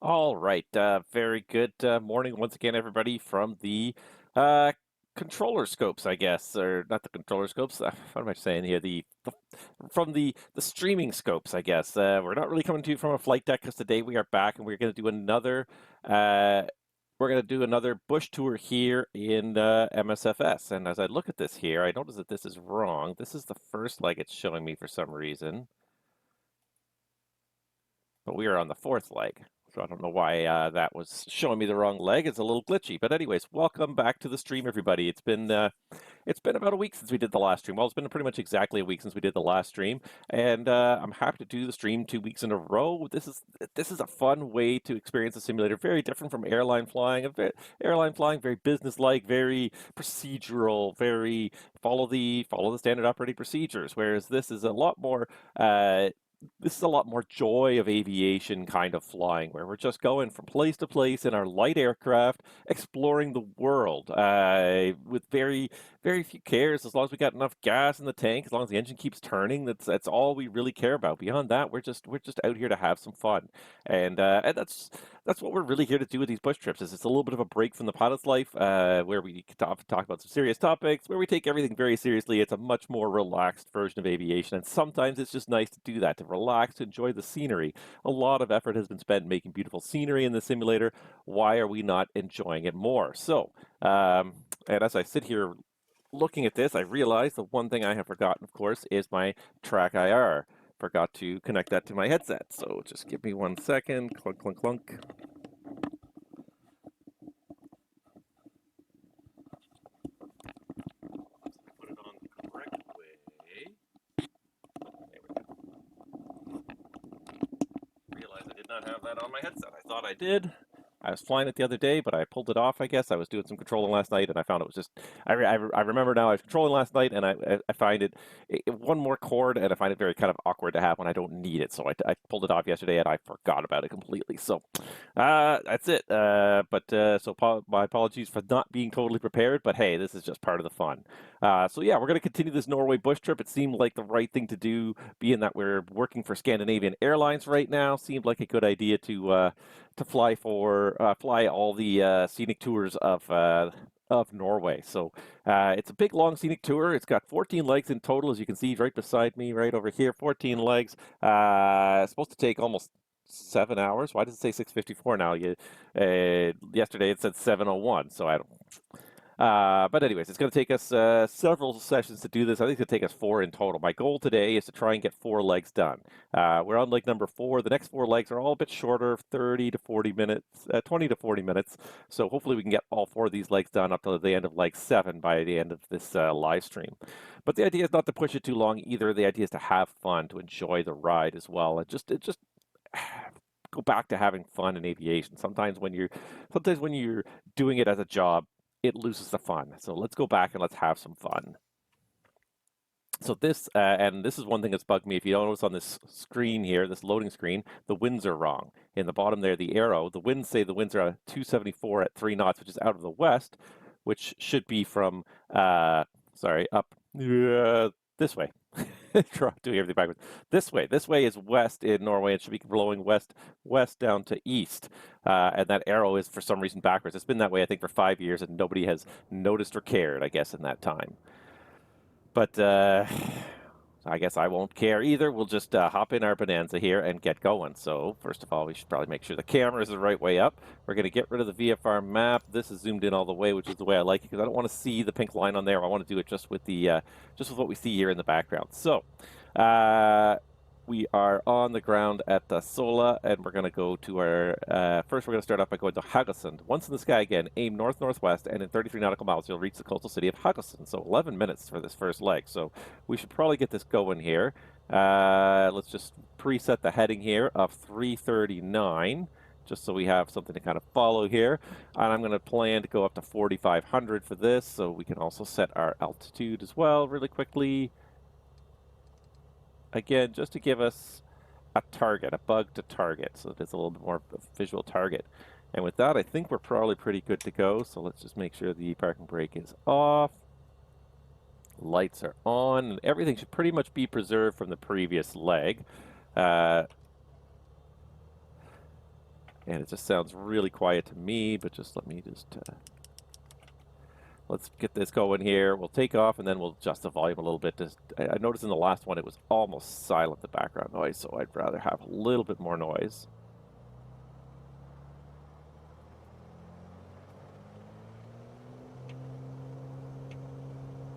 All right, very good morning once again, everybody, from the uh, controller scopes, I guess, or not the controller scopes. What am I saying here? From the streaming scopes, I guess. We're not really coming to you from a flight deck because today we are back and we're going to do another. Uh, we're going to do another bush tour here in MSFS. And as I look at this here, I notice that this is wrong. This is the first leg it's showing me for some reason, but we are on the fourth leg. So I don't know why that was showing me the wrong leg. It's a little glitchy. But anyways, welcome back to the stream, everybody. It's been about a week since we did the last stream. Well, it's been pretty much exactly a week since we did the last stream, and I'm happy to do the stream 2 weeks in a row. This is a fun way to experience a simulator. Very different from airline flying. Airline flying, very business-like, very procedural, very follow the standard operating procedures. Whereas this is a lot more joy of aviation kind of flying, where we're just going from place to place in our light aircraft, exploring the world with very few cares. As long as we got enough gas in the tank, as long as the engine keeps turning, that's all we really care about. Beyond that, we're just out here to have some fun, and that's what we're really here to do with these bush trips. Is it's a little bit of a break from the pilot's life, where we talk about some serious topics, where we take everything very seriously. It's a much more relaxed version of aviation, and sometimes it's just nice to do that, to relax, to enjoy the scenery. A lot of effort has been spent making beautiful scenery in the simulator. Why are we not enjoying it more? So, and as I sit here looking at this, I realize the one thing I have forgotten, of course, is my track IR. Forgot to connect that to my headset. So just give me 1 second. Clunk, clunk, clunk. Put it on the correct way. There we go. Realize I did not have that on my headset. I thought I did. I was flying it the other day, but I pulled it off, I guess. I was doing some controlling last night, and I found it was just. I remember now I was controlling last night, and I find one more cord, and I find it very kind of awkward to have when I don't need it. So I pulled it off yesterday, and I forgot about it completely. So that's it. My apologies for not being totally prepared, but hey, this is just part of the fun. So yeah, we're going to continue this Norway bush trip. It seemed like the right thing to do, being that we're working for Scandinavian Airlines right now. Seemed like a good idea to fly all the scenic tours of Norway. So it's a big, long scenic tour. It's got 14 legs in total, as you can see right beside me, right over here. 14 legs. It's supposed to take almost 7 hours. Why does it say 6:54 now? Yesterday it said 7:01. So I don't. But anyways, it's going to take us several sessions to do this. I think it's going to take us 4 in total. My goal today is to try and get 4 legs done. We're on leg number 4. The next 4 legs are all a bit shorter, 30 to 40 minutes, 20 to 40 minutes. So hopefully we can get all 4 of these legs done up to the end of leg 7 by the end of this live stream. But the idea is not to push it too long either. The idea is to have fun, to enjoy the ride as well, and just go back to having fun in aviation. Sometimes when you're doing it as a job, it loses the fun. So let's go back and let's have some fun. So this is one thing that's bugged me. If you notice on this screen here, this loading screen, the winds are wrong. In the bottom there, the arrow, the winds are 274 at 3 knots, which is out of the west, which should be from, up this way. Doing everything backwards. This way is west in Norway. It should be blowing west down to east, and that arrow is for some reason backwards. It's been that way, I think, for 5 years, and nobody has noticed or cared, I guess, in that time. But I guess I won't care either. We'll just hop in our Bonanza here and get going. So first of all, we should probably make sure the camera is the right way up. We're going to get rid of the VFR map. This is zoomed in all the way, which is the way I like it, because I don't want to see the pink line on there. I want to do it just with what we see here in the background. So we are on the ground at the Sola, and we're going to go to our, first we're going to start off by going to Haugesund. Once in the sky again, aim north-northwest, and in 33 nautical miles, you'll reach the coastal city of Haugesund. So 11 minutes for this first leg. So we should probably get this going here. Let's just preset the heading here of 339, just so we have something to kind of follow here. And I'm going to plan to go up to 4,500 for this, so we can also set our altitude as well really quickly. Again, just to give us a target, a bug to target, so that it's a little bit more of a visual target. And with that, I think we're probably pretty good to go. So let's just make sure the parking brake is off. Lights are on, and everything should pretty much be preserved from the previous leg. And it just sounds really quiet to me, but just let me just... let's get this going here. We'll take off, and then we'll adjust the volume a little bit. I noticed in the last one it was almost silent, the background noise, so I'd rather have a little bit more noise.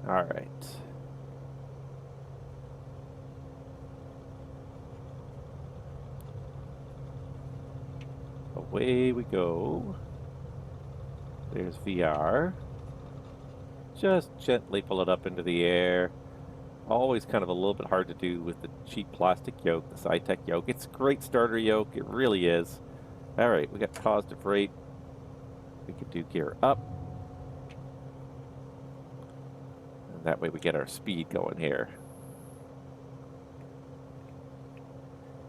All right. Away we go. There's VR. Just gently pull it up into the air. Always kind of a little bit hard to do with the cheap plastic yoke, the SciTech yoke. It's a great starter yoke, it really is. All right, we got positive rate. We can do gear up. And that way we get our speed going here.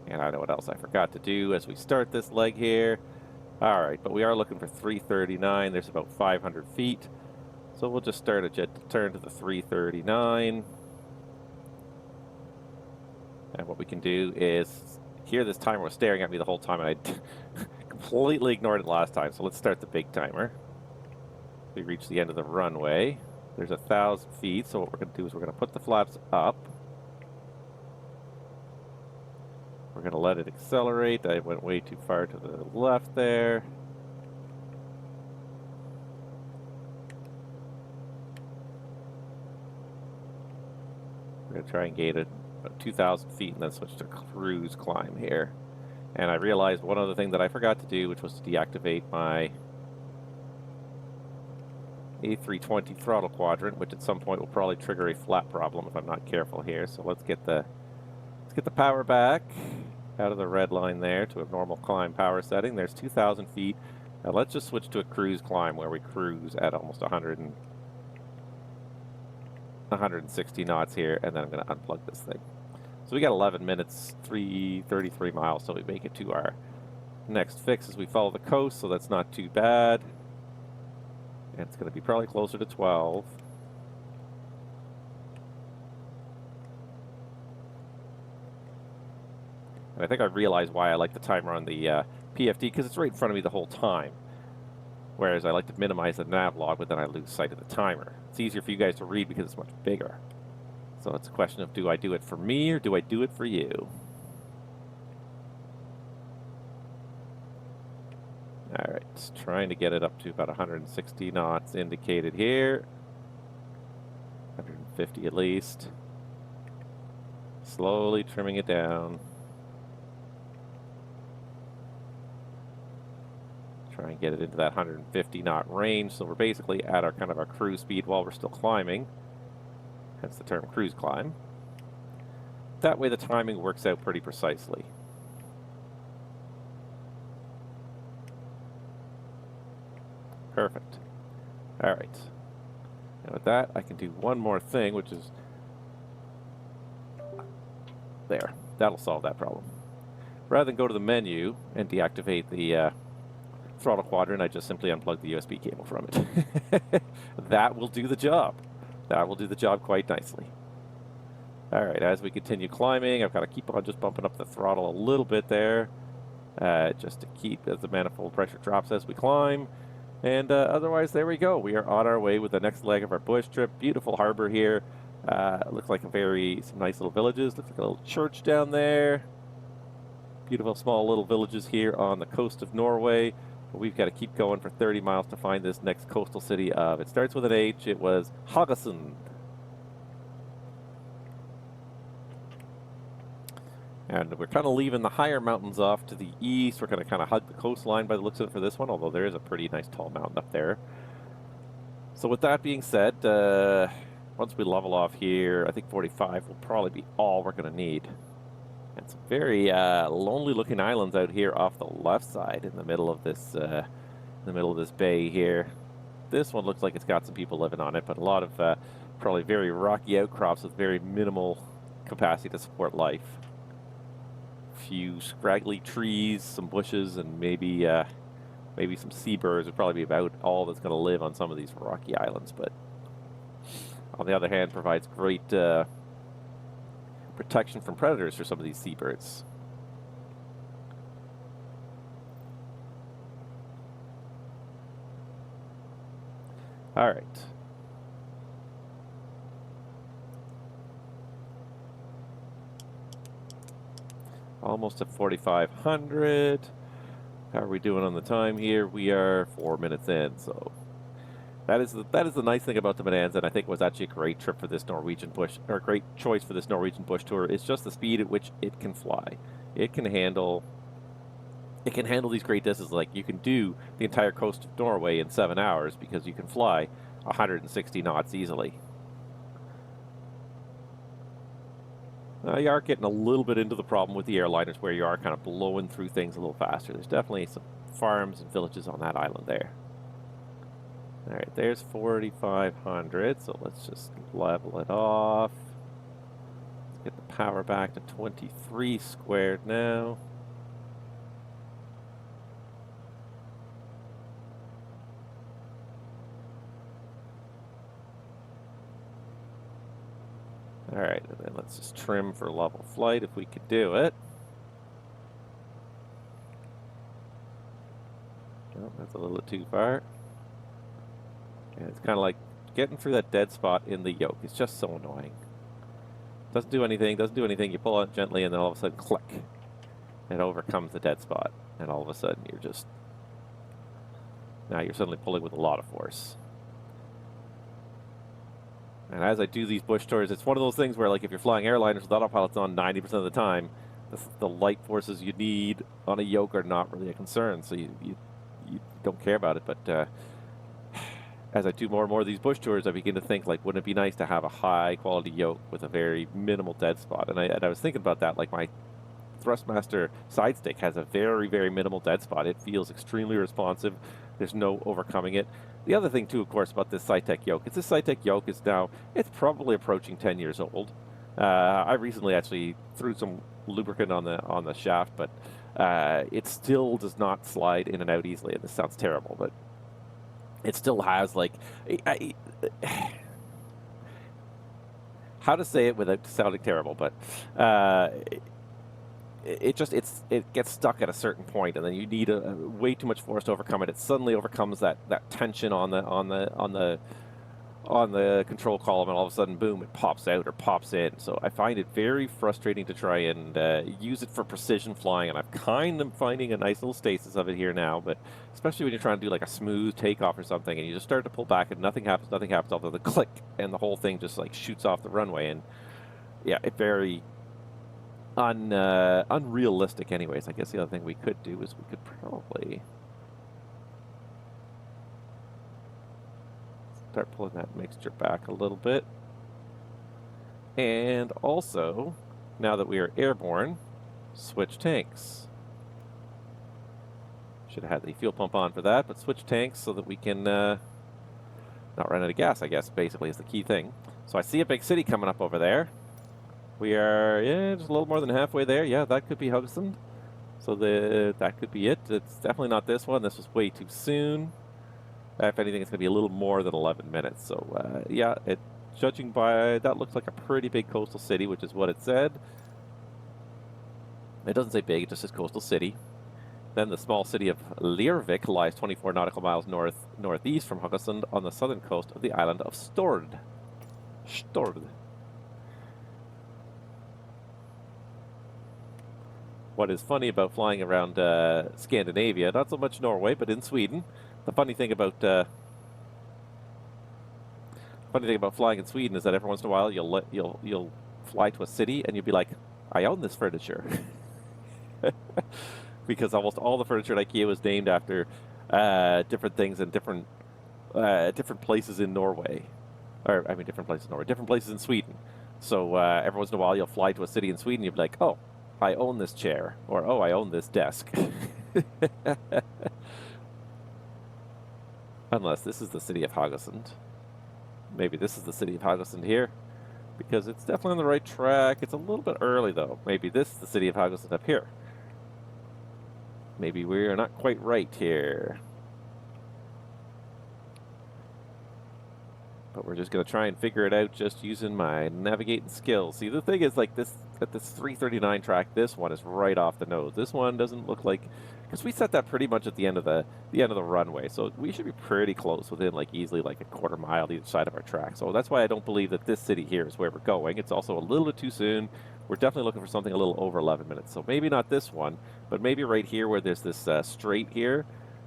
And I know what else I forgot to do as we start this leg here. All right, but we are looking for 339. There's about 500 feet. So we'll just start a jet to turn to the 339. And what we can do is, here this timer was staring at me the whole time, and I completely ignored it last time. So let's start the big timer. We reach the end of the runway. There's 1,000 feet, so what we're going to do is we're going to put the flaps up. We're going to let it accelerate. I went way too far to the left there. We're going to try and gate it about 2,000 feet and then switch to cruise climb here. And I realized one other thing that I forgot to do, which was to deactivate my A320 throttle quadrant, which at some point will probably trigger a flap problem if I'm not careful here. So let's get the power back out of the red line there to a normal climb power setting. There's 2,000 feet. Now let's just switch to a cruise climb where we cruise at almost 160 knots here, and then I'm going to unplug this thing. So we got 11 minutes, 333 miles, so we make it to our next fix as we follow the coast, so that's not too bad. And it's going to be probably closer to 12. And I think I realized why I like the timer on the PFD, because it's right in front of me the whole time. Whereas I like to minimize the nav log, but then I lose sight of the timer. It's easier for you guys to read because it's much bigger. So it's a question of, do I do it for me or do I do it for you? All right, trying to get it up to about 160 knots indicated here. 150 at least. Slowly trimming it down. Try and get it into that 150 knot range. So we're basically at our kind of our cruise speed while we're still climbing. Hence the term cruise climb. That way the timing works out pretty precisely. Perfect. All right. And with that, I can do one more thing, which is there. That'll solve that problem. Rather than go to the menu and deactivate the throttle quadrant, I just simply unplug the USB cable from it. That will do the job. That will do the job quite nicely. All right, as we continue climbing, I've got to keep on just bumping up the throttle a little bit there, just to keep as the manifold pressure drops as we climb. And otherwise, there we go. We are on our way with the next leg of our bush trip. Beautiful harbor here. Looks like some nice little villages. Looks like a little church down there. Beautiful small little villages here on the coast of Norway. But we've got to keep going for 30 miles to find this next coastal city of, it starts with an H, it was Haugesund. And we're kind of leaving the higher mountains off to the east. We're going to kind of hug the coastline by the looks of it for this one, although there is a pretty nice tall mountain up there. So with that being said, once we level off here, I think 45 will probably be all we're going to need. And some very lonely looking islands out here off the left side in the middle of this bay here. This one looks like it's got some people living on it, but a lot of probably very rocky outcrops with very minimal capacity to support life. Few scraggly trees, some bushes, and maybe some seabirds would probably be about all that's going to live on some of these rocky islands. But on the other hand, provides great protection from predators for some of these seabirds. All right. Almost at 4,500. How are we doing on the time here? We are 4 minutes in, so that is the nice thing about the Bonanza, and I think it was actually a great trip for this Norwegian bush, or a great choice for this Norwegian bush tour. It's just the speed at which it can fly. It can handle these great distances. Like, you can do the entire coast of Norway in 7 hours because you can fly 160 knots easily. You are getting a little bit into the problem with the airliners where you are kind of blowing through things a little faster. There's definitely some farms and villages on that island there. All right, there's 4,500, so let's just level it off. Let's get the power back to 23 squared now. All right, and then let's just trim for level flight if we could do it. Oh, that's a little too far. And it's kind of like getting through that dead spot in the yoke. It's just so annoying. Doesn't do anything, doesn't do anything. You pull out gently and then all of a sudden, click. It overcomes the dead spot. And all of a sudden you're just, now you're suddenly pulling with a lot of force. And as I do these bush tours, it's one of those things where, like, if you're flying airliners with autopilots on 90% of the time, the light forces you need on a yoke are not really a concern. So you don't care about it. But as I do more and more of these bush tours, I begin to think, like, wouldn't it be nice to have a high quality yoke with a very minimal dead spot? And I was thinking about that. Like, my Thrustmaster side stick has a very, very minimal dead spot. It feels extremely responsive. There's no overcoming it. The other thing, too, of course, about this Cytec yoke is this Cytec yoke is now, it's probably approaching 10 years old. I recently actually threw some lubricant on the shaft, but it still does not slide in and out easily. And this sounds terrible, but it still has, like, how to say it without sounding terrible, but it gets stuck at a certain point, and then you need a way too much force to overcome it. It suddenly overcomes that tension on the control column, and all of a sudden, boom, it pops out or pops in. So I find it very frustrating to try and use it for precision flying, and I'm kind of finding a nice little stasis of it here now, but especially when you're trying to do like a smooth takeoff or something, and you just start to pull back and nothing happens, all of the click, and the whole thing just like shoots off the runway, and yeah, it very unrealistic anyways. I guess the other thing we could do is we could probably start pulling that mixture back a little bit. And also, now that we are airborne, switch tanks. Should have had the fuel pump on for that, but switch tanks so that we can not run out of gas, I guess, basically is the key thing. So I see a big city coming up over there. We are, yeah, just a little more than halfway there. Yeah, that could be Haugesund. So that could be it. It's definitely not this one. This was way too soon. If anything, it's going to be a little more than 11 minutes. So, yeah, judging by, that looks like a pretty big coastal city, which is what it said. It doesn't say big, it just says coastal city. Then the small city of Leirvik lies 24 nautical miles northeast from Haugesund on the southern coast of the island of Stord. Stord. What is funny about flying around Scandinavia, not so much Norway, but in Sweden, the funny thing about flying in Sweden is that every once in a while you'll fly to a city and you'll be like, I own this furniture, because almost all the furniture at IKEA was named after different things in different places in Norway, or I mean different places in Norway, different places in Sweden. So every once in a while you'll fly to a city in Sweden, you'll be like, oh, I own this chair, or oh, I own this desk. Unless this is the city of Haugesund. Maybe this is the city of Haugesund here, because it's definitely on the right track. It's a little bit early, though. Maybe this is the city of Haugesund up here. Maybe we're not quite right here. But we're just going to try and figure it out just using my navigating skills. See, the thing is, like, this at this 339 track, this one is right off the nose. This one doesn't look like, because we set that pretty much at the end of the runway, so we should be pretty close, within like easily like a quarter mile either side of our track. So that's why I don't believe that this city here is where we're going. It's also a little bit too soon. We're definitely looking for something a little over 11 minutes. So maybe not this one, but maybe right here where there's this straight here.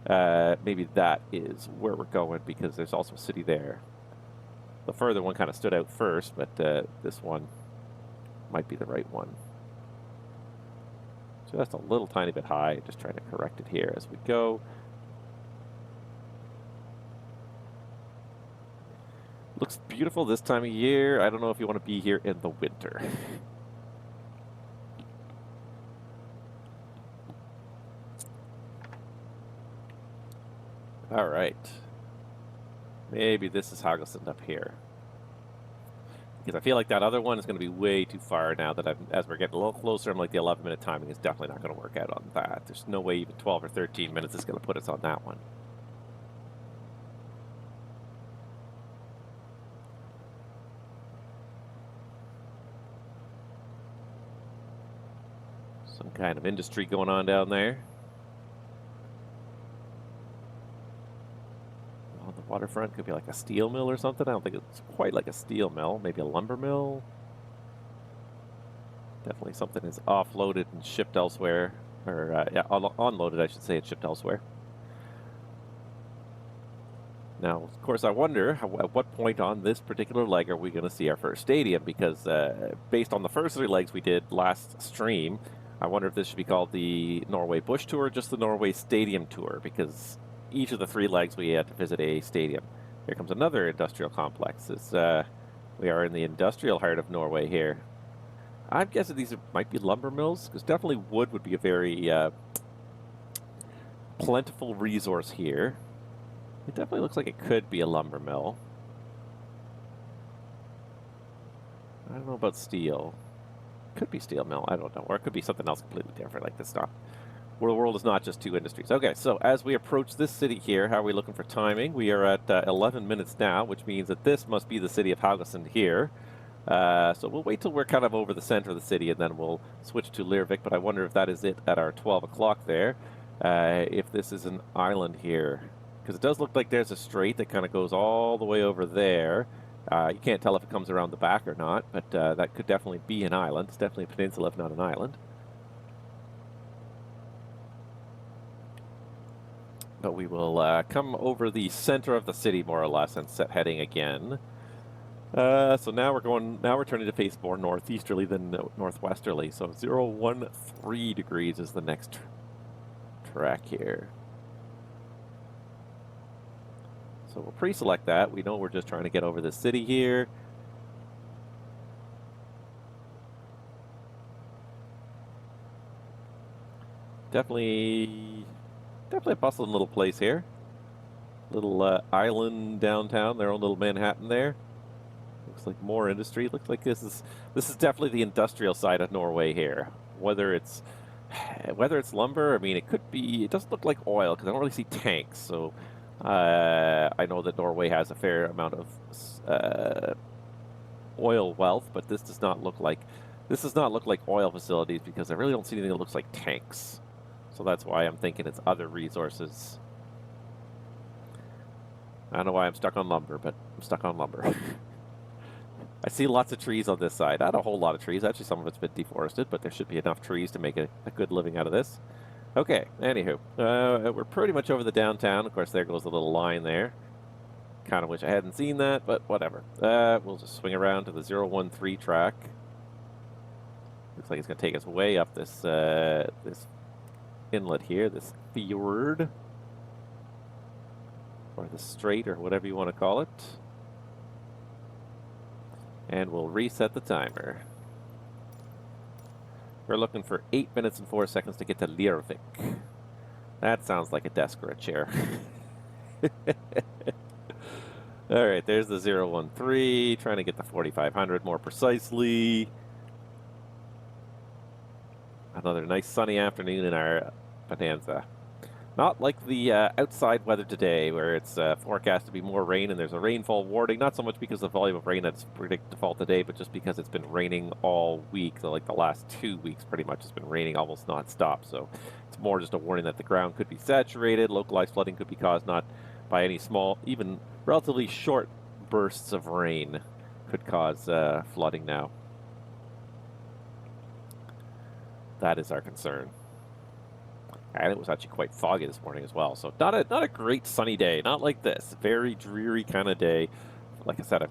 Maybe that is where we're going, because there's also a city there. The further one kind of stood out first, but this one might be the right one. Just a little tiny bit high. Just trying to correct it here as we go. Looks beautiful this time of year. I don't know if you want to be here in the winter. All right. Maybe this is Haugesund up here. Because I feel like that other one is going to be way too far now that as we're getting a little closer, I'm like the 11-minute timing is definitely not going to work out on that. There's no way even 12 or 13 minutes is going to put us on that one. Some kind of industry going on down there. On the waterfront, could be like a steel mill or something. I don't think it's quite like a steel mill. Maybe a lumber mill. Definitely something is offloaded and shipped elsewhere. Or, yeah, unloaded, I should say, and shipped elsewhere. Now, of course, I wonder at what point on this particular leg are we going to see our first stadium, because based on the first 3 legs we did last stream, I wonder if this should be called the Norway Bush Tour or just the Norway Stadium Tour, because each of the 3 legs we had to visit a stadium. Here comes another industrial complex. We are in the industrial heart of Norway here. I'm guessing these might be lumber mills, because definitely wood would be a very plentiful resource here. It definitely looks like it could be a lumber mill. I don't know about steel. Could be steel mill, I don't know. Or it could be something else completely different, like this stuff. Where the world is not just 2 industries. Okay, so as we approach this city here, how are we looking for timing? We are at 11 minutes now, which means that this must be the city of Haugesund here. So we'll wait till we're kind of over the center of the city, and then we'll switch to Leirvik, but I wonder if that is it at our 12 o'clock there. If this is an island here. Because it does look like there's a strait that kind of goes all the way over there. You can't tell if it comes around the back or not, but that could definitely be an island. It's definitely a peninsula, if not an island. But we will come over the center of the city, more or less, and set heading again. So now we're turning to face more northeasterly than northwesterly. So 013 degrees is the next track here. So we'll pre-select that. We know we're just trying to get over the city here. Definitely a bustling little place here. Little island downtown, their own little Manhattan there. Looks like more industry. Looks like this is definitely the industrial side of Norway here. Whether it's lumber, I mean, it could be. It doesn't look like oil because I don't really see tanks. So I know that Norway has a fair amount of oil wealth, but this does not look like oil facilities, because I really don't see anything that looks like tanks. So that's why I'm thinking it's other resources. I don't know why I'm stuck on lumber, but I'm stuck on lumber. I see lots of trees on this side. Not a whole lot of trees. Actually, some of it's been deforested, but there should be enough trees to make a good living out of this. Okay, anywho, we're pretty much over the downtown. Of course, there goes the little line there. Kind of wish I hadn't seen that, but whatever. We'll just swing around to the 013 track. Looks like it's going to take us way up this this inlet here, this fjord, or the strait, or whatever you want to call it. And we'll reset the timer. We're looking for 8 minutes and 4 seconds to get to Leirvik. That sounds like a desk or a chair. All right, there's the 013, trying to get the 4500 more precisely. Another nice sunny afternoon in our Bonanza. Not like the outside weather today, where it's forecast to be more rain and there's a rainfall warning. Not so much because of the volume of rain that's predicted to fall today, but just because it's been raining all week. So like the last 2 weeks pretty much has been raining almost nonstop. So it's more just a warning that the ground could be saturated. Localized flooding could be caused not by any small, even relatively short bursts of rain could cause flooding now. That is our concern. And it was actually quite foggy this morning as well. So not a great sunny day. Not like this. Very dreary kind of day. Like I said,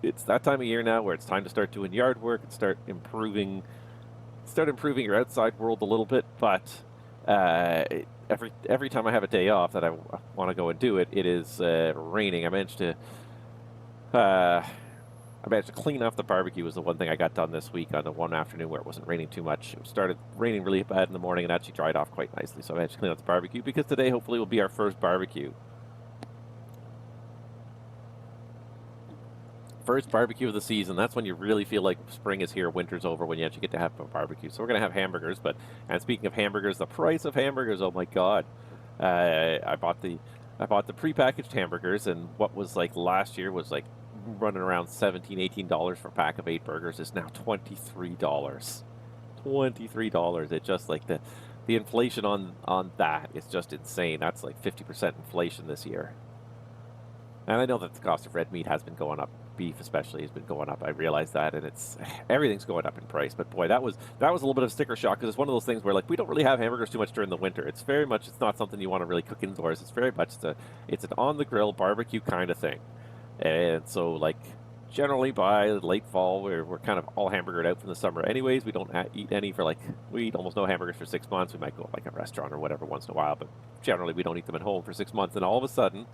it's that time of year now where it's time to start doing yard work and start improving your outside world a little bit. But every time I have a day off that I want to go and do it, it is raining. I managed to clean off the barbecue was the one thing I got done this week on the one afternoon where it wasn't raining too much. It started raining really bad in the morning and actually dried off quite nicely. So I managed to clean up the barbecue because today hopefully will be our first barbecue. First barbecue of the season. That's when you really feel like spring is here, winter's over, when you actually get to have a barbecue. So we're going to have hamburgers. And speaking of hamburgers, the price of hamburgers, oh my God. I bought the prepackaged hamburgers, and what was like last year was like running around $17, $18 for a pack of 8 burgers is now $23. $23. It's just like the inflation on that is just insane. That's like 50% inflation this year. And I know that the cost of red meat has been going up. Beef especially has been going up. I realize that, and everything's going up in price. But boy, that was a little bit of a sticker shock, because it's one of those things where like we don't really have hamburgers too much during the winter. It's not something you want to really cook indoors. It's very much it's an on the grill barbecue kind of thing. And so like generally by late fall we're kind of all hamburgered out from the summer anyways. We don't eat any we eat almost no hamburgers for 6 months. We might go to like a restaurant or whatever once in a while, but generally we don't eat them at home for 6 months. And all of a sudden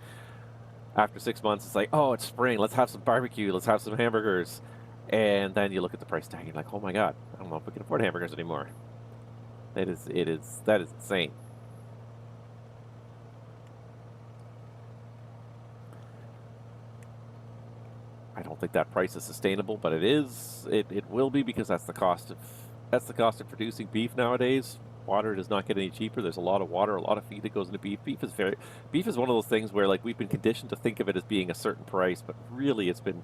after 6 months, it's like, oh, it's spring. Let's have some barbecue. Let's have some hamburgers. And then you look at the price tag and you're like, oh my God, I don't know if we can afford hamburgers anymore. That is insane. I don't think that price is sustainable, but it will be, because that's the cost of producing beef nowadays. Water does not get any cheaper. There's a lot of water, a lot of feed that goes into beef. Beef is one of those things where like we've been conditioned to think of it as being a certain price, but really it's been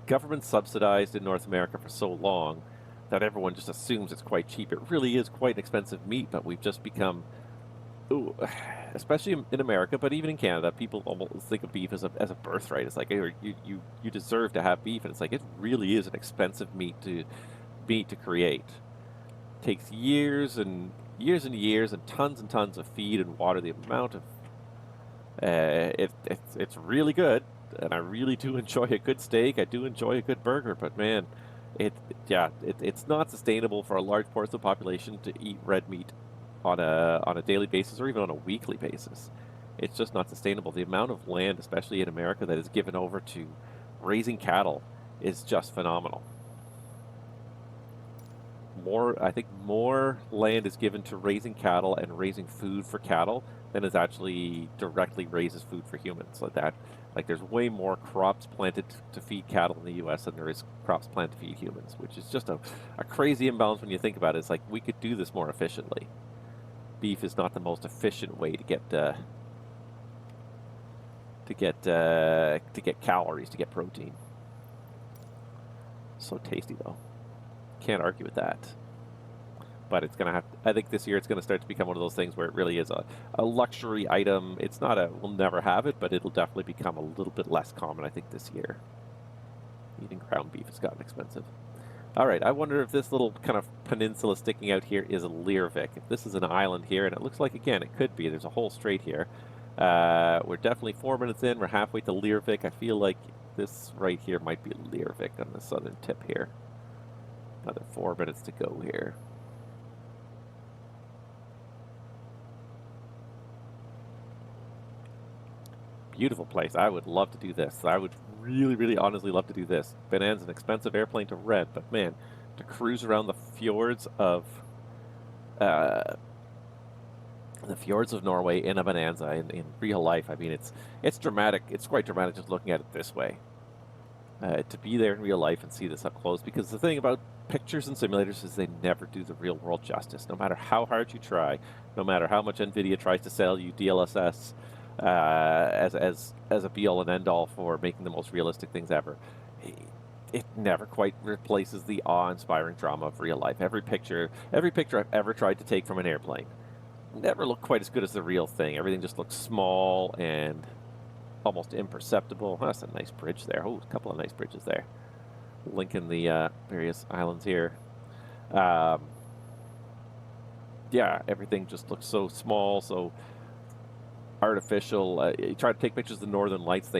government subsidized in North America for so long that everyone just assumes it's quite cheap. It really is quite an expensive meat, but we've just become, especially in America, but even in Canada, people almost think of beef as a birthright. It's like, hey, you deserve to have beef, and it's like it really is an expensive meat to create. It takes years and years and tons of feed and water. The amount of it's really good, and I really do enjoy a good steak. I do enjoy a good burger, but man, it's not sustainable for a large portion of the population to eat red meat on a daily basis or even on a weekly basis. It's just not sustainable. The amount of land, especially in America, that is given over to raising cattle is just phenomenal. I think more land is given to raising cattle and raising food for cattle than is actually directly raises food for humans. Like there's way more crops planted to feed cattle in the U.S. than there is crops planted to feed humans, which is just a crazy imbalance when you think about it. It's like we could do this more efficiently. Beef is not the most efficient way to get calories, to get protein. So tasty though. Can't argue with that. But it's going to have, I think this year it's going to start to become one of those things where it really is a luxury item. It's not we'll never have it, but it'll definitely become a little bit less common, I think, this year. Eating ground beef has gotten expensive. All right, I wonder if this little kind of peninsula sticking out here is a Leirvik. If this is an island here, and it looks like, again, it could be. There's a whole strait here. We're definitely 4 minutes in. We're halfway to Leirvik. I feel like this right here might be Leirvik on the southern tip here. Another 4 minutes to go here. Beautiful place. I would love to do this. I would really, really honestly love to do this. Bonanza's an expensive airplane to rent, but man, to cruise around the fjords of Norway in a Bonanza in real life, I mean, it's dramatic. It's quite dramatic just looking at it this way. To be there in real life and see this up close, because the thing about pictures and simulators is they never do the real world justice. No matter how hard you try, no matter how much NVIDIA tries to sell you DLSS as a be all and end all for making the most realistic things ever, it never quite replaces the awe-inspiring drama of real life. Every picture I've ever tried to take from an airplane never looked quite as good as the real thing. Everything just looks small and almost imperceptible. Oh, that's a nice bridge there. Oh, a couple of nice bridges there, linking the various islands here. Yeah, everything just looks so small, so artificial. You try to take pictures of the northern lights,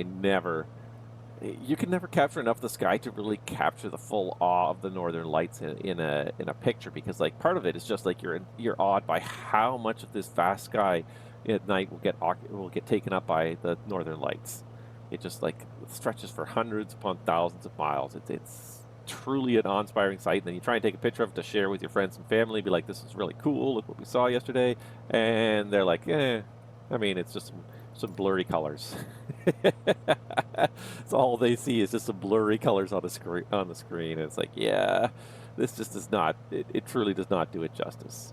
you can never capture enough of the sky to really capture the full awe of the northern lights in a picture, because like part of it is just like you're awed by how much of this vast sky at night will get taken up by the northern lights. It just like stretches for hundreds upon thousands of miles. It's truly an awe-inspiring sight. And then you try and take a picture of it to share with your friends and family, be like, this is really cool, look what we saw yesterday, and they're like, I mean, it's just some blurry colors. It's all they see is just some blurry colors on the screen. And it's like, yeah, this just does not. It truly does not do it justice.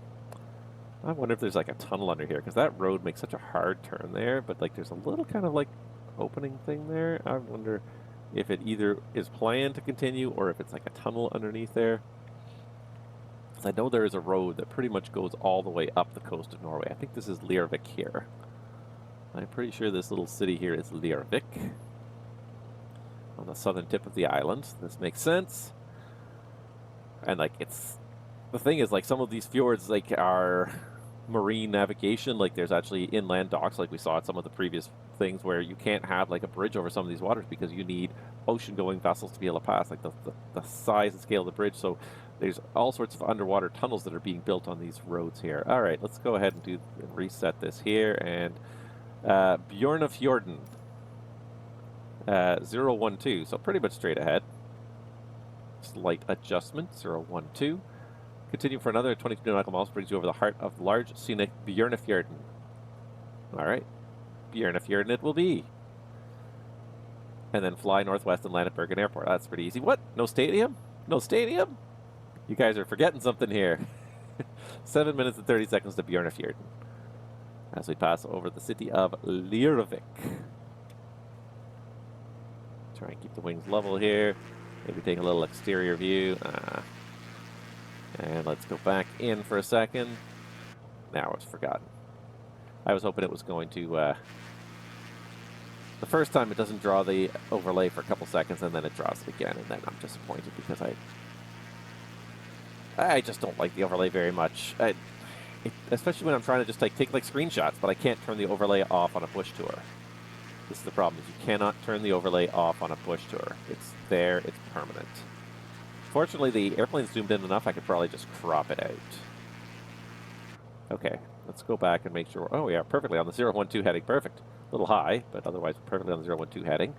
I wonder if there's like a tunnel under here, because that road makes such a hard turn there. But like, there's a little kind of like opening thing there. I wonder if it either is planned to continue or if it's like a tunnel underneath there. Because I know there is a road that pretty much goes all the way up the coast of Norway. I think this is Leirvik here. I'm pretty sure this little city here is Leirvik, on the southern tip of the island. This makes sense. And like, the thing is, like, some of these fjords like are marine navigation. Like, there's actually inland docks, like we saw at some of the previous things, where you can't have like a bridge over some of these waters because you need ocean-going vessels to be able to pass, like the size and scale of the bridge. So there's all sorts of underwater tunnels that are being built on these roads here. All right, let's go ahead and reset this here. And Bjornafjorden, 012, so pretty much straight ahead. Slight adjustment, 012. Continue for another 22 nautical miles, brings you over the heart of large scenic Bjornafjorden. All right, Bjornafjorden it will be. And then fly northwest and land at Bergen Airport. That's pretty easy. What? No stadium? No stadium? You guys are forgetting something here. 7 minutes and 30 seconds to Bjornafjorden as we pass over the city of Leirvik. Try and keep the wings level here. Maybe take a little exterior view. And let's go back in for a second. Now it's forgotten. I was hoping it was going to... the first time it doesn't draw the overlay for a couple seconds, and then it draws it again, and then I'm disappointed because I just don't like the overlay very much. Especially when I'm trying to just like take like screenshots, but I can't turn the overlay off on a bush tour. This is the problem, is you cannot turn the overlay off on a bush tour. It's there, it's permanent. Fortunately, the airplane's zoomed in enough, I could probably just crop it out. Okay, let's go back and make sure. Oh yeah, perfectly on the 012 heading, perfect. A little high, but otherwise perfectly on the 012 heading.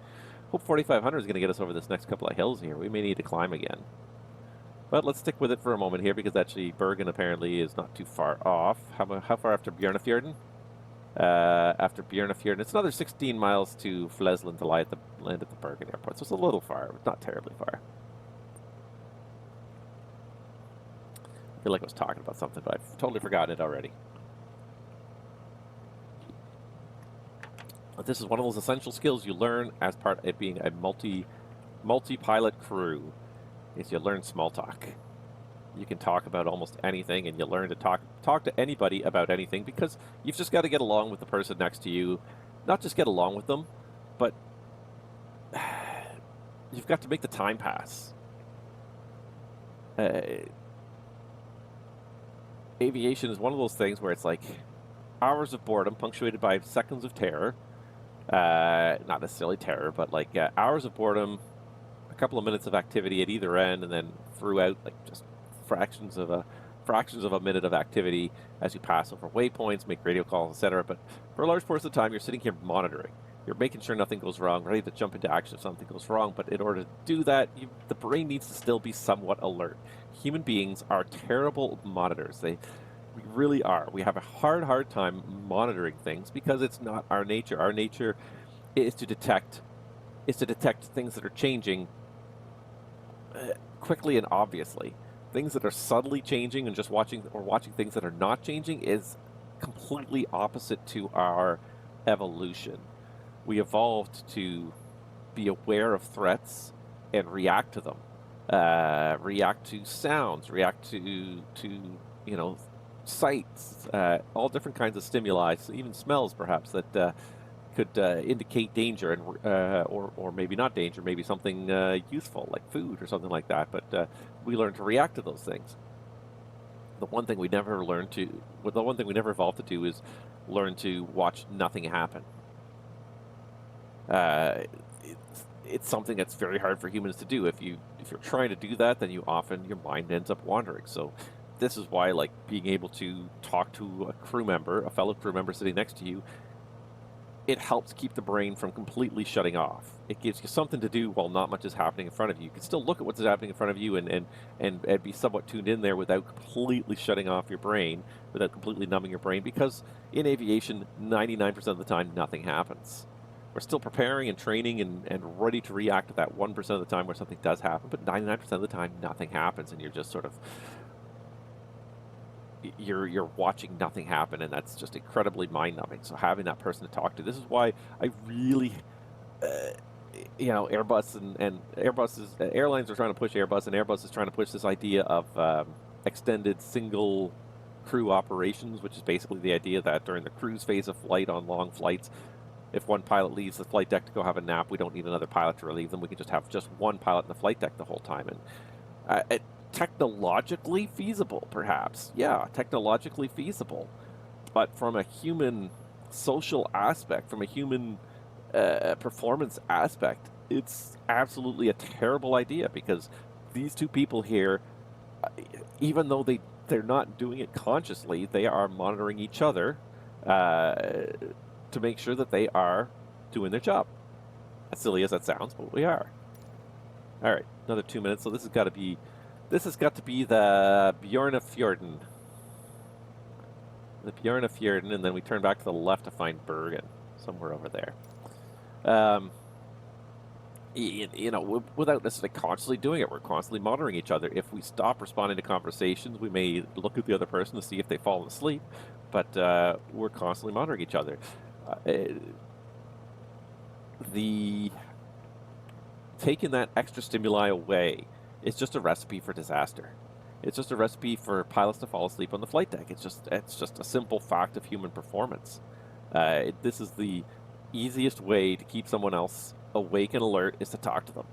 Hope 4500 is going to get us over this next couple of hills here. We may need to climb again. But let's stick with it for a moment here, because actually Bergen apparently is not too far off. How far after Bjornafjorden? After Bjornafjorden, it's another 16 miles to Flesland to land at the Bergen Airport. So it's a little far, but not terribly far. I feel like I was talking about something, but I've totally forgotten it already. But this is one of those essential skills you learn as part of being a multi-pilot crew. Is you learn small talk. You can talk about almost anything, and you learn to talk to anybody about anything, because you've just got to get along with the person next to you. Not just get along with them, but you've got to make the time pass. Aviation is one of those things where it's like hours of boredom punctuated by seconds of terror. Not necessarily terror, but like hours of boredom, a couple of minutes of activity at either end, and then throughout, like just fractions of a minute of activity as you pass over waypoints, make radio calls, etc. But for a large portion of the time, you're sitting here monitoring. You're making sure nothing goes wrong, ready to jump into action if something goes wrong. But in order to do that, the brain needs to still be somewhat alert. Human beings are terrible monitors. We really are. We have a hard time monitoring things because it's not our nature. Our nature is to detect things that are changing quickly and obviously. things that are subtly changing and just watching things that are not changing is completely opposite to our evolution. We evolved to be aware of threats and react to them, react to sounds, react to sights, all different kinds of stimuli, even smells perhaps that could indicate danger and or maybe not danger, maybe something useful like food or something like that. But we learn to react to those things. The one thing we never evolved to do is learn to watch nothing happen. It's something that's very hard for humans to do. If you're trying to do that, then your mind ends up wandering. So this is why, like, being able to talk to a fellow crew member sitting next to you, it helps keep the brain from completely shutting off. It gives you something to do while not much is happening in front of you. You can still look at what's happening in front of you and be somewhat tuned in there without completely shutting off your brain, without completely numbing your brain, because in aviation, 99% of the time, nothing happens. We're still preparing and training and ready to react to that 1% of the time where something does happen, but 99% of the time, nothing happens, and you're just sort of you're watching nothing happen, and that's just incredibly mind-numbing. So having that person to talk to, this is why I really, Airbus and airlines are trying to push Airbus, and Airbus is trying to push this idea of extended single crew operations, which is basically the idea that during the cruise phase of flight on long flights, if one pilot leaves the flight deck to go have a nap, we don't need another pilot to relieve them. We can just have just one pilot in the flight deck the whole time. And technologically feasible, perhaps. Yeah, technologically feasible. But from a human social aspect, from a human performance aspect, it's absolutely a terrible idea, because these two people here, even though they're not doing it consciously, they are monitoring each other to make sure that they are doing their job. As silly as that sounds, but we are. All right, another 2 minutes. So this has got to be the Bjørnafjorden. The Bjørnafjorden, and then we turn back to the left to find Bergen, somewhere over there. Without necessarily consciously doing it, we're constantly monitoring each other. If we stop responding to conversations, we may look at the other person to see if they've fallen asleep, but we're constantly monitoring each other. Taking that extra stimuli away is just a recipe for disaster. It's just a recipe for pilots to fall asleep on the flight deck. It's just a simple fact of human performance. This is the easiest way to keep someone else awake and alert, is to talk to them.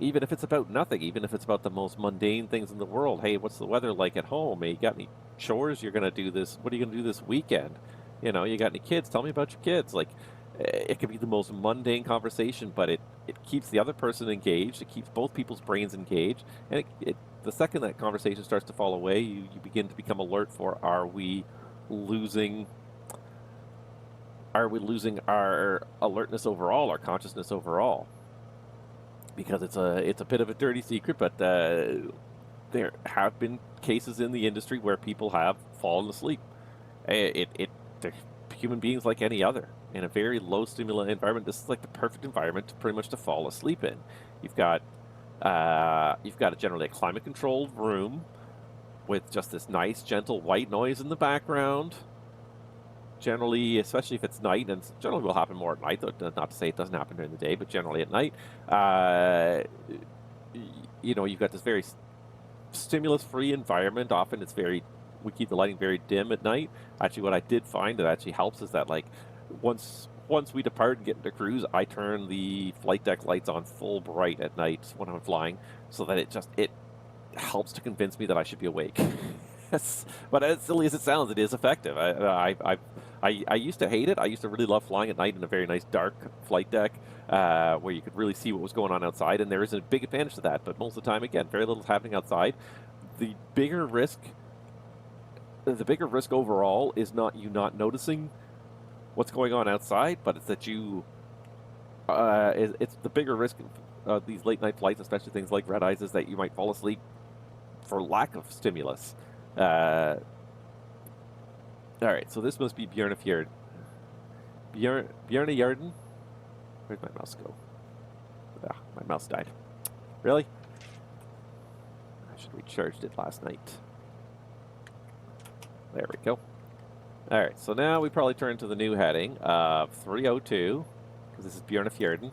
Even if it's about nothing, even if it's about the most mundane things in the world. Hey, what's the weather like at home? Hey, you got any chores you're going to do this? What are you going to do this weekend? You got any kids? Tell me about your kids. Like, it can be the most mundane conversation, but it keeps the other person engaged. It keeps both people's brains engaged. And the second that conversation starts to fall away, you begin to become alert for, are we losing our alertness overall, our consciousness overall? Because it's a bit of a dirty secret, but there have been cases in the industry where people have fallen asleep. They're human beings like any other. In a very low stimuli environment, this is like the perfect environment to pretty much to fall asleep in. You've got generally a climate-controlled room with just this nice, gentle white noise in the background. Generally, especially if it's night, and generally will happen more at night, though not to say it doesn't happen during the day, but generally at night, you've got this very stimulus-free environment. Often we keep the lighting very dim at night. Actually, what I did find that actually helps is that, like, once we depart and get into cruise, I turn the flight deck lights on full bright at night when I'm flying, so that it helps to convince me that I should be awake. But as silly as it sounds, it is effective. I used to hate it. I used to really love flying at night in a very nice dark flight deck where you could really see what was going on outside, and there is a big advantage to that. But most of the time, again, very little is happening outside. The bigger risk overall is not you not noticing what's going on outside, but it's that it's the bigger risk of these late night flights, especially things like red eyes, is that you might fall asleep for lack of stimulus. All right, so this must be Bjørnafjorden. Bjørnafjorden? Where'd my mouse go? Ah, my mouse died. Really? I should Recharged it last night. There we go. All right, so now we probably turn to the new heading of 302, because this is Bjørnafjorden.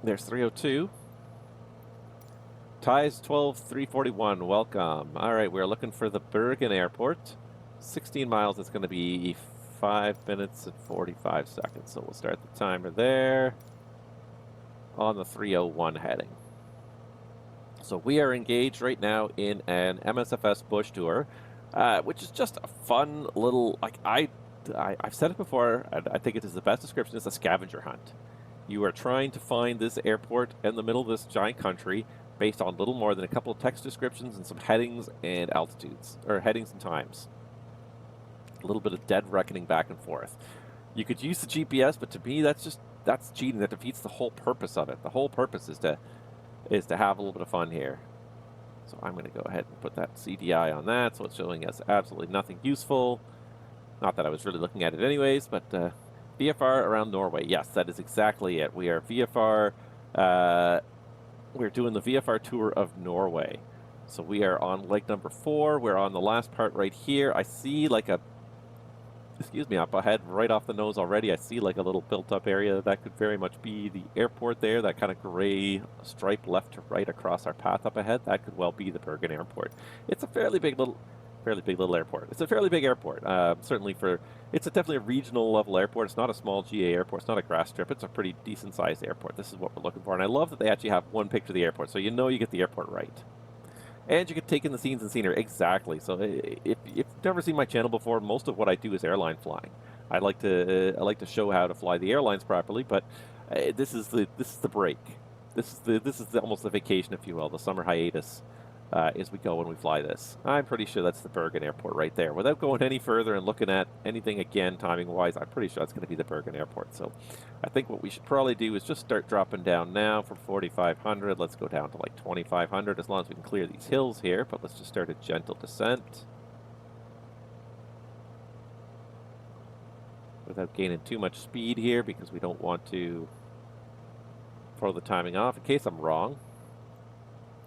There's 302. Ties 12341. Welcome. All right, we're looking for the Bergen Airport. 16 miles. It's going to be 5 minutes and 45 seconds. So we'll start the timer there on the 301 heading. So we are engaged right now in an MSFS Bush tour, which is just a fun little, like I've said it before, and I think it is the best description. It's a scavenger hunt. You are trying to find this airport in the middle of this giant country based on little more than a couple of text descriptions and some headings and altitudes, or headings and times. A little bit of dead reckoning back and forth. You could use the GPS, but to me, that's cheating. That defeats the whole purpose of it. The whole purpose is to have a little bit of fun here. So I'm going to go ahead and put that CDI on that, so it's showing us absolutely nothing useful. Not that I was really looking at it anyways, but VFR around Norway. Yes, that is exactly it. We are VFR. We're doing the VFR tour of Norway. So we are on leg number 4. We're on the last part right here. I see like a, excuse me, up ahead, right off the nose already, I see like a little built-up area. That could very much be the airport there. That kind of gray stripe left to right across our path up ahead. That could well be the Bergen Airport. It's a fairly big little airport. It's a fairly big airport. Certainly it's definitely a regional level airport. It's not a small GA airport. It's not a grass strip. It's a pretty decent sized airport. This is what we're looking for. And I love that they actually have one picture of the airport, so you know you get the airport right. And you can take in the scenes and scenery. Exactly. So if you've never seen my channel before, most of what I do is airline flying. I like to show how to fly the airlines properly, but this is the break. This is almost the vacation, if you will, the summer hiatus. As we go when we fly this. I'm pretty sure that's the Bergen Airport right there. Without going any further and looking at anything again timing-wise, I'm pretty sure that's going to be the Bergen Airport. So I think what we should probably do is just start dropping down now from 4,500. Let's go down to like 2,500 as long as we can clear these hills here. But let's just start a gentle descent without gaining too much speed here, because we don't want to throw the timing off in case I'm wrong.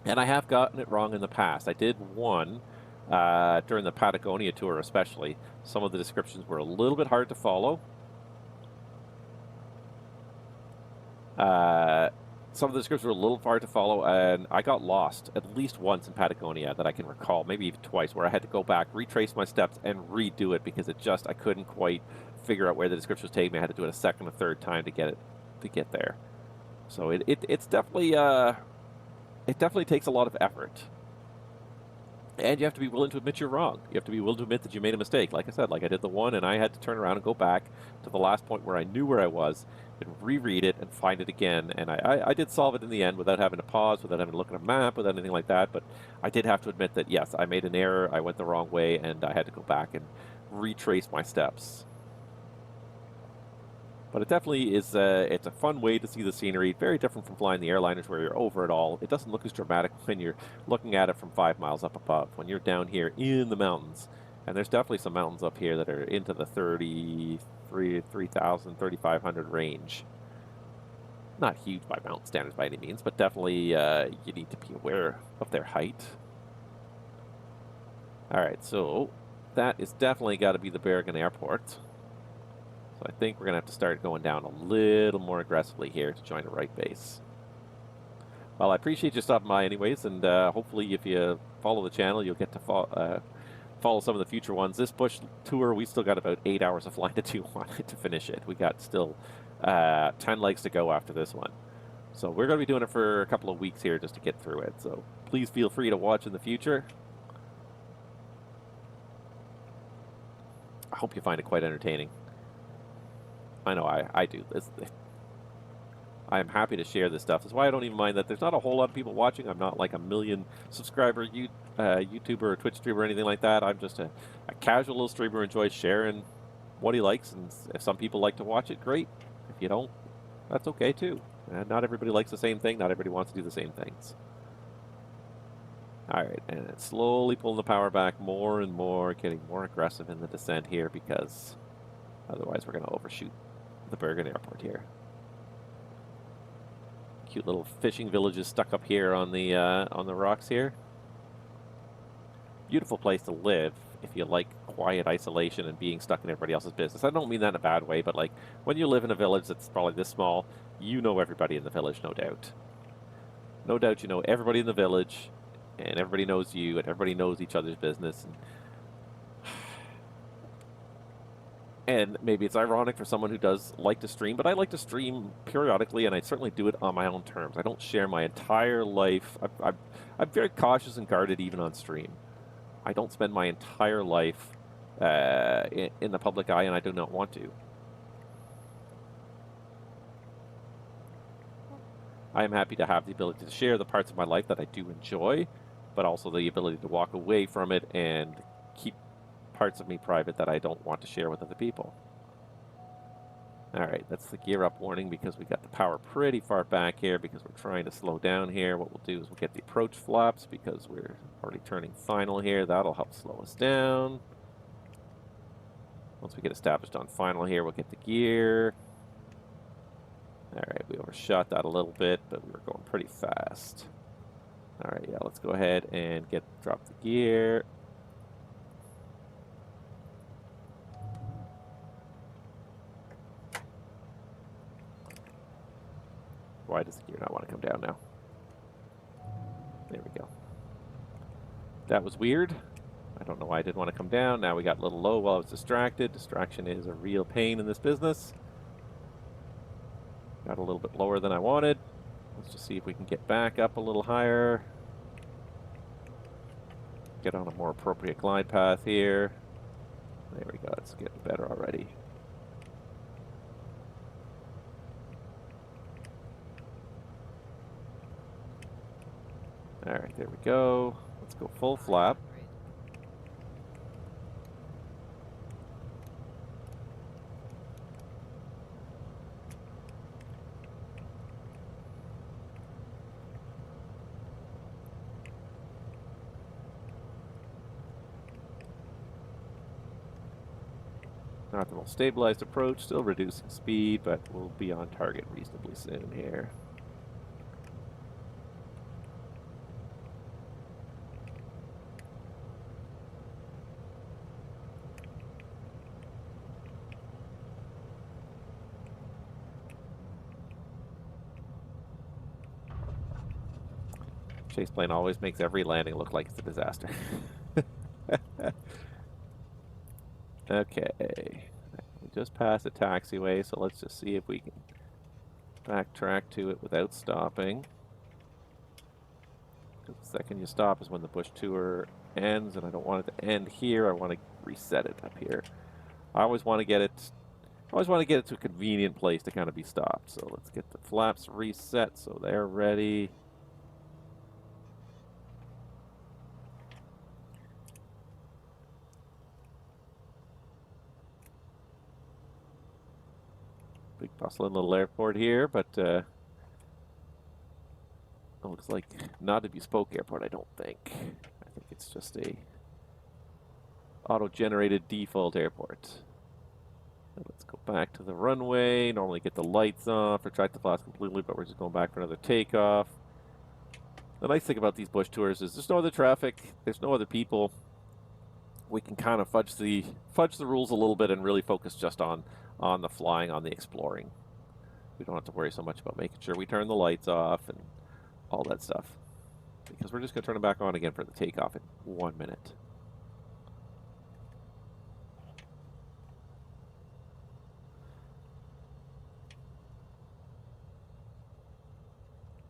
And I have gotten it wrong in the past. I did one during the Patagonia tour especially. Some of the descriptions were a little bit hard to follow. Some of the descriptions were a little hard to follow, and I got lost at least once in Patagonia that I can recall, maybe even twice, where I had to go back, retrace my steps, and redo it because I couldn't quite figure out where the description was taking me. I had to do it a second or third time to get there. So it's definitely... it definitely takes a lot of effort. And you have to be willing to admit you're wrong. You have to be willing to admit that you made a mistake. Like I said, like I did the one, and I had to turn around and go back to the last point where I knew where I was and reread it and find it again. And I did solve it in the end without having to pause, without having to look at a map, without anything like that. But I did have to admit that, yes, I made an error. I went the wrong way, and I had to go back and retrace my steps. But it definitely is, it's a fun way to see the scenery. Very different from flying the airliners where you're over it all. It doesn't look as dramatic when you're looking at it from 5 miles up above. When you're down here in the mountains, and there's definitely some mountains up here that are into the 3,000, 3,500 range. Not huge by mountain standards by any means, but definitely you need to be aware of their height. All right, so that is definitely got to be the Bergen Airport. So I think we're going to have to start going down a little more aggressively here to join the right base. Well, I appreciate you stopping by anyways, and hopefully if you follow the channel, you'll get to follow some of the future ones. This Bush tour, we still got about 8 hours of flying to do on it to finish it. We got still 10 legs to go after this one. So we're going to be doing it for a couple of weeks here just to get through it. So please feel free to watch in the future. I hope you find it quite entertaining. I know I do. I am happy to share this stuff. That's why I don't even mind that there's not a whole lot of people watching. I'm not like a million subscriber YouTuber or Twitch streamer or anything like that. I'm just a casual little streamer who enjoys sharing what he likes. And if some people like to watch it, great. If you don't, that's okay too. Not everybody likes the same thing. Not everybody wants to do the same things. All right, and it's slowly pulling the power back more and more, getting more aggressive in the descent here because Otherwise, we're going to overshoot the Bergen airport here. Cute little fishing villages stuck up here on the rocks here. Beautiful place to live if you like quiet isolation and being stuck in everybody else's business. I don't mean that in a bad way, but like when you live in a village that's probably this small, you know everybody in the village, no doubt. No doubt you know everybody in the village, and everybody knows you, and everybody knows each other's business. And maybe it's ironic for someone who does like to stream, but I like to stream periodically, and I certainly do it on my own terms. I don't share my entire life. I'm very cautious and guarded even on stream. I don't spend my entire life in the public eye, and I do not want to. I am happy to have the ability to share the parts of my life that I do enjoy, but also the ability to walk away from it and keep parts of me private that I don't want to share with other people. All right, that's the gear up warning because we got the power pretty far back here because we're trying to slow down here. What we'll do is we'll get the approach flaps because we're already turning final here. That'll help slow us down. Once we get established on final here, we'll get the gear. All right, we overshot that a little bit, but we were going pretty fast. All right, yeah, let's go ahead and drop the gear. Why does the gear not want to come down now? There we go. That was weird. I don't know why I didn't want to come down. Now we got a little low while I was distracted. Distraction is a real pain in this business. Got a little bit lower than I wanted. Let's just see if we can get back up a little higher. Get on a more appropriate glide path here. There we go. It's getting better already. All right, there we go. Let's go full flap. Not the most stabilized approach, still reducing speed, but we'll be on target reasonably soon here. Chase plane always makes every landing look like it's a disaster. Okay, we just passed a taxiway, so let's just see if we can backtrack to it without stopping. The second you stop is when the bush tour ends, and I don't want it to end here. I want to reset it up here. I always want to get it to a convenient place to kind of be stopped. So let's get the flaps reset so they're ready. Big bustling little airport here, but it looks like not a bespoke airport, I don't think. I think it's just a auto-generated default airport. So let's go back to the runway. Normally get the lights off, retract the flaps completely, but we're just going back for another takeoff. The nice thing about these bush tours is there's no other traffic, there's no other people. We can kind of fudge the rules a little bit and really focus just on the flying, on the exploring. We don't have to worry so much about making sure we turn the lights off and all that stuff, because we're just going to turn them back on again for the takeoff in 1 minute.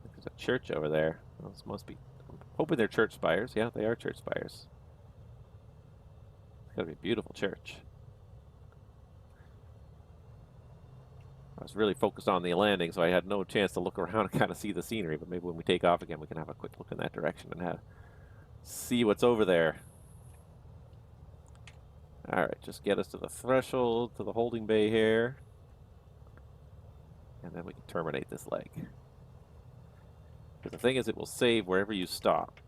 There's a church over there. Those must be, I'm hoping they're church spires. Yeah, they are church spires. It's got to be a beautiful church. I was really focused on the landing, so I had no chance to look around and kind of see the scenery, but maybe when we take off again, we can have a quick look in that direction and see what's over there. All right, just get us to the threshold, to the holding bay here, and then we can terminate this leg. Because the thing is, it will save wherever you stop.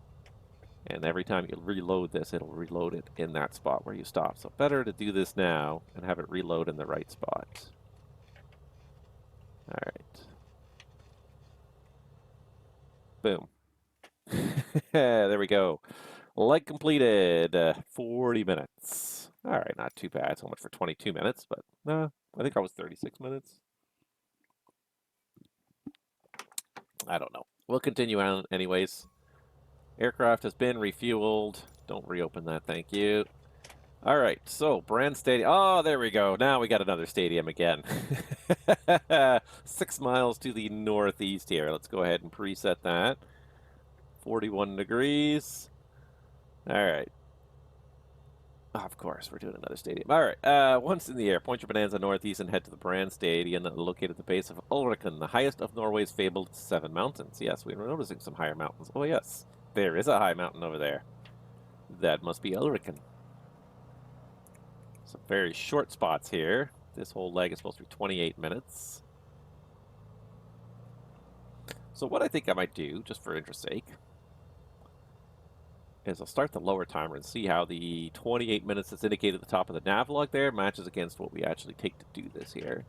And every time you reload this, it'll reload it in that spot where you stop. So better to do this now and have it reload in the right spot. All right. Boom. There we go. Leg completed. 40 minutes. All right, not too bad. So much for 22 minutes, but I think I was 36 minutes. I don't know. We'll continue on anyways. Aircraft has been refueled. Don't reopen that, thank you. All right, so Brand Stadium. Oh, there we go. Now we got another stadium again. 6 miles to the northeast here. Let's go ahead and preset that. 41 degrees. All right. Of course, we're doing another stadium. All right, once in the air, point your Bonanza northeast and head to the Brand Stadium, located at the base of Ulriken, the highest of Norway's fabled 7 mountains. Yes, we were noticing some higher mountains. Oh, yes, there is a high mountain over there. That must be Ulriken. Some very short spots here. This whole leg is supposed to be 28 minutes. So what I think I might do, just for interest's sake, is I'll start the lower timer and see how the 28 minutes that's indicated at the top of the nav log there matches against what we actually take to do this here,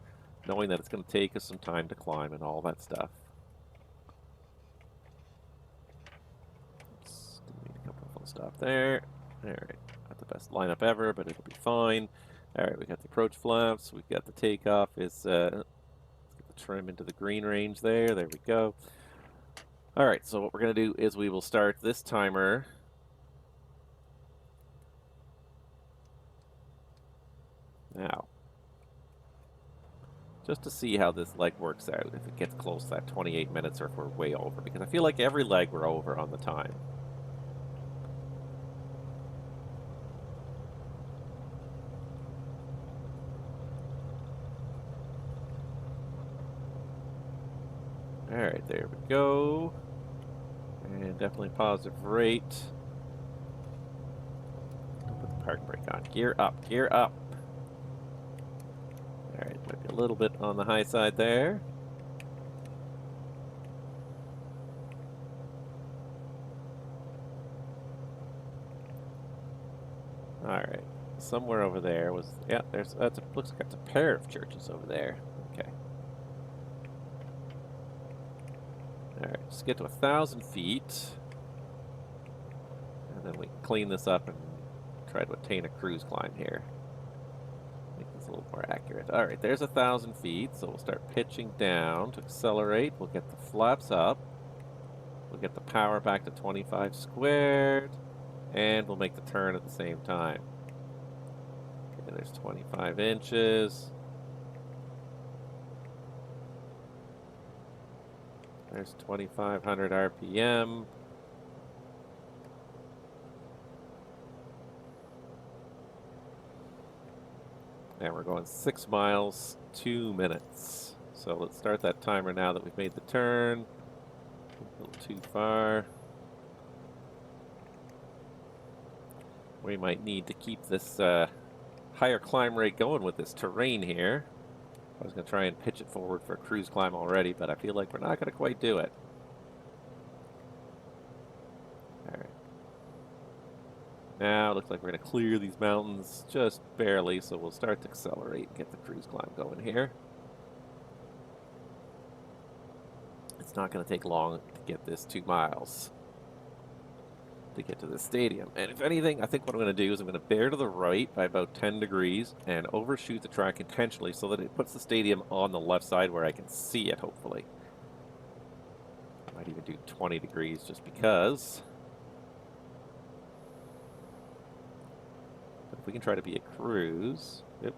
knowing that it's going to take us some time to climb and all that stuff. It's going to need a couple of full stop there. All right, not the best lineup ever, but it'll be fine. All right, we got the approach flaps. We've got the takeoff. Let's get the trim into the green range there. There we go. All right, so what we're going to do is we will start this timer now, just to see how this leg works out, if it gets close to that 28 minutes or if we're way over, because I feel like every leg we're over on the time. All right, there we go. And definitely positive rate. Put the park brake on. Gear up, gear up. All right, might be a little bit on the high side there. All right, somewhere over there was, yeah, looks like that's a pair of churches over there. Okay. All right, let's get to 1,000 feet. And then we can clean this up and try to attain a cruise climb here. Make this a little more accurate. All right, there's 1,000 feet, so we'll start pitching down to accelerate. We'll get the flaps up. We'll get the power back to 25 squared. And we'll make the turn at the same time. Okay, there's 25 inches. There's 2,500 RPM. And we're going 6 miles, 2 minutes. So let's start that timer now that we've made the turn. A little too far. We might need to keep this higher climb rate going with this terrain here. I was going to try and pitch it forward for a cruise climb already, but I feel like we're not going to quite do it. All right. Now it looks like we're going to clear these mountains just barely, so we'll start to accelerate and get the cruise climb going here. It's not going to take long to get this 2 miles to get to the stadium. And if anything, I think what I'm going to do is I'm going to bear to the right by about 10 degrees and overshoot the track intentionally so that it puts the stadium on the left side where I can see it, hopefully. I might even do 20 degrees just because. But if we can try to be a cruise. Yep.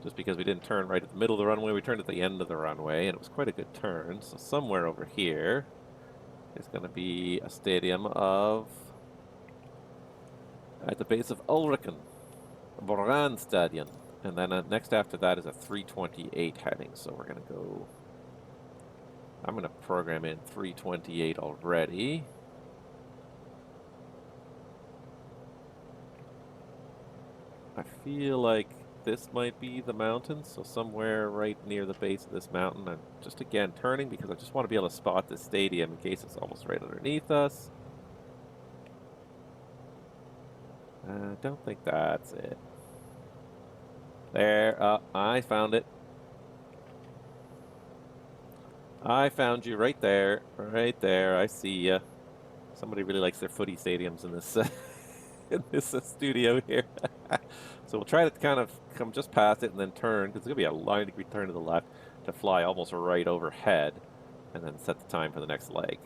Just because we didn't turn right at the middle of the runway, we turned at the end of the runway, and it was quite a good turn. So somewhere over here is going to be a stadium at the base of Ulriken, Brand Stadion. And then next after that is a 328 heading. So we're going to go, I'm going to program in 328 already. I feel like this might be the mountain, so somewhere right near the base of this mountain. I'm just again turning because I just want to be able to spot this stadium in case it's almost right underneath us. I don't think that's it. There, I found it. I found you right there. Right there. I see ya. Somebody really likes their footy stadiums in this in this studio here. So we'll try to kind of come just past it and then turn, because it's going to be a 90-degree turn to the left to fly almost right overhead, and then set the time for the next leg.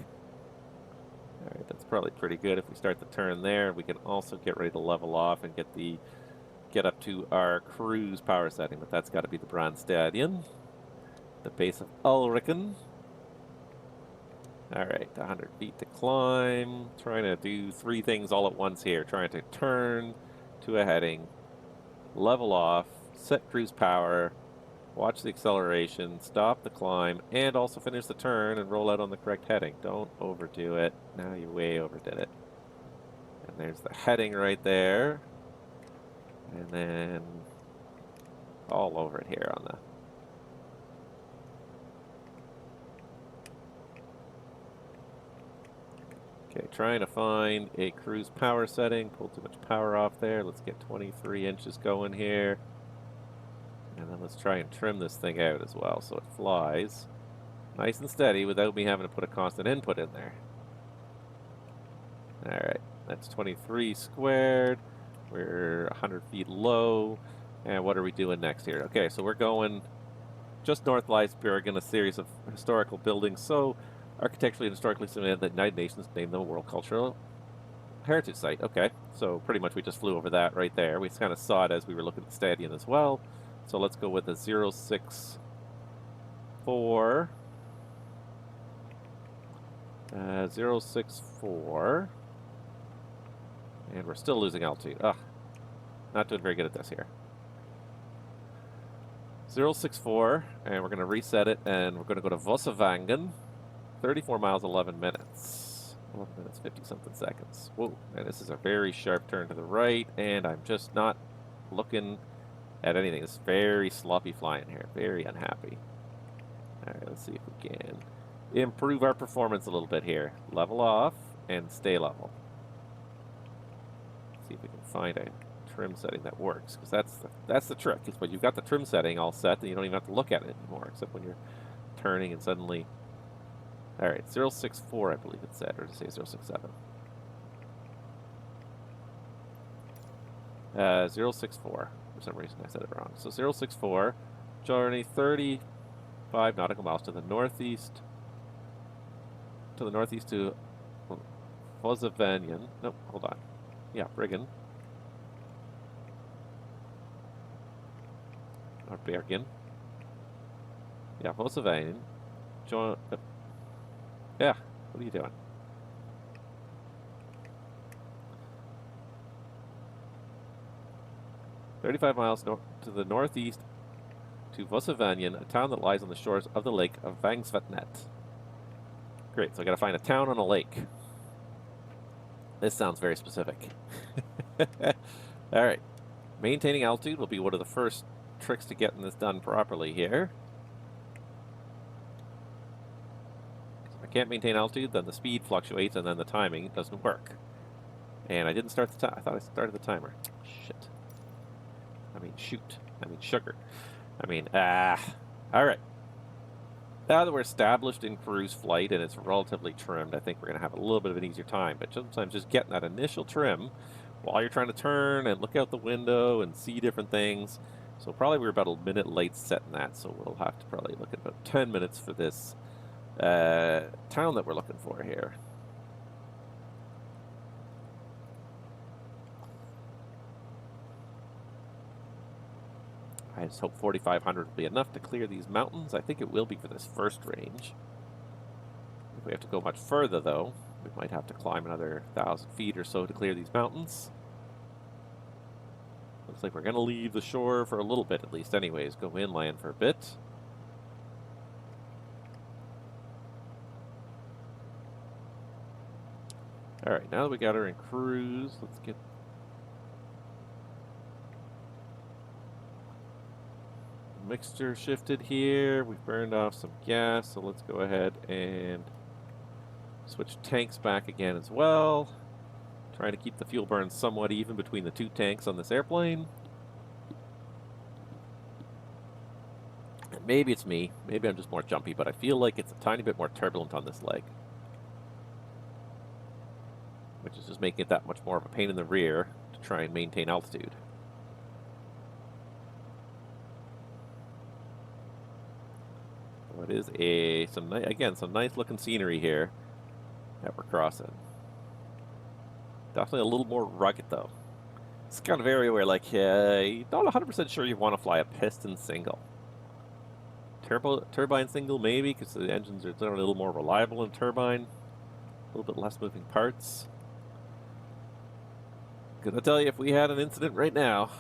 All right, that's probably pretty good. If we start the turn there, we can also get ready to level off and get up to our cruise power setting, but that's got to be the Brandstadion, the base of Ulriken. All right, 100 feet to climb. Trying to do 3 things all at once here. Trying to turn to a heading, level off, set cruise power, watch the acceleration, stop the climb, and also finish the turn and roll out on the correct heading. Don't overdo it. Now you way overdid it. And there's the heading right there. And then all over it here on the... Okay, trying to find a cruise power setting. Pulled too much power off there. Let's get 23 inches going here. And then let's try and trim this thing out as well so it flies nice and steady without me having to put a constant input in there. All right, that's 23 squared. We're 100 feet low. And what are we doing next here? Okay, so we're going just north Leisbergen, a series of historical buildings. So architecturally and historically significant, the United Nations named them a World Cultural Heritage Site. Okay, so pretty much we just flew over that right there. We kind of saw it as we were looking at the stadium as well. So let's go with a 064. 064. And we're still losing altitude. Ugh, not doing very good at this here. 064, and we're going to reset it, and we're going to go to Vossevangen. 34 miles, 11 minutes. 11 minutes, 50-something seconds. Whoa, and this is a very sharp turn to the right, and I'm just not looking at anything. It's very sloppy flying here. Very unhappy. All right, let's see if we can improve our performance a little bit here. Level off and stay level. See if we can find a trim setting that works, because that's the trick. Is when you've got the trim setting all set, then you don't even have to look at it anymore, except when you're turning and suddenly... All right, 064, I believe it said, or to say 067. 064. For some reason I said it wrong. So 064, journey 35 nautical miles to the northeast. To the northeast to Vossevangen. Nope, hold on. Yeah, Briggen. Or Bergen. Yeah, Vossevangen. Yeah, what are you doing? "35 miles to the northeast to Vossevangen, a town that lies on the shores of the lake of Vangsvatnet." Great, so I gotta find a town on a lake. This sounds very specific. All right, maintaining altitude will be one of the first tricks to getting this done properly here. If I can't maintain altitude, then the speed fluctuates and then the timing doesn't work. And I didn't start the time. I thought I started the timer. Shit. I mean, shoot. I mean, sugar. I mean, all right. Now that we're established in cruise flight and it's relatively trimmed, I think we're going to have a little bit of an easier time. But sometimes just getting that initial trim while you're trying to turn and look out the window and see different things. So probably we're about a minute late setting that. So we'll have to probably look at about 10 minutes for this town that we're looking for here. I just hope 4,500 will be enough to clear these mountains. I think it will be for this first range. If we have to go much further, though, we might have to climb another 1,000 feet or so to clear these mountains. Looks like we're going to leave the shore for a little bit at least anyways. Go inland for a bit. All right, now that we got her in cruise, let's get... mixture shifted here. We've burned off some gas, so let's go ahead and switch tanks back again as well. Trying to keep the fuel burn somewhat even between the two tanks on this airplane. And maybe it's me. Maybe I'm just more jumpy, but I feel like it's a tiny bit more turbulent on this leg, which is just making it that much more of a pain in the rear to try and maintain altitude. So it is some nice looking scenery here that we're crossing. Definitely a little more rugged though. It's the kind of area where like you're not 100% sure you want to fly a piston single. Turbine single maybe, because the engines are a little more reliable in turbine. A little bit less moving parts. Because I tell you, if we had an incident right now,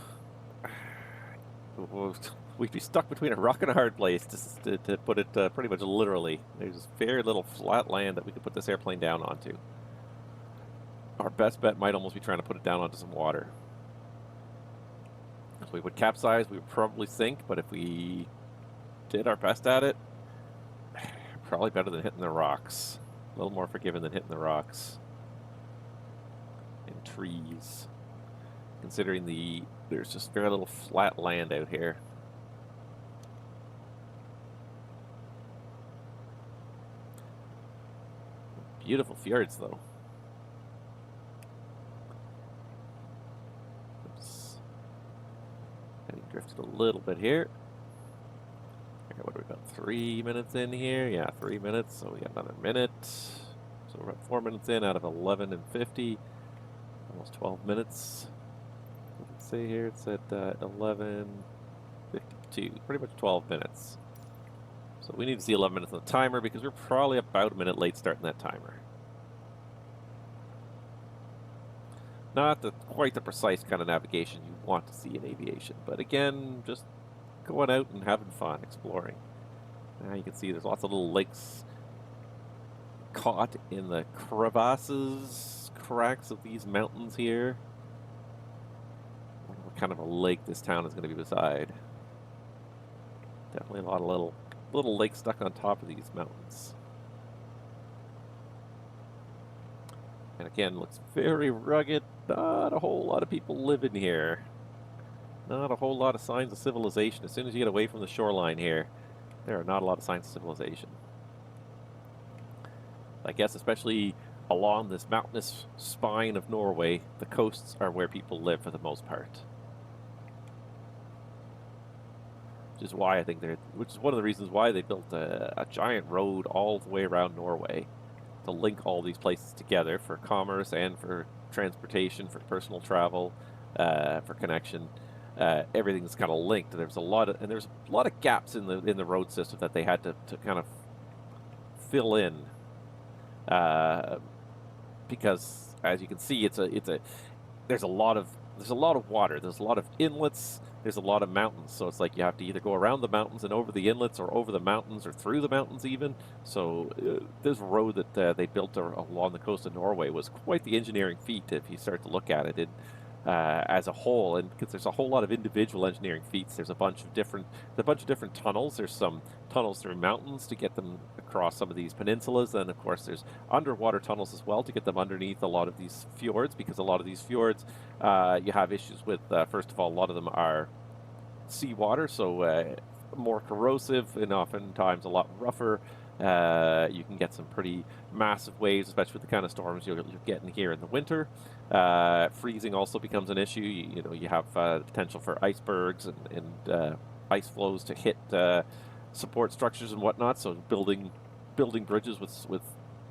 we'd be stuck between a rock and a hard place, to put it pretty much literally. There's very little flat land that we could put this airplane down onto. Our best bet might almost be trying to put it down onto some water. If we would capsize, we would probably sink, but if we did our best at it, probably better than hitting the rocks. A little more forgiving than hitting the rocks and trees, considering there's just very little flat land out here. Beautiful fjords though. Oops. Getting drifted a little bit here. What are we about 3 minutes in here? Yeah, 3 minutes. So we got another minute. So we're about 4 minutes in out of 11 and 50. Almost 12 minutes. Let's see here. It's at 11:52. Pretty much 12 minutes. So we need to see 11 minutes on the timer because we're probably about a minute late starting that timer. Not quite the precise kind of navigation you want to see in aviation, but again, just going out and having fun, exploring. Now you can see there's lots of little lakes caught in the crevasses, cracks of these mountains here. I wonder what kind of a lake this town is going to be beside. Definitely a lot of little lakes stuck on top of these mountains. And again, looks very rugged. Not a whole lot of people live in here. Not a whole lot of signs of civilization. As soon as you get away from the shoreline here, there are not a lot of signs of civilization. I guess especially along this mountainous spine of Norway, the coasts are where people live for the most part. Which is why I think which is one of the reasons why they built a giant road all the way around Norway to link all these places together for commerce and for transportation, for personal travel, for connection. Everything's kind of linked. There's a lot of gaps in the road system that they had to kind of fill in, because as you can see, there's a lot of water. There's a lot of inlets. There's a lot of mountains. So it's like you have to either go around the mountains and over the inlets, or over the mountains, or through the mountains even. So this road that they built along the coast of Norway was quite the engineering feat if you start to look at it as a whole, and because there's a whole lot of individual engineering feats. There's a bunch of different tunnels. There's some tunnels through mountains to get them across some of these peninsulas. Then of course there's underwater tunnels as well to get them underneath a lot of these fjords, because a lot of these fjords you have issues with. First of all, a lot of them are seawater, so more corrosive and oftentimes a lot rougher. You can get some pretty massive waves, especially with the kind of storms you're getting here in the winter. Freezing also becomes an issue. You have the potential for icebergs and ice flows to hit support structures and whatnot. So building bridges with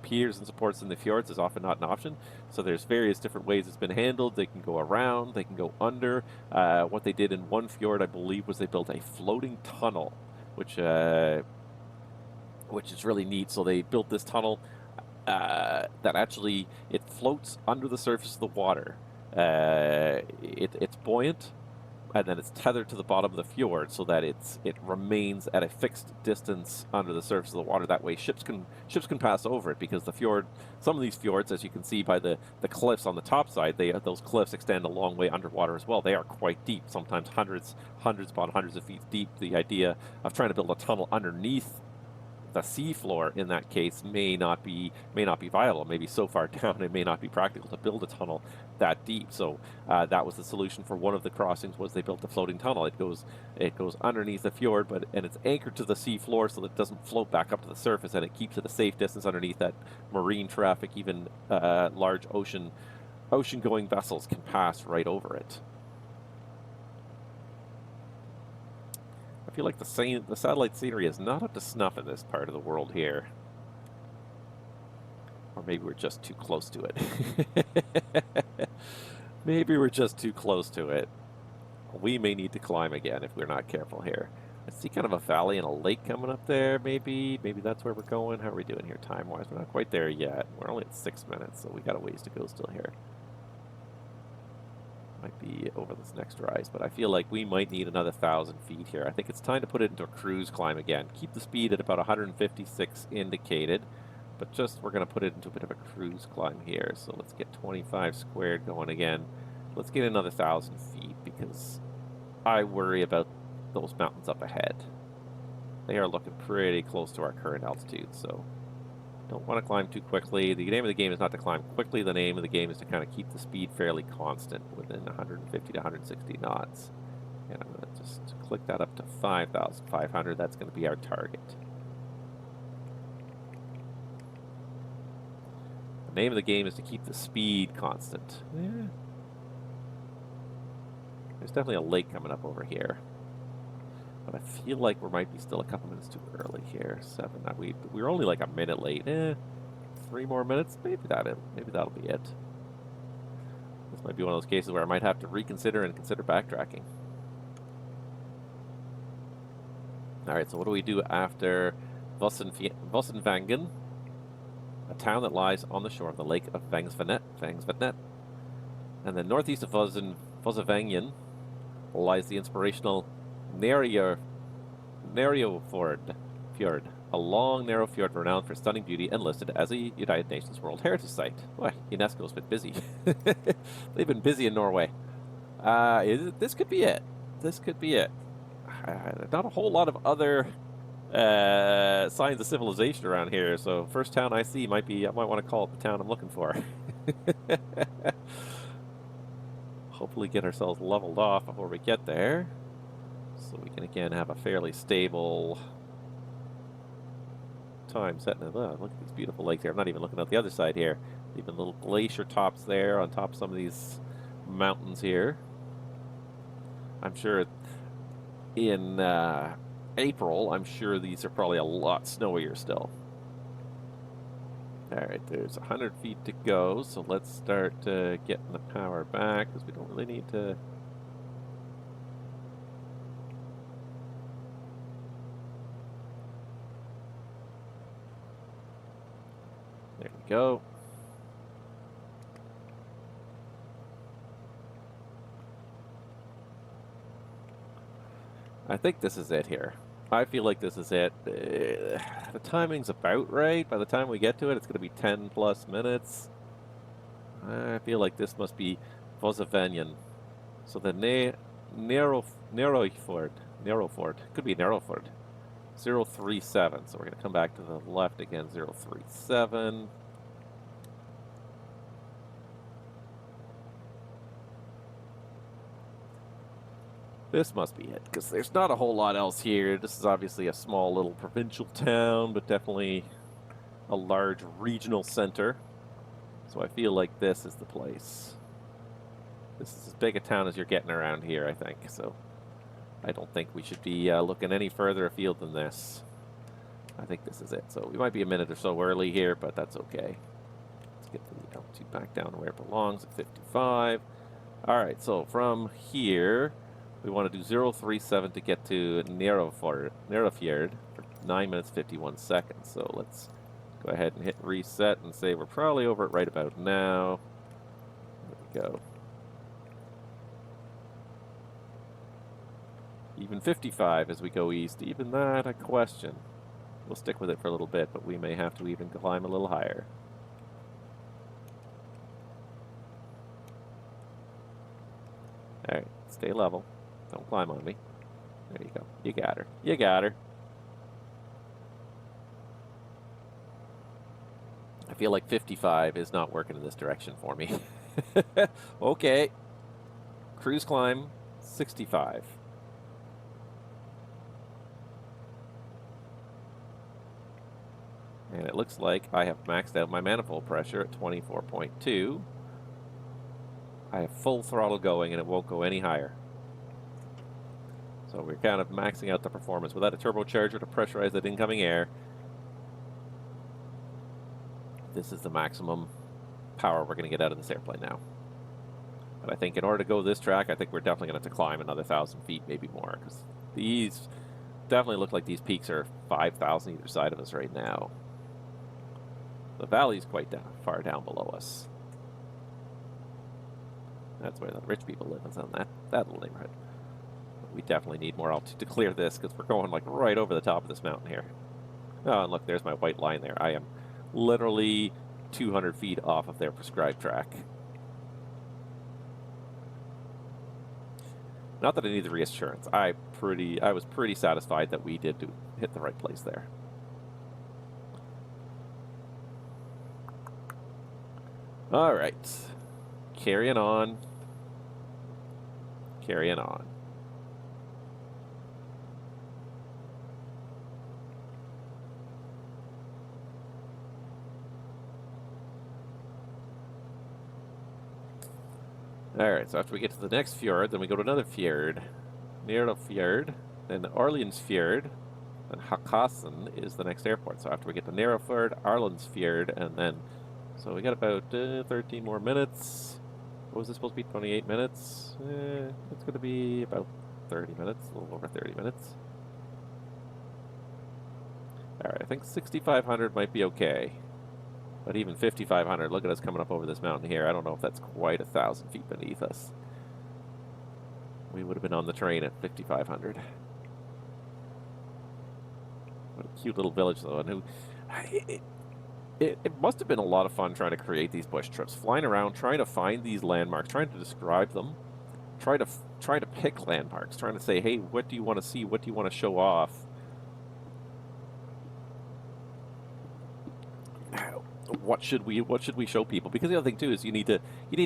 piers and supports in the fjords is often not an option. So there's various different ways it's been handled. They can go around, they can go under. What they did in one fjord, I believe, was they built a floating tunnel, which is really neat. So they built this tunnel that actually it floats under the surface of the water. It's buoyant, and then it's tethered to the bottom of the fjord so that it remains at a fixed distance under the surface of the water. That way ships can pass over it, because the fjord, some of these fjords, as you can see by the cliffs on the top side, those cliffs extend a long way underwater as well. They are quite deep, sometimes hundreds upon hundreds of feet deep. The idea of trying to build a tunnel underneath the sea floor in that case may not be viable. Maybe so far down it may not be practical to build a tunnel that deep. So that was the solution for one of the crossings. Was they built a floating tunnel. It goes underneath the fjord, and it's anchored to the sea floor so that it doesn't float back up to the surface, and it keeps it a safe distance underneath that marine traffic. Even large ocean going vessels can pass right over it. I feel like the satellite scenery is not up to snuff in this part of the world here. Or maybe we're just too close to it. Maybe we're just too close to it. We may need to climb again if we're not careful here. I see kind of a valley and a lake coming up there, maybe. Maybe that's where we're going. How are we doing here time-wise? We're not quite there yet. We're only at 6 minutes, so we got a ways to go still here. Might be over this next rise, but I feel like we might need another 1,000 feet here. I think it's time to put it into a cruise climb again. Keep the speed at about 156 indicated, but just we're going to put it into a bit of a cruise climb here. So let's get 25 squared going again. Let's get another 1,000 feet because I worry about those mountains up ahead. They are looking pretty close to our current altitude, so don't want to climb too quickly. The name of the game is not to climb quickly. The name of the game is to kind of keep the speed fairly constant within 150 to 160 knots. And I'm going to just click that up to 5,500. That's going to be our target. The name of the game is to keep the speed constant. Yeah. There's definitely a lake coming up over here. But I feel like we might be still a couple minutes too early here. 7. We're only like a minute late. 3 more minutes. Maybe that'll be it. This might be one of those cases where I might have to reconsider and consider backtracking. All right. So what do we do after Vossenvangen, a town that lies on the shore of the lake of Vangsvatnet, and then northeast of Vossenvangen lies the inspirational Fjord, a long, narrow fjord renowned for stunning beauty and listed as a United Nations World Heritage Site. Boy, UNESCO's been busy. They've been busy in Norway. This could be it. This could be it. Not a whole lot of other signs of civilization around here, so first town I see I might want to call it the town I'm looking for. Hopefully get ourselves leveled off before we get there, so we can again have a fairly stable time setting it up. Look at these beautiful lakes here. I'm not even looking at the other side here. Even little glacier tops there on top of some of these mountains here. I'm sure in April, I'm sure these are probably a lot snowier still. All right, there's 100 feet to go, so let's start getting the power back because we don't really need to. There we go. I think this is it here. I feel like this is it. The timing's about right. By the time we get to it, it's going to be 10 plus minutes. I feel like this must be Vossenvangen. So the Narrowford. Could be Narrowford. 037. So we're going to come back to the left again. 037. This must be it, because there's not a whole lot else here. This is obviously a small little provincial town, but definitely a large regional center. So I feel like this is the place. This is as big a town as you're getting around here, I think. So I don't think we should be looking any further afield than this. I think this is it. So we might be a minute or so early here, but that's okay. Let's get the altitude back down to where it belongs at 55. All right, so from here, we want to do 037 to get to Narrowfjord for 9 minutes 51 seconds. So let's go ahead and hit reset and say we're probably over it right about now. There we go. Even 55 as we go east. Even that, a question. We'll stick with it for a little bit, but we may have to even climb a little higher. All right, stay level. Don't climb on me. There you go. You got her. You got her. I feel like 55 is not working in this direction for me. Okay. Cruise climb, 65. And it looks like I have maxed out my manifold pressure at 24.2. I have full throttle going and it won't go any higher. So we're kind of maxing out the performance without a turbocharger to pressurize that incoming air. This is the maximum power we're going to get out of this airplane now. But I think in order to go this track, I think we're definitely going to have to climb another 1,000 feet, maybe more, because these definitely look like these peaks are 5,000 either side of us right now. The valley's quite far down below us. That's where the rich people live, is on that little neighborhood. We definitely need more altitude to clear this because we're going like right over the top of this mountain here. Oh, and look, there's my white line there. I am literally 200 feet off of their prescribed track. Not that I need the reassurance. I was pretty satisfied that we did hit the right place there. All right, carrying on. Carrying on. Alright, so after we get to the next fjord, then we go to another fjord. Nero Fjord, then Orleans Fjord, then Hakkasen is the next airport. So after we get to Nero Fjord, Orleans Fjord, and then... So we got about 13 more minutes. What was this supposed to be? 28 minutes? It's going to be about 30 minutes, a little over 30 minutes. Alright, I think 6,500 might be okay. But even 5,500, look at us coming up over this mountain here. I don't know if that's quite 1,000 feet beneath us. We would have been on the train at 5,500. What a cute little village, though. And who, it must have been a lot of fun trying to create these bush trips, flying around, trying to find these landmarks, trying to describe them, trying to pick landmarks, trying to say, hey, what do you want to see? What do you want to show off? What should we show people? Because the other thing too is you need to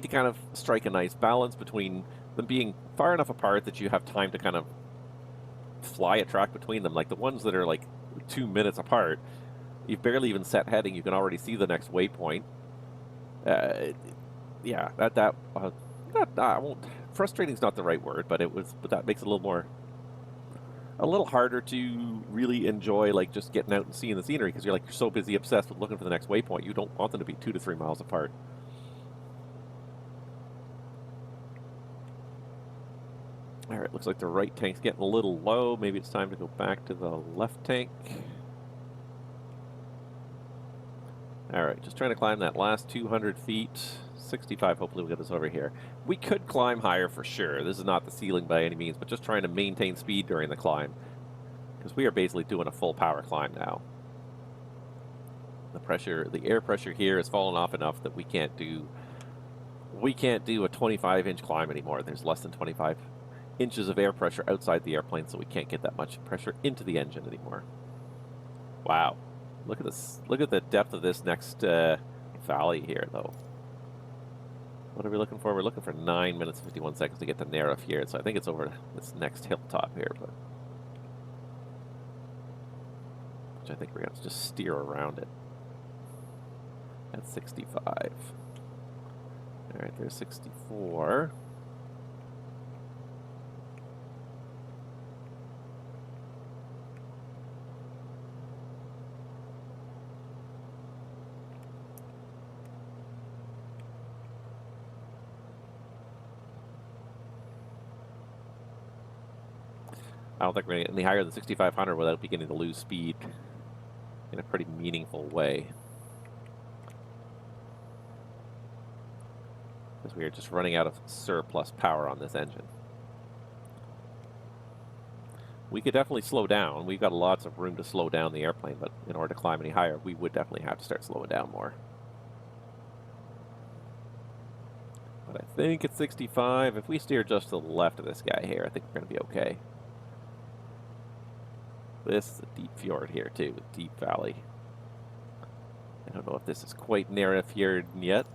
kind of strike a nice balance between them being far enough apart that you have time to kind of fly a track between them. Like the ones that are like 2 minutes apart, you've barely even set heading. You can already see the next waypoint. Yeah, I won't. Frustrating is not the right word, but that makes it a little harder to really enjoy, like just getting out and seeing the scenery, because you're so busy obsessed with looking for the next waypoint. You don't want them to be 2 to 3 miles apart. All right, looks like the right tank's getting a little low. Maybe it's time to go back to the left tank. All right, just trying to climb that last 200 feet. 65, hopefully we'll get us over here. We could climb higher for sure. This is not the ceiling by any means, but just trying to maintain speed during the climb, because we are basically doing a full power climb now. The air pressure here has fallen off enough that we can't do a 25-inch climb anymore. There's less than 25 inches of air pressure outside the airplane, so we can't get that much pressure into the engine anymore. Wow. Look at this. Look at the depth of this next valley here, though. What are we looking for? We're looking for 9 minutes, 51 seconds to get to Nero Fjord, so I think it's over this next hilltop here, but which I think we're going to just steer around it at 65. All right, there's 64. I don't think we're going to get any higher than 6,500 without beginning to lose speed in a pretty meaningful way. Because we are just running out of surplus power on this engine. We could definitely slow down. We've got lots of room to slow down the airplane, but in order to climb any higher, we would definitely have to start slowing down more. But I think at 65, if we steer just to the left of this guy here, I think we're going to be okay. This is a deep fjord here too, a deep valley. And don't know if this is quite Nærøyfjord yet.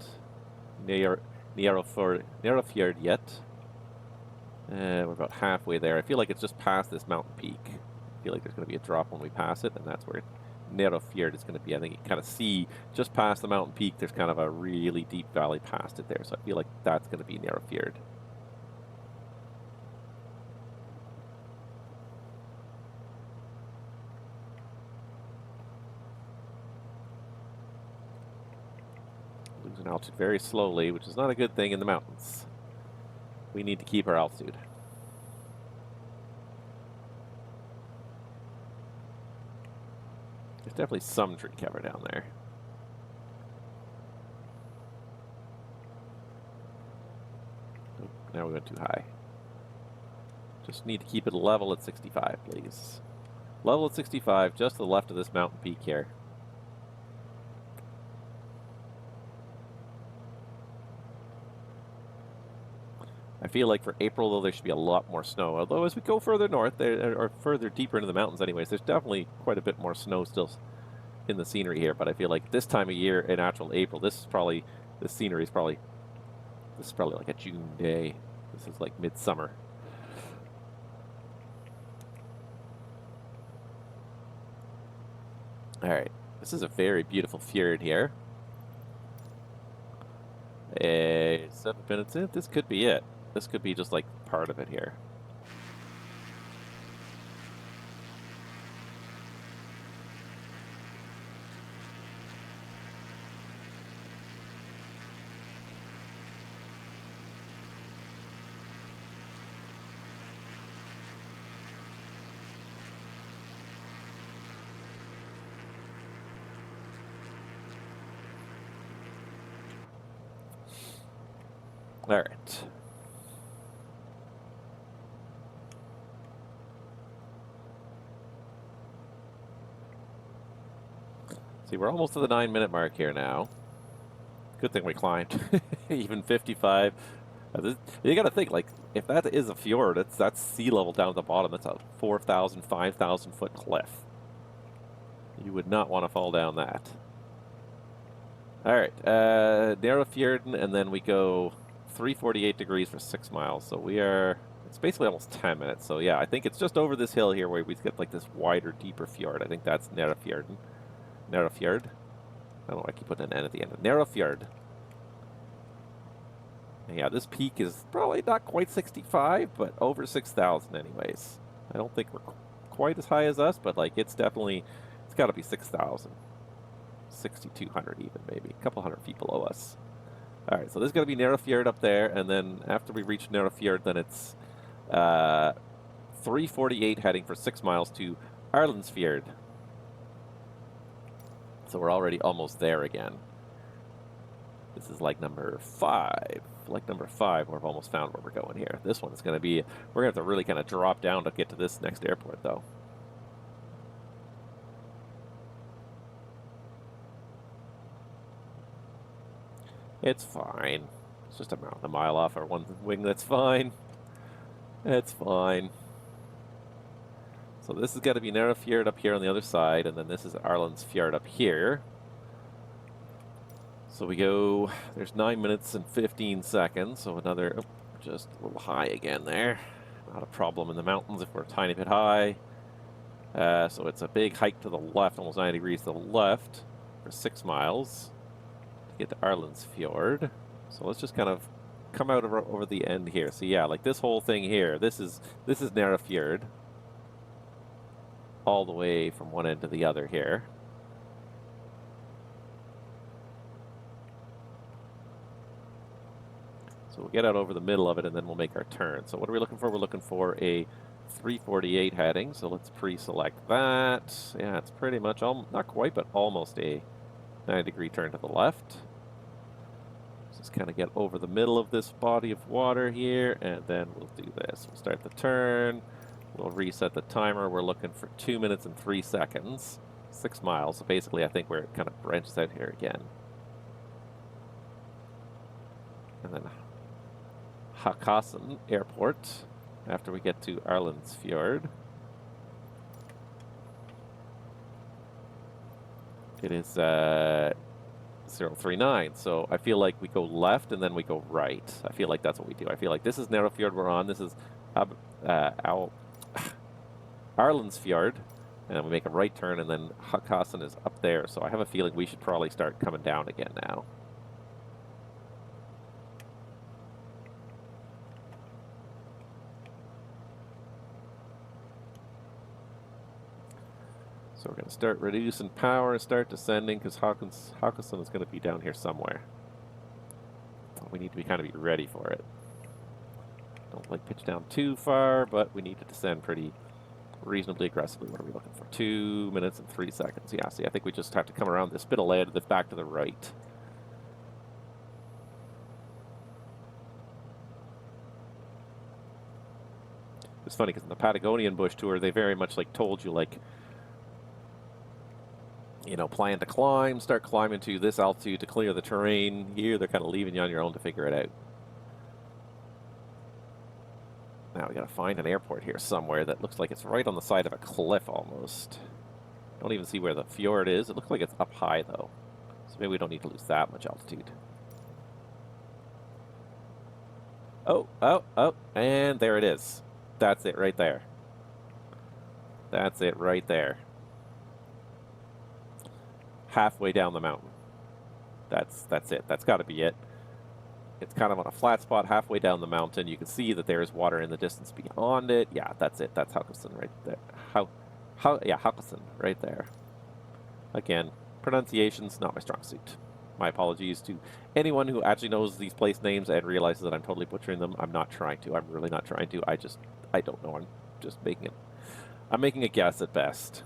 Nærøyfjord yet. We're about halfway there. I feel like it's just past this mountain peak. I feel like there's going to be a drop when we pass it, and that's where Nærøyfjord is going to be. I think you kind of see just past the mountain peak, there's kind of a really deep valley past it there. So I feel like that's going to be Nærøyfjord. Losing altitude very slowly, which is not a good thing in the mountains. We need to keep our altitude. There's definitely some tree cover down there. Oh, now we went too high. Just need to keep it level at 65, please. Level at 65, just to the left of this mountain peak here. I feel like for April, though, there should be a lot more snow. Although as we go further north, or further deeper into the mountains anyways, there's definitely quite a bit more snow still in the scenery here. But I feel like this time of year, in actual April, this scenery is probably like a June day. This is like midsummer. All right, this is a very beautiful fjord here. 7 minutes in, this could be it. This could be just like part of it here. All right. See, we're almost to the 9-minute mark here now. Good thing we climbed. Even 55. You got to think, like, if that is a fjord, that's sea level down at the bottom. That's a 4,000, 5,000 foot cliff. You would not want to fall down that. All right, Nærøyfjorden, and then we go 348 degrees for 6 miles. So it's basically almost 10 minutes. So yeah, I think it's just over this hill here where we get like this wider, deeper fjord. I think that's Nærøyfjorden. Nærøyfjord. I don't know why I keep putting an N at the end. Nærøyfjord. Yeah, this peak is probably not quite 65, but over 6,000 anyways. I don't think we're quite as high as us, but like it's got to be 6,000. 6,200 even, maybe. A couple hundred feet below us. All right, so this is going to be Nærøyfjord up there, and then after we reach Nærøyfjord, then it's 348 heading for 6 miles to Arlandsfjord. So we're already almost there again. This is like number 5. Like number 5, we've almost found where we're going here. This one is going to be, we're going to have to really kind of drop down to get to this next airport, though. It's fine. It's just a mile off our one wing. That's fine. It's fine. So this has got to be Nærøyfjord up here on the other side, and then this is Arlandsfjord up here. So we go, there's 9 minutes and 15 seconds, so another, just a little high again there. Not a problem in the mountains if we're a tiny bit high. So it's a big hike to the left, almost 90 degrees to the left for 6 miles to get to Arlandsfjord. So let's just kind of come out over the end here. So yeah, like this whole thing here, this is Nærøyfjord. All the way from one end to the other here. So we'll get out over the middle of it and then we'll make our turn. So what are we looking for? We're looking for a 348 heading. So let's pre-select that. Yeah, it's pretty much, not quite, but almost a 90-degree turn to the left. Just kind of get over the middle of this body of water here, and then we'll do this. We'll start the turn. We'll reset the timer. We're looking for 2 minutes and 3 seconds. 6 miles. So basically, I think where it kind of branches out here again. And then Hakkasan Airport after we get to Arlandsfjord. It is 039. So I feel like we go left and then we go right. I feel like that's what we do. I feel like this is Narrow Fjord we're on. This is Arlen's Fjord. And we make a right turn, and then Hakkasen is up there. So I have a feeling we should probably start coming down again now. So we're going to start reducing power and start descending because Hakkasen is going to be down here somewhere. We need to kind of be ready for it. Don't like pitch down too far, but we need to descend pretty reasonably aggressively. What are we looking for? 2 minutes and 3 seconds. Yeah, see, I think we just have to come around this bit of land that's back to the right. It's funny because in the Patagonian Bush Tour, they very much like told you, like, you know, plan to climb, start climbing to this altitude to clear the terrain. Here, they're kind of leaving you on your own to figure it out. Now we got to find an airport here somewhere that looks like it's right on the side of a cliff almost. Don't even see where the fjord is. It looks like it's up high though. So maybe we don't need to lose that much altitude. Oh, and there it is. That's it right there. That's it right there. Halfway down the mountain. That's it. That's got to be it. It's kind of on a flat spot halfway down the mountain. You can see that there is water in the distance beyond it. Yeah, that's it. That's Hakkasen right there. Yeah, Hakkasen right there. Again, pronunciation's not my strong suit. My apologies to anyone who actually knows these place names and realizes that I'm totally butchering them. I'm not trying to. I'm really not trying to. I don't know. I'm just making it. I'm making a guess at best.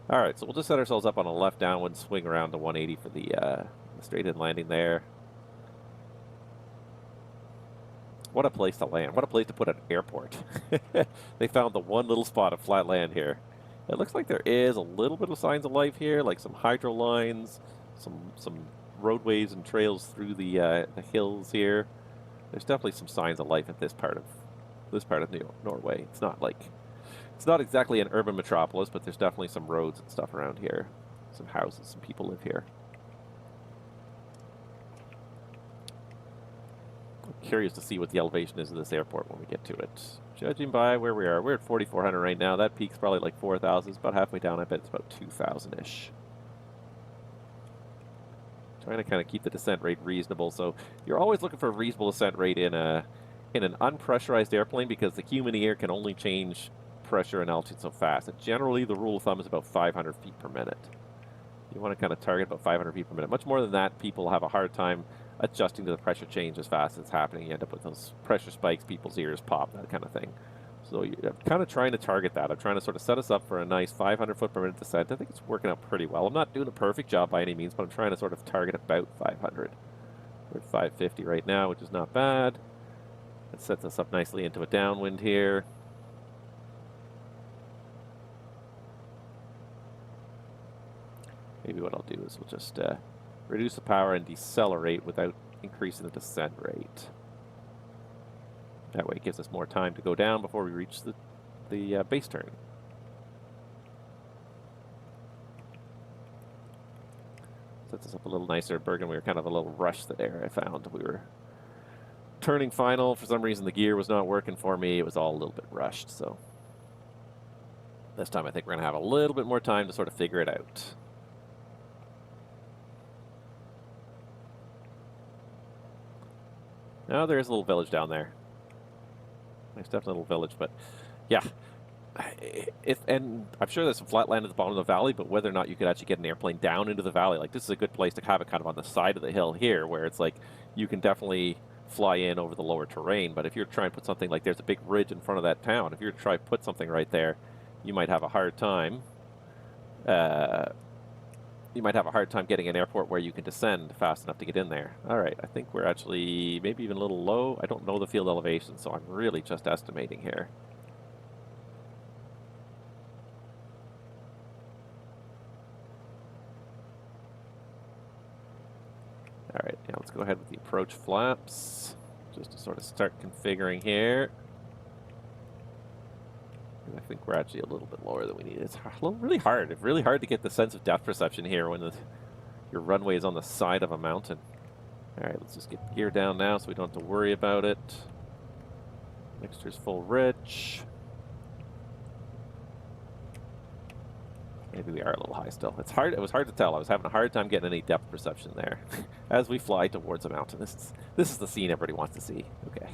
All right, so we'll just set ourselves up on a left downwind, swing around to 180 for the straight-in landing there. What a place to land. What a place to put an airport. They found the one little spot of flat land here. It looks like there is a little bit of signs of life here, like some hydro lines, some roadways and trails through the hills here. There's definitely some signs of life at this part of Norway. It's not exactly an urban metropolis, but there's definitely some roads and stuff around here. Some houses, some people live here. Curious to see what the elevation is of this airport when we get to it. Judging by where we are, we're at 4,400 right now. That peak's probably like 4,000. It's about halfway down. I bet it's about 2,000-ish. Trying to kind of keep the descent rate reasonable. So you're always looking for a reasonable descent rate in an unpressurized airplane because the human ear can only change pressure and altitude so fast. And generally, the rule of thumb is about 500 feet per minute. You want to kind of target about 500 feet per minute. Much more than that, people have a hard time adjusting to the pressure change as fast as it's happening. You end up with those pressure spikes, people's ears pop, that kind of thing. So I'm kind of trying to target that. I'm trying to sort of set us up for a nice 500 foot per minute descent. I think it's working out pretty well. I'm not doing a perfect job by any means, but I'm trying to sort of target about 500. We're at 550 right now, which is not bad. It sets us up nicely into a downwind here. Maybe what I'll do is we'll just reduce the power and decelerate without increasing the descent rate. That way it gives us more time to go down before we reach the base turn. Sets us up a little nicer. Bergen, we were kind of a little rushed there, I found. We were turning final. For some reason, the gear was not working for me. It was all a little bit rushed, so this time I think we're going to have a little bit more time to sort of figure it out. Now there is a little village down there. Nice, definitely a little village, but yeah. And I'm sure there's some flat land at the bottom of the valley, but whether or not you could actually get an airplane down into the valley, like this is a good place to have it kind of on the side of the hill here, where it's like you can definitely fly in over the lower terrain. But if you're trying to put something like there's a big ridge in front of that town, if you're trying to put something right there, you might have a hard time. You might have a hard time getting an airport where you can descend fast enough to get in there. All right, I think we're actually maybe even a little low. I don't know the field elevation, so I'm really just estimating here. All right, now let's go ahead with the approach flaps, just to sort of start configuring here. I think we're actually a little bit lower than we need. It's really hard. It's really hard to get the sense of depth perception here when your runway is on the side of a mountain. All right, let's just get gear down now so we don't have to worry about it. Mixture's full rich. Maybe we are a little high still. It's hard. It was hard to tell. I was having a hard time getting any depth perception there as we fly towards a mountain. This is the scene everybody wants to see. Okay,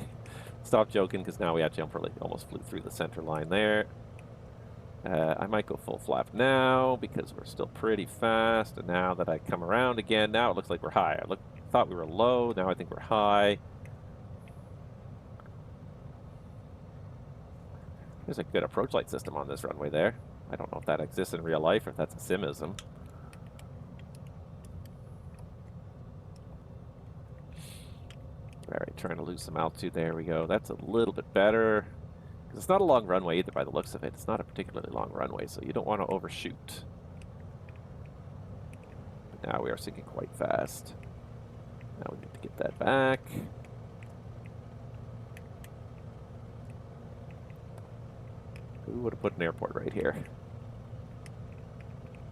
stop joking because now we actually almost flew through the center line there. I might go full flap now because we're still pretty fast. And now that I come around again, now it looks like we're high. I thought we were low. Now I think we're high. There's a good approach light system on this runway there. I don't know if that exists in real life or if that's a simism. All right, trying to lose some altitude. There we go. That's a little bit better. Because it's not a long runway either by the looks of it. It's not a particularly long runway, so you don't want to overshoot. But now we are sinking quite fast. Now we need to get that back. Who would have put an airport right here?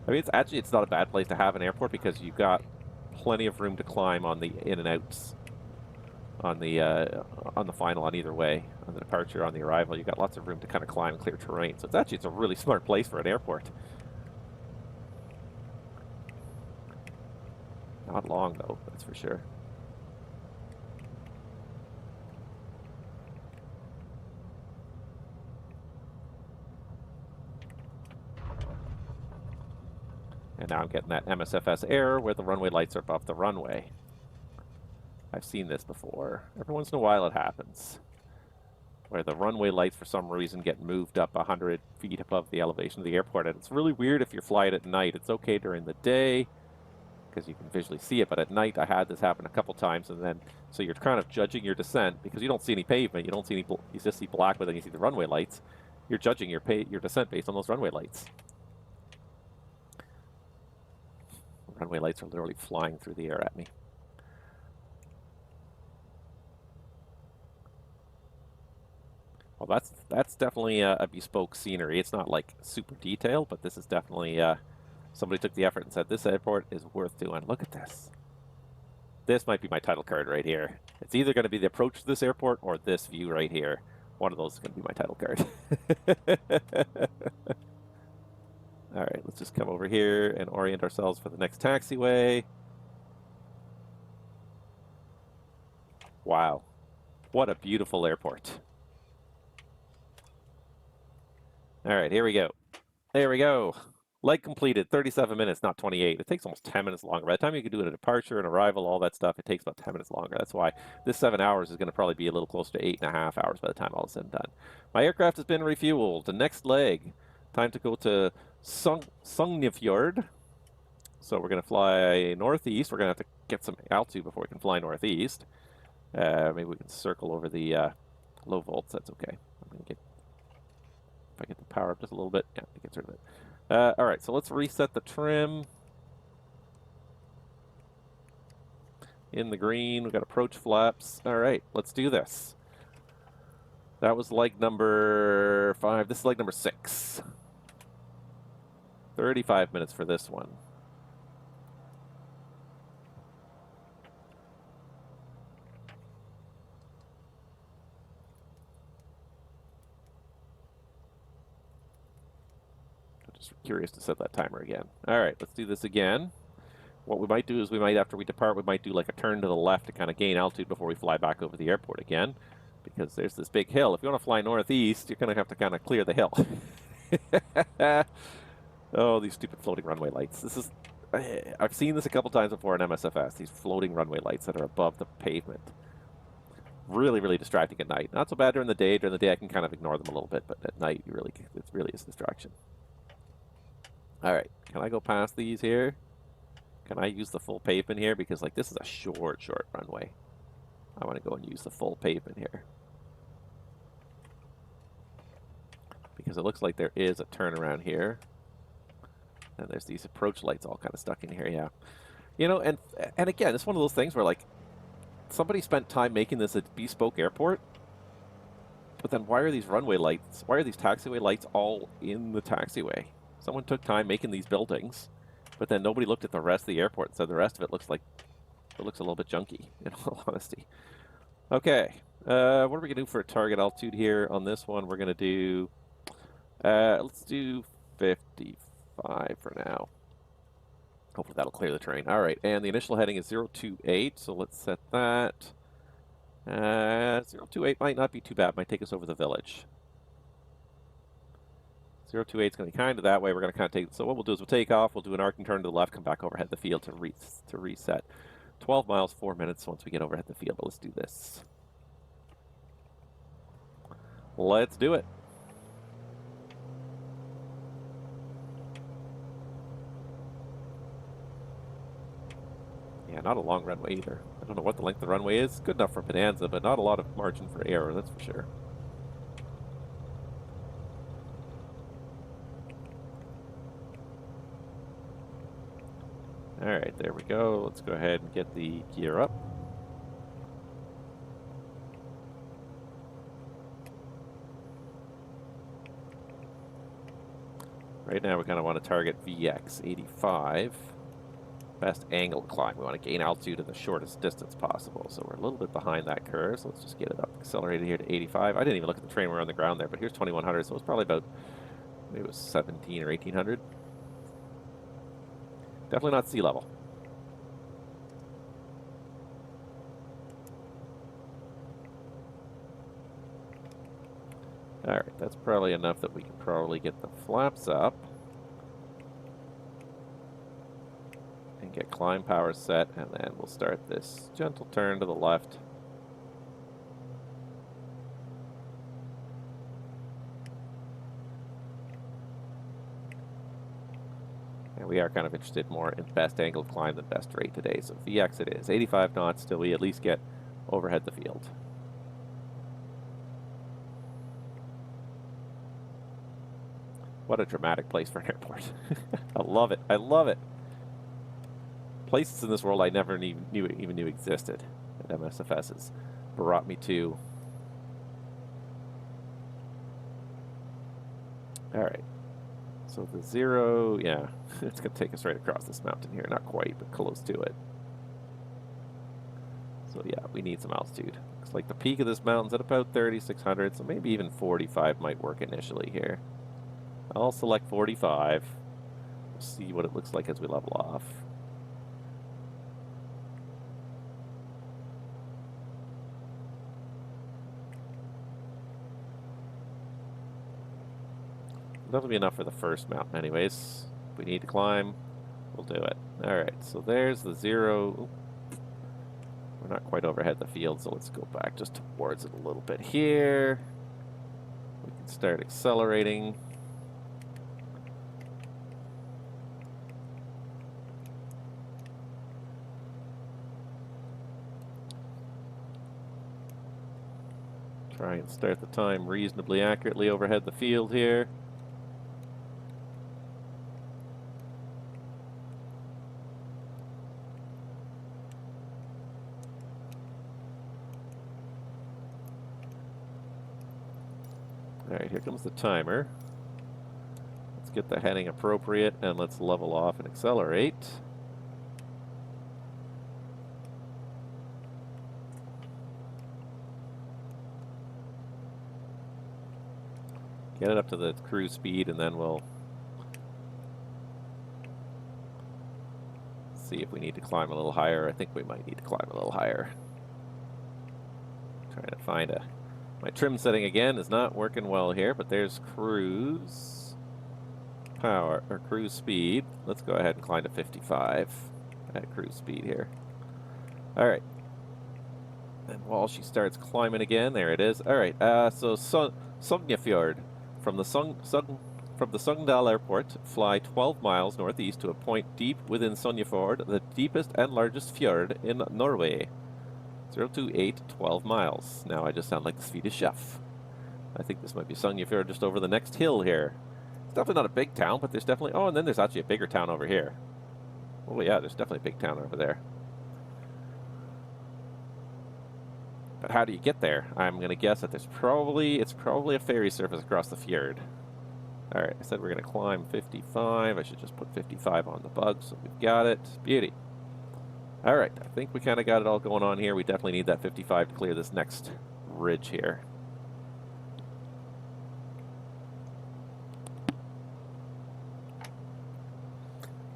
I mean, it's not a bad place to have an airport because you've got plenty of room to climb on the in and outs, on the final, on either way, on the departure, on the arrival. You've got lots of room to kind of climb and clear terrain. So it's a really smart place for an airport. Not long though, that's for sure. And now I'm getting that MSFS error where the runway lights are above the runway. I've seen this before. Every once in a while it happens. Where the runway lights for some reason get moved up 100 feet above the elevation of the airport. And it's really weird if you're flying at night. It's okay during the day because you can visually see it. But at night I had this happen a couple times. And then, so you're kind of judging your descent because you don't see any pavement. You don't see any, you just see black, but then you see the runway lights. You're judging your descent based on those runway lights. Runway lights are literally flying through the air at me. Well, that's definitely a bespoke scenery. It's not like super detailed, but this is definitely somebody took the effort and said this airport is worth doing. Look at this. This might be my title card right here. It's either going to be the approach to this airport or this view right here. One of those is going to be my title card. All right, let's just come over here and orient ourselves for the next taxiway. Wow, what a beautiful airport. All right, here we go. There we go. Leg completed, 37 minutes, not 28. It takes almost 10 minutes longer. By the time you can do it a departure, an arrival, all that stuff, it takes about 10 minutes longer. That's why this 7 hours is going to probably be a little closer to 8.5 hours by the time all is said and done. My aircraft has been refueled. The next leg, time to go to Sognefjord. So we're going to fly northeast. We're going to have to get some altitude before we can fly northeast. Maybe we can circle over the low volts. That's okay. I'm going to get, if I get the power up just a little bit, yeah, it gets rid of it. All right, so let's reset the trim. In the green, we've got approach flaps. All right, let's do this. That was leg number 5. This is leg number 6. 35 minutes for this one. I'm just curious to set that timer again. All right, let's do this again. What we might do is we might, after we depart, we might do like a turn to the left to kind of gain altitude before we fly back over the airport again. Because there's this big hill. If you want to fly northeast, you're going to have to kind of clear the hill. Oh, these stupid floating runway lights. This is, I've seen this a couple times before in MSFS, these floating runway lights that are above the pavement. Really, really distracting at night. Not so bad during the day. During the day, I can kind of ignore them a little bit, but at night, it really is a distraction. All right, can I go past these here? Can I use the full pavement here? Because like this is a short runway. I want to go and use the full pavement here. Because it looks like there is a turnaround here. And there's these approach lights all kind of stuck in here, yeah. You know, and again, it's one of those things where like, somebody spent time making this a bespoke airport, but then why are these runway lights, why are these taxiway lights all in the taxiway? Someone took time making these buildings, But then nobody looked at the rest of the airport, so the rest of it looks a little bit junky, in all honesty. Okay, what are we gonna do for a target altitude here on this one? We're gonna do, let's do 55 for now. Hopefully that'll clear the terrain. All right, and the initial heading is 028, so let's set that. 028 might not be too bad. Might take us over the village. 028 is going to be kind of that way. We're going to kind of take. So what we'll do is we'll take off. We'll do an arcing turn to the left. Come back overhead the field to reset. 12 miles, 4 minutes once we get overhead the field. But let's do this. Let's do it. Yeah, not a long runway either. I don't know what the length of the runway is. Good enough for Bonanza, but not a lot of margin for error, that's for sure. All right, there we go. Let's go ahead and get the gear up. Right now we kind of want to target VX85. Best angle climb. We want to gain altitude in the shortest distance possible. So we're a little bit behind that curve. So let's just get it up accelerated here to 85. I didn't even look at the train. We're on the ground there, but here's 2100. So it's probably about, maybe it was 17 or 1800. Definitely not sea level. All right, that's probably enough that we can probably get the flaps up. And get climb power set, and then we'll start this gentle turn to the left. And we are kind of interested more in best angle of climb than best rate today. So VX it is. 85 knots till we at least get overhead the field. What a dramatic place for an airport. I love it. I love it. Places in this world I never even knew existed at MSFS has brought me to. All right. So the 0, yeah, it's going to take us right across this mountain here. Not quite, but close to it. So yeah, we need some altitude. Looks like the peak of this mountain's at about 3,600, so maybe even 45 might work initially here. I'll select 45. We'll see what it looks like as we level off. That'll be enough for the first mountain anyways. If we need to climb, we'll do it. All right, so there's the 0. We're not quite overhead the field, so let's go back just towards it a little bit here. We can start accelerating. Try and start the time reasonably accurately overhead the field here. All right, here comes the timer. Let's get the heading appropriate and let's level off and accelerate. Get it up to the cruise speed and then we'll see if we need to climb a little higher. I think we might need to climb a little higher. Trying to find a... My trim setting again is not working well here, but there's cruise power, or cruise speed. Let's go ahead and climb to 55 at cruise speed here. All right. And while she starts climbing again, there it is. All right, so Sognefjord. From the Sogndal Airport, fly 12 miles northeast to a point deep within Sognefjord, the deepest and largest fjord in Norway. 028, 12 miles. Now I just sound like the Swedish chef. I think this might be Sognefjord just over the next hill here. It's definitely not a big town, but there's definitely... Oh, and then there's actually a bigger town over here. Oh yeah, there's definitely a big town over there. But how do you get there? I'm going to guess that it's probably a ferry service across the fjord. All right, I said we're going to climb 55. I should just put 55 on the bug, so we've got it. Beauty. All right, I think we kind of got it all going on here. We definitely need that 55 to clear this next ridge here.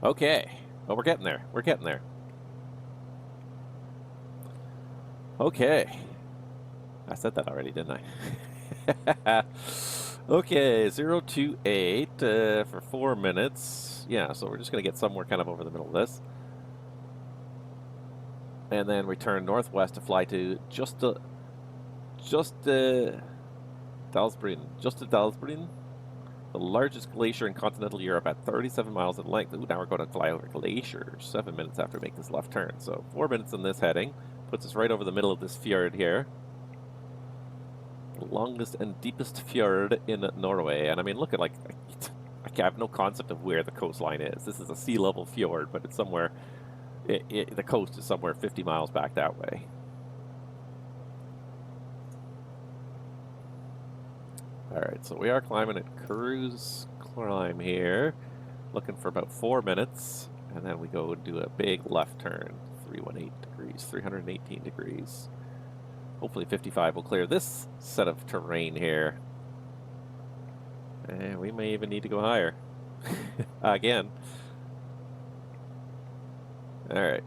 Okay. Well, we're getting there. We're getting there. Okay. I said that already, didn't I? Okay, 028 for 4 minutes. Yeah, so we're just going to get somewhere kind of over the middle of this. And then we turn northwest to fly to just to Dalsbreen, the largest glacier in continental Europe at 37 miles in length. Ooh, now we're going to fly over glaciers 7 minutes after we make this left turn. So 4 minutes in this heading puts us right over the middle of this fjord here. The longest and deepest fjord in Norway. And I mean, look at like, I have no concept of where the coastline is. This is a sea level fjord, but it's somewhere, the coast is somewhere 50 miles back that way. All right, so we are climbing at cruise climb here, looking for about 4 minutes, and then we go and do a big left turn, 318 degrees, 318 degrees. Hopefully 55 will clear this set of terrain here. And we may even need to go higher. Again. All right.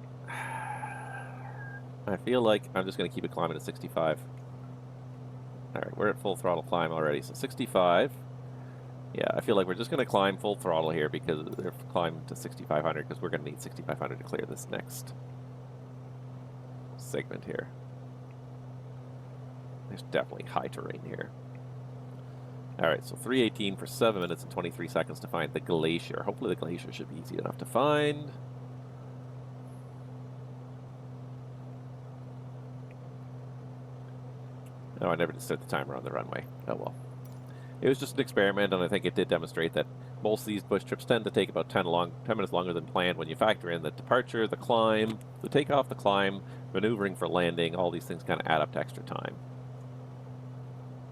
I feel like I'm just going to keep it climbing at 65. All right, we're at full throttle climb already, so 65. Yeah, I feel like we're just going to climb full throttle here because they're climbing to 6,500 because we're going to need 6,500 to clear this next segment here. There's definitely high terrain here. All right, so 318 for 7 minutes and 23 seconds to find the glacier. Hopefully the glacier should be easy enough to find. Oh, I never did set the timer on the runway. Oh well. It was just an experiment, and I think it did demonstrate that most of these bush trips tend to take about 10 minutes longer than planned when you factor in the departure, the climb, the takeoff, the climb, maneuvering for landing. All these things kind of add up to extra time.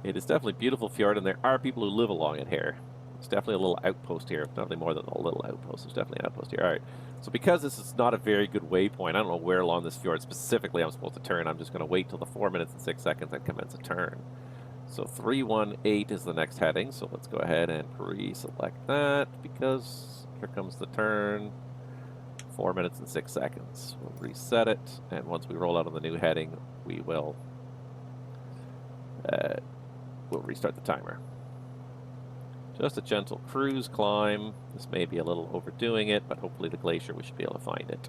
It is definitely a beautiful fjord, and there are people who live along it here. It's definitely a little outpost here. Definitely more than a little outpost. There's definitely an outpost here. All right. So because this is not a very good waypoint, I don't know where along this fjord specifically I'm supposed to turn. I'm just going to wait till the 4 minutes and 6 seconds and commence a turn. So 318 is the next heading. So let's go ahead and pre-select that because here comes the turn. 4 minutes and 6 seconds. We'll reset it, and once we roll out on the new heading, we will we'll restart the timer. Just a gentle cruise climb. This may be a little overdoing it, but hopefully the glacier, we should be able to find it.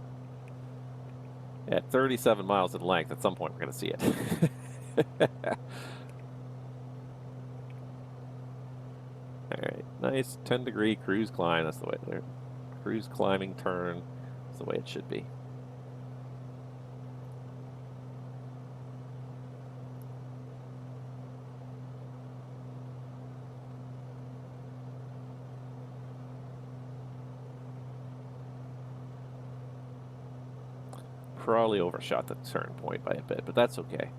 At 37 miles in length, at some point we're going to see it. All right, nice 10-degree cruise climb. That's the way there. Cruise climbing turn. That's the way it should be. Probably overshot the turn point by a bit, but that's okay.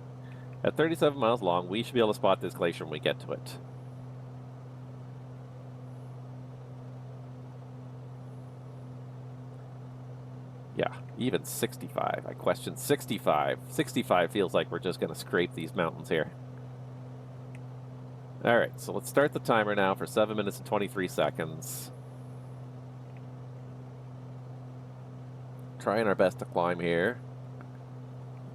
At 37 miles long, we should be able to spot this glacier when we get to it. Yeah, even 65. I question 65. 65 feels like we're just going to scrape these mountains here. All right, so let's start the timer now for 7 minutes and 23 seconds. Trying our best to climb here.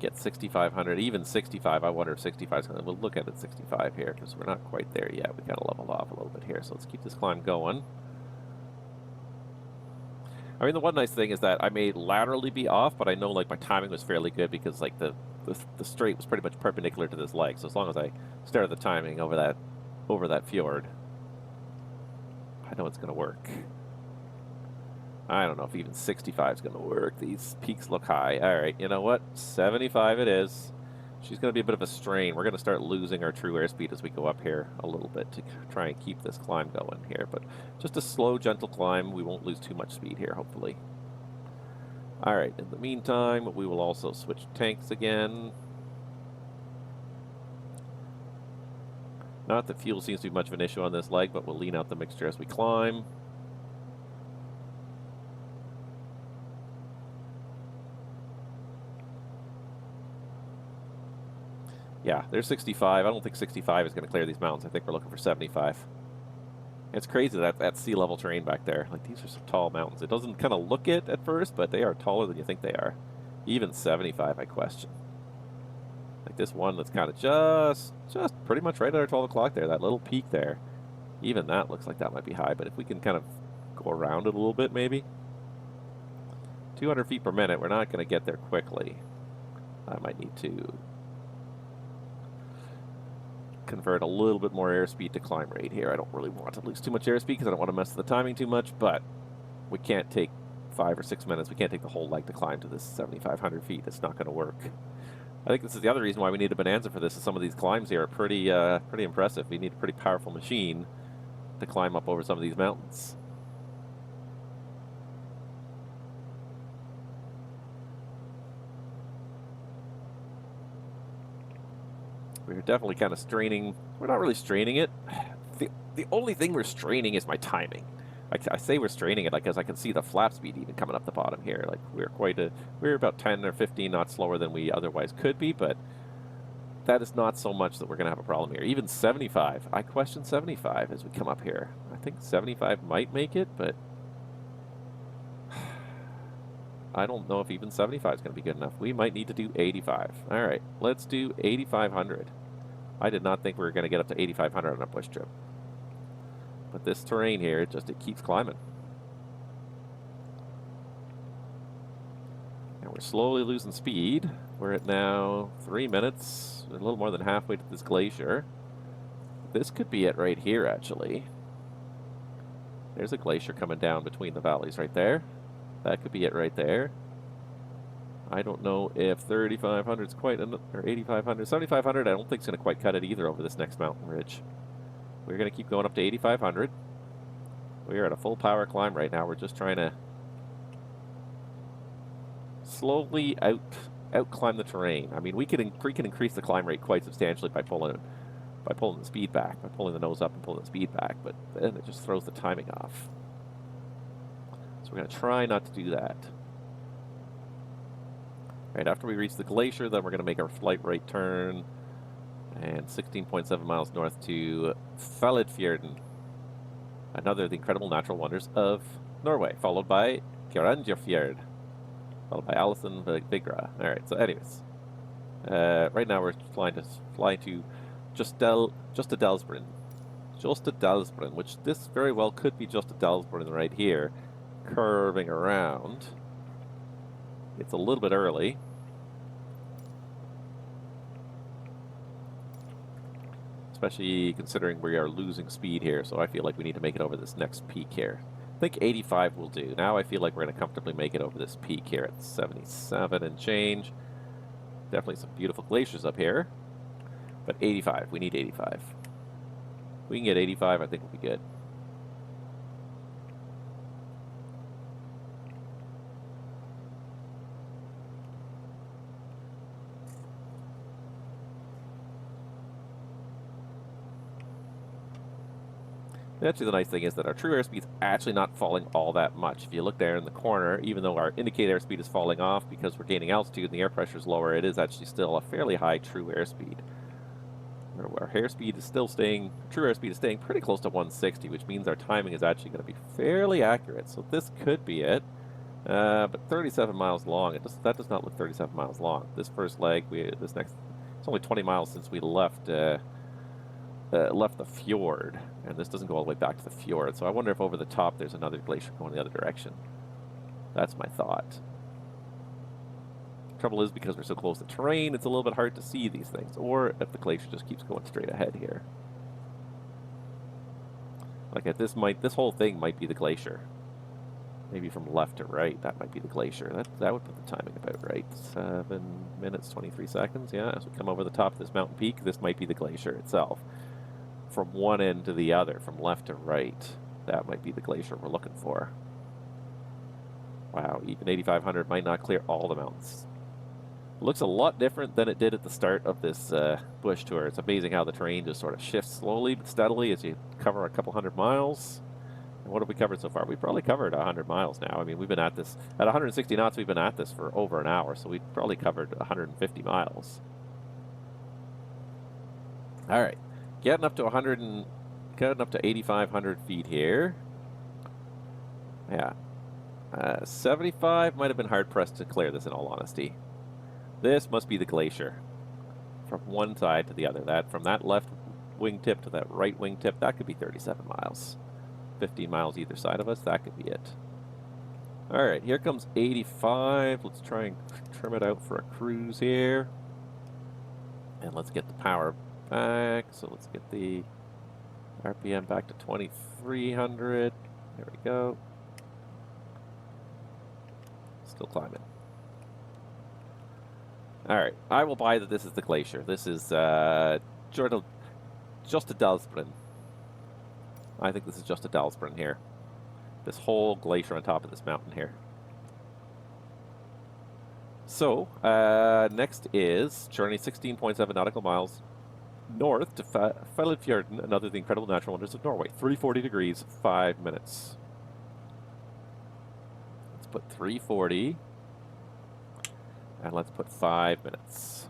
Get 6,500, even 65. I wonder if 65 is going to, we'll look at it 65 here because we're not quite there yet. We got to level off a little bit here. So let's keep this climb going. I mean, the one nice thing is that I may laterally be off, but I know like my timing was fairly good because like the straight was pretty much perpendicular to this leg. So as long as I started the timing over that fjord, I know it's going to work. I don't know if even 65 is going to work. These peaks look high. All right, you know what? 75 it is. She's going to be a bit of a strain. We're going to start losing our true airspeed as we go up here a little bit to try and keep this climb going here. But just a slow, gentle climb. We won't lose too much speed here, hopefully. All right, in the meantime, we will also switch tanks again. Not that fuel seems to be much of an issue on this leg, but we'll lean out the mixture as we climb. Yeah, there's 65. I don't think 65 is going to clear these mountains. I think we're looking for 75. It's crazy that sea level terrain back there. Like, these are some tall mountains. It doesn't kind of look it at first, but they are taller than you think they are. Even 75, I question. Like this one that's kind of just pretty much right at our 12 o'clock there, that little peak there. Even that looks like that might be high, but if we can kind of go around it a little bit maybe. 200 feet per minute, we're not going to get there quickly. I might need to convert a little bit more airspeed to climb rate here. I don't really want to lose too much airspeed because I don't want to mess with the timing too much, but we can't take 5 or 6 minutes. We can't take the whole leg to climb to this 7,500 feet. It's not going to work. I think this is the other reason why we need a Bonanza for this, is some of these climbs here are pretty impressive. We need a pretty powerful machine to climb up over some of these mountains. We're definitely kind of straining. We're not really straining it. The only thing we're straining is my timing. I say we're straining it because I can see the flap speed even coming up the bottom here. Like we're about 10 or 15 knots slower than we otherwise could be, but that is not so much that we're going to have a problem here. Even 75. I question 75 as we come up here. I think 75 might make it, but I don't know if even 75 is going to be good enough. We might need to do 85. All right, let's do 8,500. I did not think we were going to get up to 8,500 on a bush trip. But this terrain here, it keeps climbing. And we're slowly losing speed. We're at now 3 minutes, a little more than halfway to this glacier. This could be it right here, actually. There's a glacier coming down between the valleys right there. That could be it right there. I don't know if 3,500 is quite enough, or 8,500. 7,500, I don't think it's going to quite cut it either over this next mountain ridge. We're going to keep going up to 8,500. We are at a full power climb right now. We're just trying to slowly out climb the terrain. I mean, we can increase the climb rate quite substantially by pulling the speed back, by pulling the nose up and pulling the speed back, but then it just throws the timing off. So we're going to try not to do that. Right after we reach the glacier, then we're going to make our flight right turn and 16.7 miles north to Fjalldalsfjorden, another of the incredible natural wonders of Norway, followed by Grandeur, followed by Allison Vigra. All right, so anyways, right now we're flying to Justadalsbrunn, which this very well could be Justadalsbrunn right here, curving around. It's a little bit early. Especially considering we are losing speed here, so I feel like we need to make it over this next peak here. I think 85 will do. Now I feel like we're going to comfortably make it over this peak here at 77 and change. Definitely some beautiful glaciers up here. But 85, we need 85. If we can get 85, I think we'll be good. Actually, the nice thing is that our true airspeed is actually not falling all that much. If you look there in the corner, even though our indicated airspeed is falling off because we're gaining altitude and the air pressure is lower, it is actually still a fairly high true airspeed. Our airspeed is still staying, true airspeed is staying pretty close to 160, which means our timing is actually going to be fairly accurate. So this could be it. But 37 miles long, that does not look 37 miles long. This first leg, it's only 20 miles since we left the fjord, and this doesn't go all the way back to the fjord. So I wonder if over the top there's another glacier going the other direction. That's my thought. Trouble is, because we're so close to terrain, it's a little bit hard to see these things, or if the glacier just keeps going straight ahead here. Like this whole thing might be the glacier. Maybe from left to right, that might be the glacier. That would put the timing about right. 7 minutes, 23 seconds. Yeah, as we come over the top of this mountain peak, this might be the glacier itself. From one end to the other, from left to right, that might be the glacier we're looking for. Wow, even 8,500 might not clear all the mountains. It looks a lot different than it did at the start of this bush tour. It's amazing how the terrain just sort of shifts slowly but steadily as you cover a couple hundred miles. And what have we covered so far? We've probably covered 100 miles now. I mean, we've been at this, at 160 knots, we've been at this for over an hour, so we've probably covered 150 miles. All right, getting up to 8,500 feet here. Yeah, 75 might have been hard pressed to clear this in all honesty. This must be the glacier from one side to the other. That from that left wingtip to that right wingtip, that could be 37 miles. 15 miles either side of us, that could be it. All right, here comes 85. Let's try and trim it out for a cruise here. And let's get the power back. So let's get the RPM back to 2,300. There we go. Still climbing. All right, I will buy that this is the glacier. This is just a Dalsbrun. I think this is just a Dalsbrun here. This whole glacier on top of this mountain here. So, next is journey 16.7 nautical miles north to Fellidfjorden, another of the incredible natural wonders of Norway. 340 degrees, 5 minutes. Let's put 340. And let's put 5 minutes.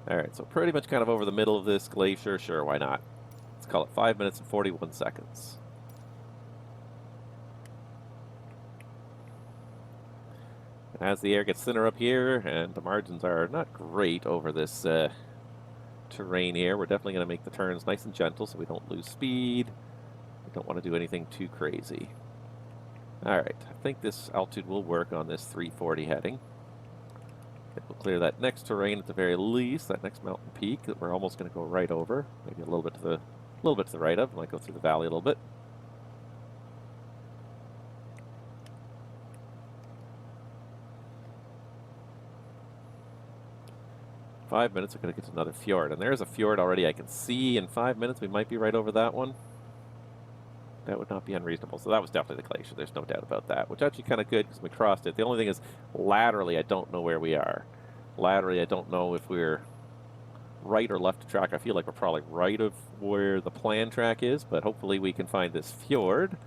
All right, so pretty much kind of over the middle of this glacier. Sure, why not? Let's call it 5 minutes and 41 seconds. As the air gets thinner up here, and the margins are not great over this terrain here, we're definitely going to make the turns nice and gentle so we don't lose speed. We don't want to do anything too crazy. All right, I think this altitude will work on this 340 heading. We'll clear that next terrain at the very least, that next mountain peak that we're almost going to go right over. Maybe a little bit to the right of. Might go through the valley a little bit. Five minutes, we're going to get to another fjord. And there's a fjord already I can see. In 5 minutes, we might be right over that one. That would not be unreasonable. So that was definitely the glacier. There's no doubt about that, which actually kind of good because we crossed it. The only thing is laterally, I don't know where we are. Laterally, I don't know if we're right or left of track. I feel like we're probably right of where the planned track is, but hopefully we can find this fjord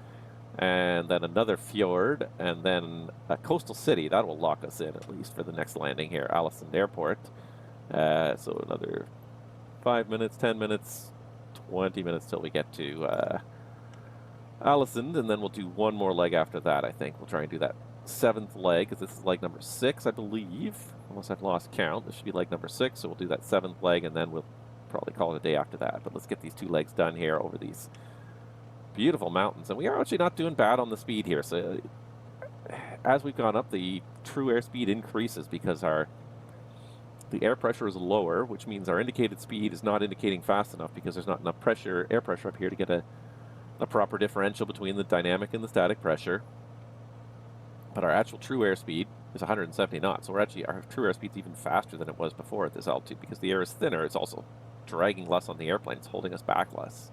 and then another fjord and then a coastal city. That will lock us in at least for the next landing here, Ålesund Airport. So another 5 minutes, 10 minutes, 20 minutes till we get to Ålesund, and then we'll do one more leg after that, I think. We'll try and do that 7th leg, because this is leg number 6, I believe. Unless I've lost count. This should be leg number 6, so we'll do that 7th leg, and then we'll probably call it a day after that. But let's get these 2 legs done here over these beautiful mountains. And we are actually not doing bad on the speed here. So as we've gone up, the true airspeed increases because the air pressure is lower, which means our indicated speed is not indicating fast enough because there's not enough air pressure up here to get a proper differential between the dynamic and the static pressure. But our actual true airspeed is 170 knots. So our true airspeed is even faster than it was before at this altitude because the air is thinner. It's also dragging less on the airplane. It's holding us back less.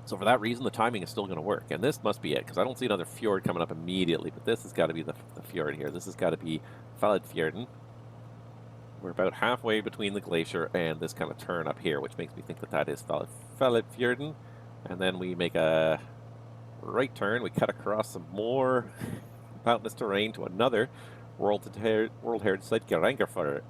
So for that reason, the timing is still going to work. And this must be it because I don't see another fjord coming up immediately. But this has got to be the fjord here. This has got to be Fellidfjorden. We're about halfway between the glacier and this kind of turn up here, which makes me think that that is Fellidfjorden. And then we make a right turn. We cut across some more mountainous terrain to another World Heritage Site, Grangerfjord.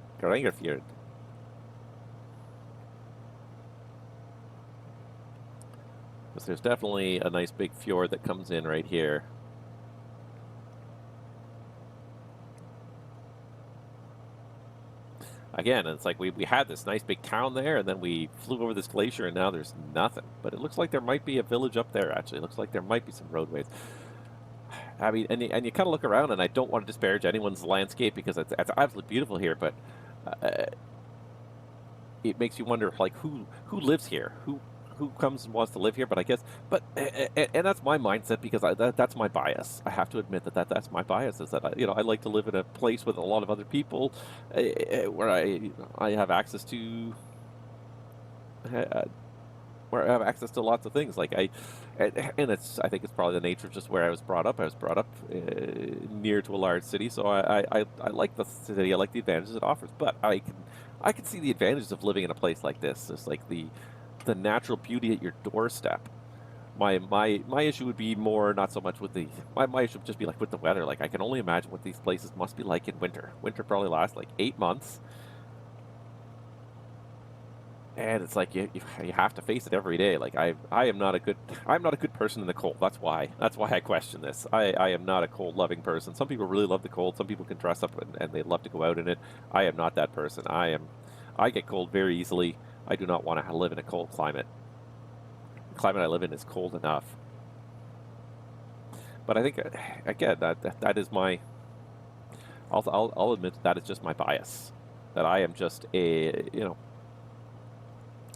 Because there's definitely a nice big fjord that comes in right here. Again, it's like we had this nice big town there, and then we flew over this glacier, and now there's nothing. But it looks like there might be a village up there, actually. It looks like there might be some roadways. I mean, and you kind of look around, and I don't want to disparage anyone's landscape because it's absolutely beautiful here, but it makes you wonder, like, who lives here? Who comes and wants to live here? But I guess, and that's my mindset because that's my bias. I have to admit that's my bias is that I like to live in a place with a lot of other people, where I have access to lots of things. Like And I think it's probably the nature of just where I was brought up. I was brought up near to a large city, so I like the city. I like the advantages it offers. But I can see the advantages of living in a place like this. It's like the natural beauty at your doorstep. My issue would be more not so much with my issue would just be like with the weather. Like I can only imagine what these places must be like in winter. Winter probably lasts like 8 months. And it's like you have to face it every day. Like I'm not a good person in the cold. That's why I question this. I am not a cold loving person. Some people really love the cold. Some people can dress up and they love to go out in it. I am not that person. I get cold very easily. I do not want to live in a cold climate. The climate I live in is cold enough. But I think again that is my. I'll admit that is just my bias. That I am just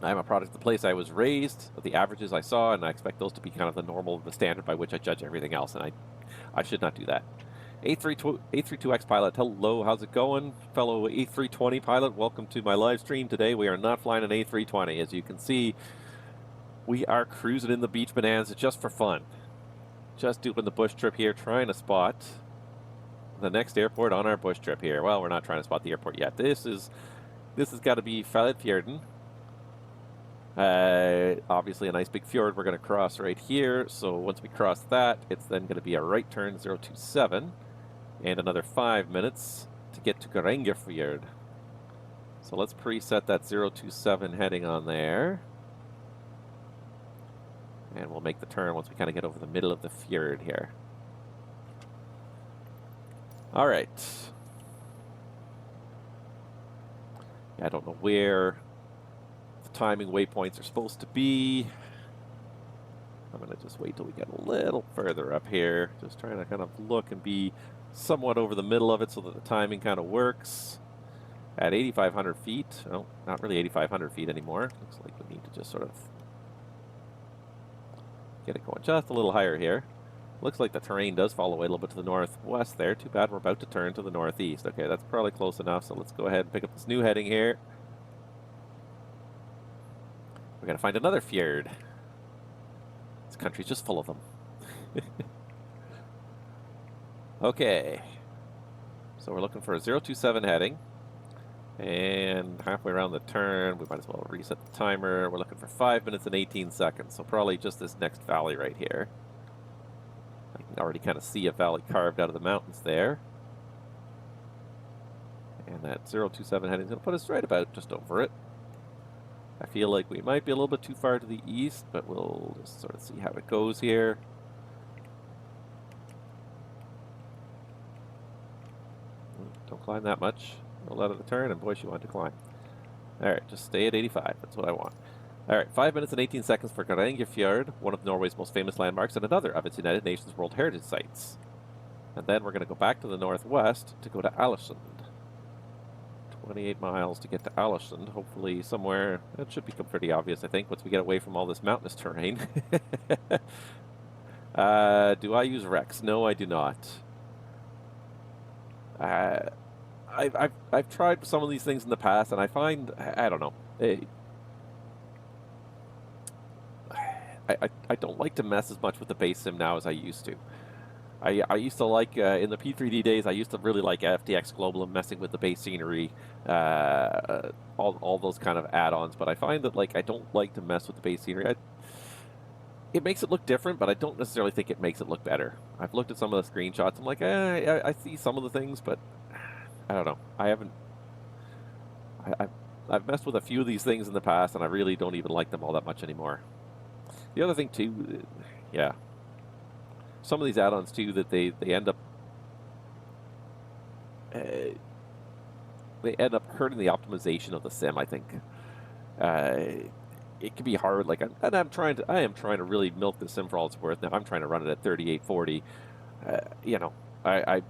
I'm a product of the place I was raised, of the averages I saw, and I expect those to be kind of the normal, the standard by which I judge everything else, and I should not do that. 832X pilot, hello, how's it going? Fellow A320 pilot, welcome to my live stream today. We are not flying an A320. As you can see, we are cruising in the Beach Bonanza just for fun. Just doing the bush trip here, trying to spot the next airport on our bush trip here. Well, we're not trying to spot the airport yet. This has got to be Fjorden. Obviously a nice big fjord we're going to cross right here. So once we cross that, it's then going to be a right turn 027 and another 5 minutes to get to Grandeur. So let's preset that 027 heading on there. And we'll make the turn once we kind of get over the middle of the fjord here. All right. Yeah, I don't know where timing waypoints are supposed to be. I'm going to just wait till we get a little further up here. Just trying to kind of look and be somewhat over the middle of it so that the timing kind of works. At 8,500 feet, well, not really 8,500 feet anymore. Looks like we need to just sort of get it going just a little higher here. Looks like the terrain does fall away a little bit to the northwest there. Too bad we're about to turn to the northeast. Okay, that's probably close enough, so let's go ahead and pick up this new heading here. We're going to find another fjord. This country's just full of them. Okay. So we're looking for a 027 heading. And halfway around the turn, we might as well reset the timer. We're looking for 5 minutes and 18 seconds. So probably just this next valley right here. I can already kind of see a valley carved out of the mountains there. And that 027 heading is going to put us right about just over it. I feel like we might be a little bit too far to the east, but we'll just sort of see how it goes here. Don't climb that much. Roll out of the turn, and boy, she wanted to climb. All right, just stay at 85. That's what I want. All right, 5 minutes and 18 seconds for Grandeur, one of Norway's most famous landmarks and another of its United Nations World Heritage Sites. And then we're going to go back to the northwest to go to Ålesund. 28 miles to get to Ålesund. Hopefully somewhere, that should become pretty obvious, I think, once we get away from all this mountainous terrain. Do I use Rex? No, I do not. I've tried some of these things in the past, and I find, I don't know. I don't like to mess as much with the base sim now as I used to. I used to like, in the P3D days, I used to really like FTX Global and messing with the base scenery, all those kind of add-ons, but I find that, like, I don't like to mess with the base scenery. It makes it look different, but I don't necessarily think it makes it look better. I've looked at some of the screenshots, I'm like, I see some of the things, but I don't know. I've messed with a few of these things in the past, and I really don't even like them all that much anymore. The other thing, too, yeah. Some of these add-ons, too, that they end up hurting the optimization of the sim, I think. It can be hard, like, I am trying to really milk the sim for all it's worth. Now, I'm trying to run it at 3840. You know, I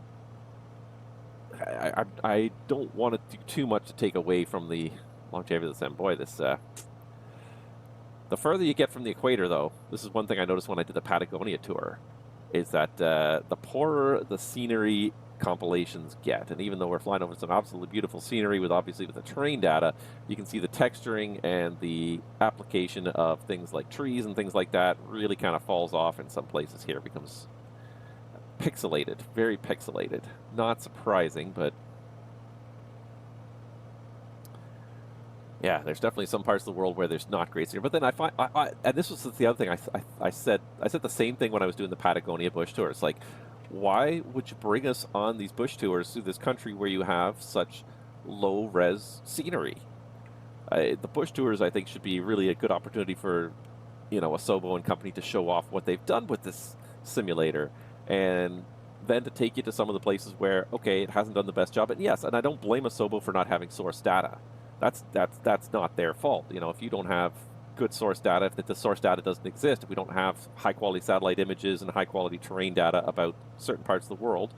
don't want to do too much to take away from the longevity of the sim. Boy, this... the further you get from the equator, though, this is one thing I noticed when I did the Patagonia tour. is that the poorer the scenery compilations get. And even though we're flying over some absolutely beautiful scenery with obviously with the terrain data, you can see the texturing and the application of things like trees and things like that really kind of falls off in some places here. It becomes pixelated, very pixelated. Not surprising, but yeah, there's definitely some parts of the world where there's not great scenery. But then I find, and this was the other thing I said the same thing when I was doing the Patagonia bush tour. It's like, why would you bring us on these bush tours through this country where you have such low-res scenery? The bush tours, I think, should be really a good opportunity for, Asobo and company to show off what they've done with this simulator, and then to take you to some of the places where, okay, it hasn't done the best job. And yes, and I don't blame Asobo for not having source data. That's not their fault. If you don't have good source data, if the source data doesn't exist, if we don't have high-quality satellite images and high-quality terrain data about certain parts of the world,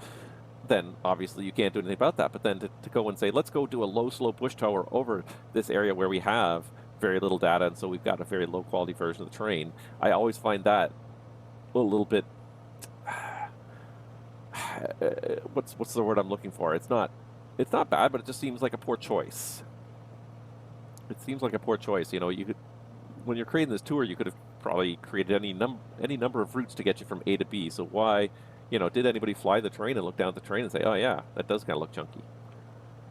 then obviously you can't do anything about that. But then to go and say, let's go do a low-slope bush tour over this area where we have very little data, and so we've got a very low-quality version of the terrain, I always find that a little bit... what's the word I'm looking for? It's not bad, but it just seems like a poor choice. It seems like a poor choice. You could, when you're creating this tour, you could have probably created any number of routes to get you from A to B. So why, did anybody fly the terrain and look down at the terrain and say, oh yeah, that does kind of look chunky?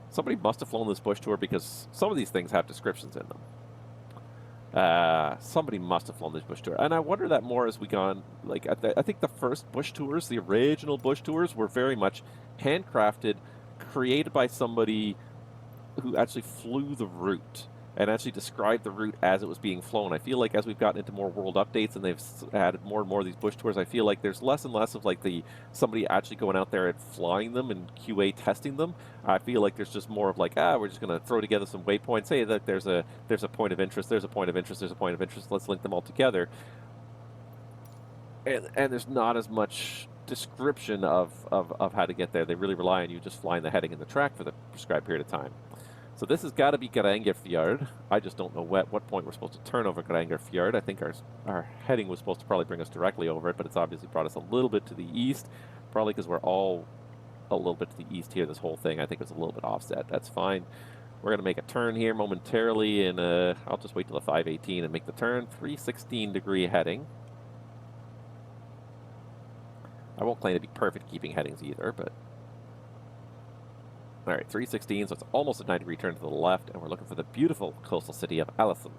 Somebody must have flown this bush tour because some of these things have descriptions in them. Somebody must have flown this bush tour. And I wonder that more as we go on. Like, I think the first bush tours, the original bush tours, were very much handcrafted, created by somebody who actually flew the route and actually described the route as it was being flown. I feel like as we've gotten into more world updates and they've added more and more of these bush tours, I feel like there's less and less of like somebody actually going out there and flying them and QA testing them. I feel like there's just more of like, we're just going to throw together some waypoints. Hey, that there's a point of interest, there's a point of interest, there's a point of interest. Let's link them all together. And there's not as much description of how to get there. They really rely on you just flying the heading and the track for the prescribed period of time. So this has got to be Grandeur Fjord. I just don't know what point we're supposed to turn over Grandeur Fjord. I think our heading was supposed to probably bring us directly over it, but it's obviously brought us a little bit to the east, probably because we're all a little bit to the east here, this whole thing. I think it's a little bit offset. That's fine. We're going to make a turn here momentarily, and I'll just wait till the 518 and make the turn. 316-degree heading. I won't claim to be perfect keeping headings either, but... All right, 316, so it's almost a 90-degree turn to the left, and we're looking for the beautiful coastal city of Aalesund.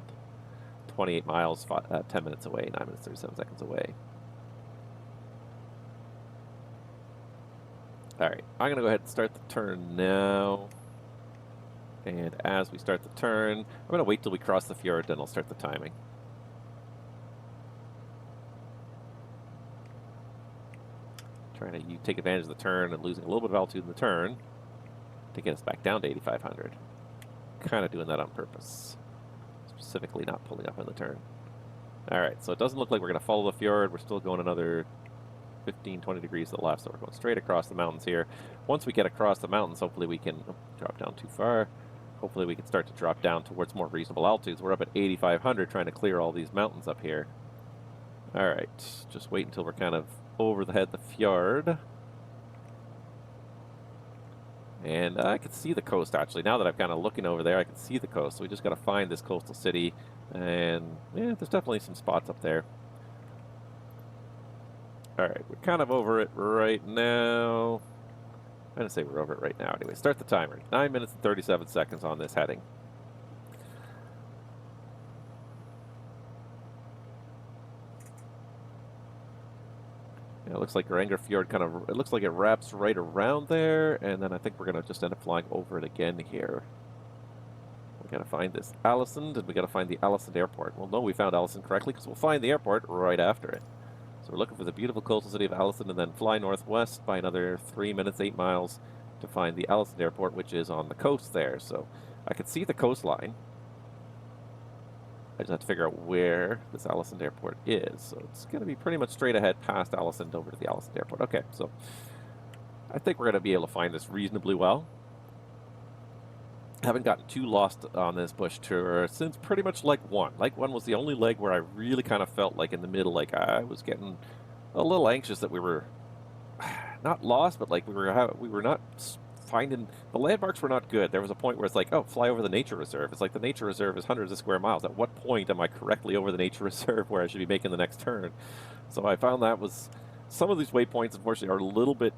28 miles, 10 minutes away, 9 minutes, 37 seconds away. All right, I'm going to go ahead and start the turn now. And as we start the turn, I'm going to wait till we cross the fjord, then I'll start the timing. Trying to take advantage of the turn and losing a little bit of altitude in the turn to get us back down to 8,500. Kind of doing that on purpose. Specifically not pulling up on the turn. All right, so it doesn't look like we're going to follow the fjord. We're still going another 15, 20 degrees to the left, so we're going straight across the mountains here. Once we get across the mountains, hopefully we can drop down too far. Hopefully we can start to drop down towards more reasonable altitudes. We're up at 8,500 trying to clear all these mountains up here. All right, just wait until we're kind of over the head of the fjord. And I can see the coast, actually. Now that I'm kind of looking over there, I can see the coast. So we just got to find this coastal city. And, yeah, there's definitely some spots up there. All right, we're kind of over it right now. I'm going to say we're over it right now. Anyway, start the timer. 9 minutes and 37 seconds on this heading. It looks like Grandeur Fjord it looks like it wraps right around there, and then I think we're going to just end up flying over it again here. We got to find this Aalesund, and we got to find the Aalesund airport. Well, no, we found Aalesund correctly because we'll find the airport right after it. So we're looking for the beautiful coastal city of Aalesund, and then fly northwest by another 3 minutes, 8 miles to find the Aalesund airport, which is on the coast there. So I can see the coastline. I just have to figure out where this Aalesund airport is. So it's going to be pretty much straight ahead past Aalesund over to the Aalesund airport. Okay, so I think we're going to be able to find this reasonably well. Haven't gotten too lost on this bush tour since pretty much leg one. Leg one was the only leg where I really kind of felt like in the middle, like I was getting a little anxious that we were not lost, but like we were not finding the landmarks were not good. There was a point where it's like, oh, fly over the nature reserve. It's like the nature reserve is hundreds of square miles. At what point am I correctly over the nature reserve where I should be making the next turn? So I found that was some of these waypoints, unfortunately, are a little bit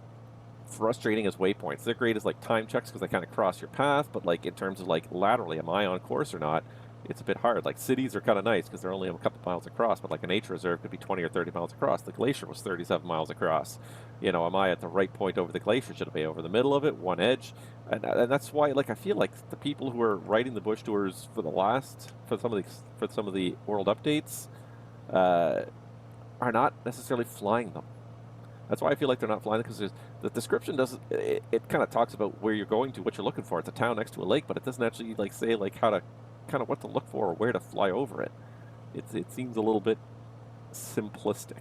frustrating as waypoints. They're great as like time checks because they kind of cross your path, but like in terms of like laterally, am I on course or not? It's a bit hard. Like cities are kind of nice because they're only a couple miles across, but like a nature reserve could be 20 or 30 miles across. The glacier was 37 miles across. You know, am I at the right point over the glacier? Should I be over the middle of it, one edge? And that's why, like, I feel like the people who are writing the bush tours for some of the world updates are not necessarily flying them. That's why I feel like they're not flying because the description doesn't. It kind of talks about where you're going to, what you're looking for. It's a town next to a lake, but it doesn't actually like say like how to, kind of what to look for or where to fly over it. It seems a little bit simplistic.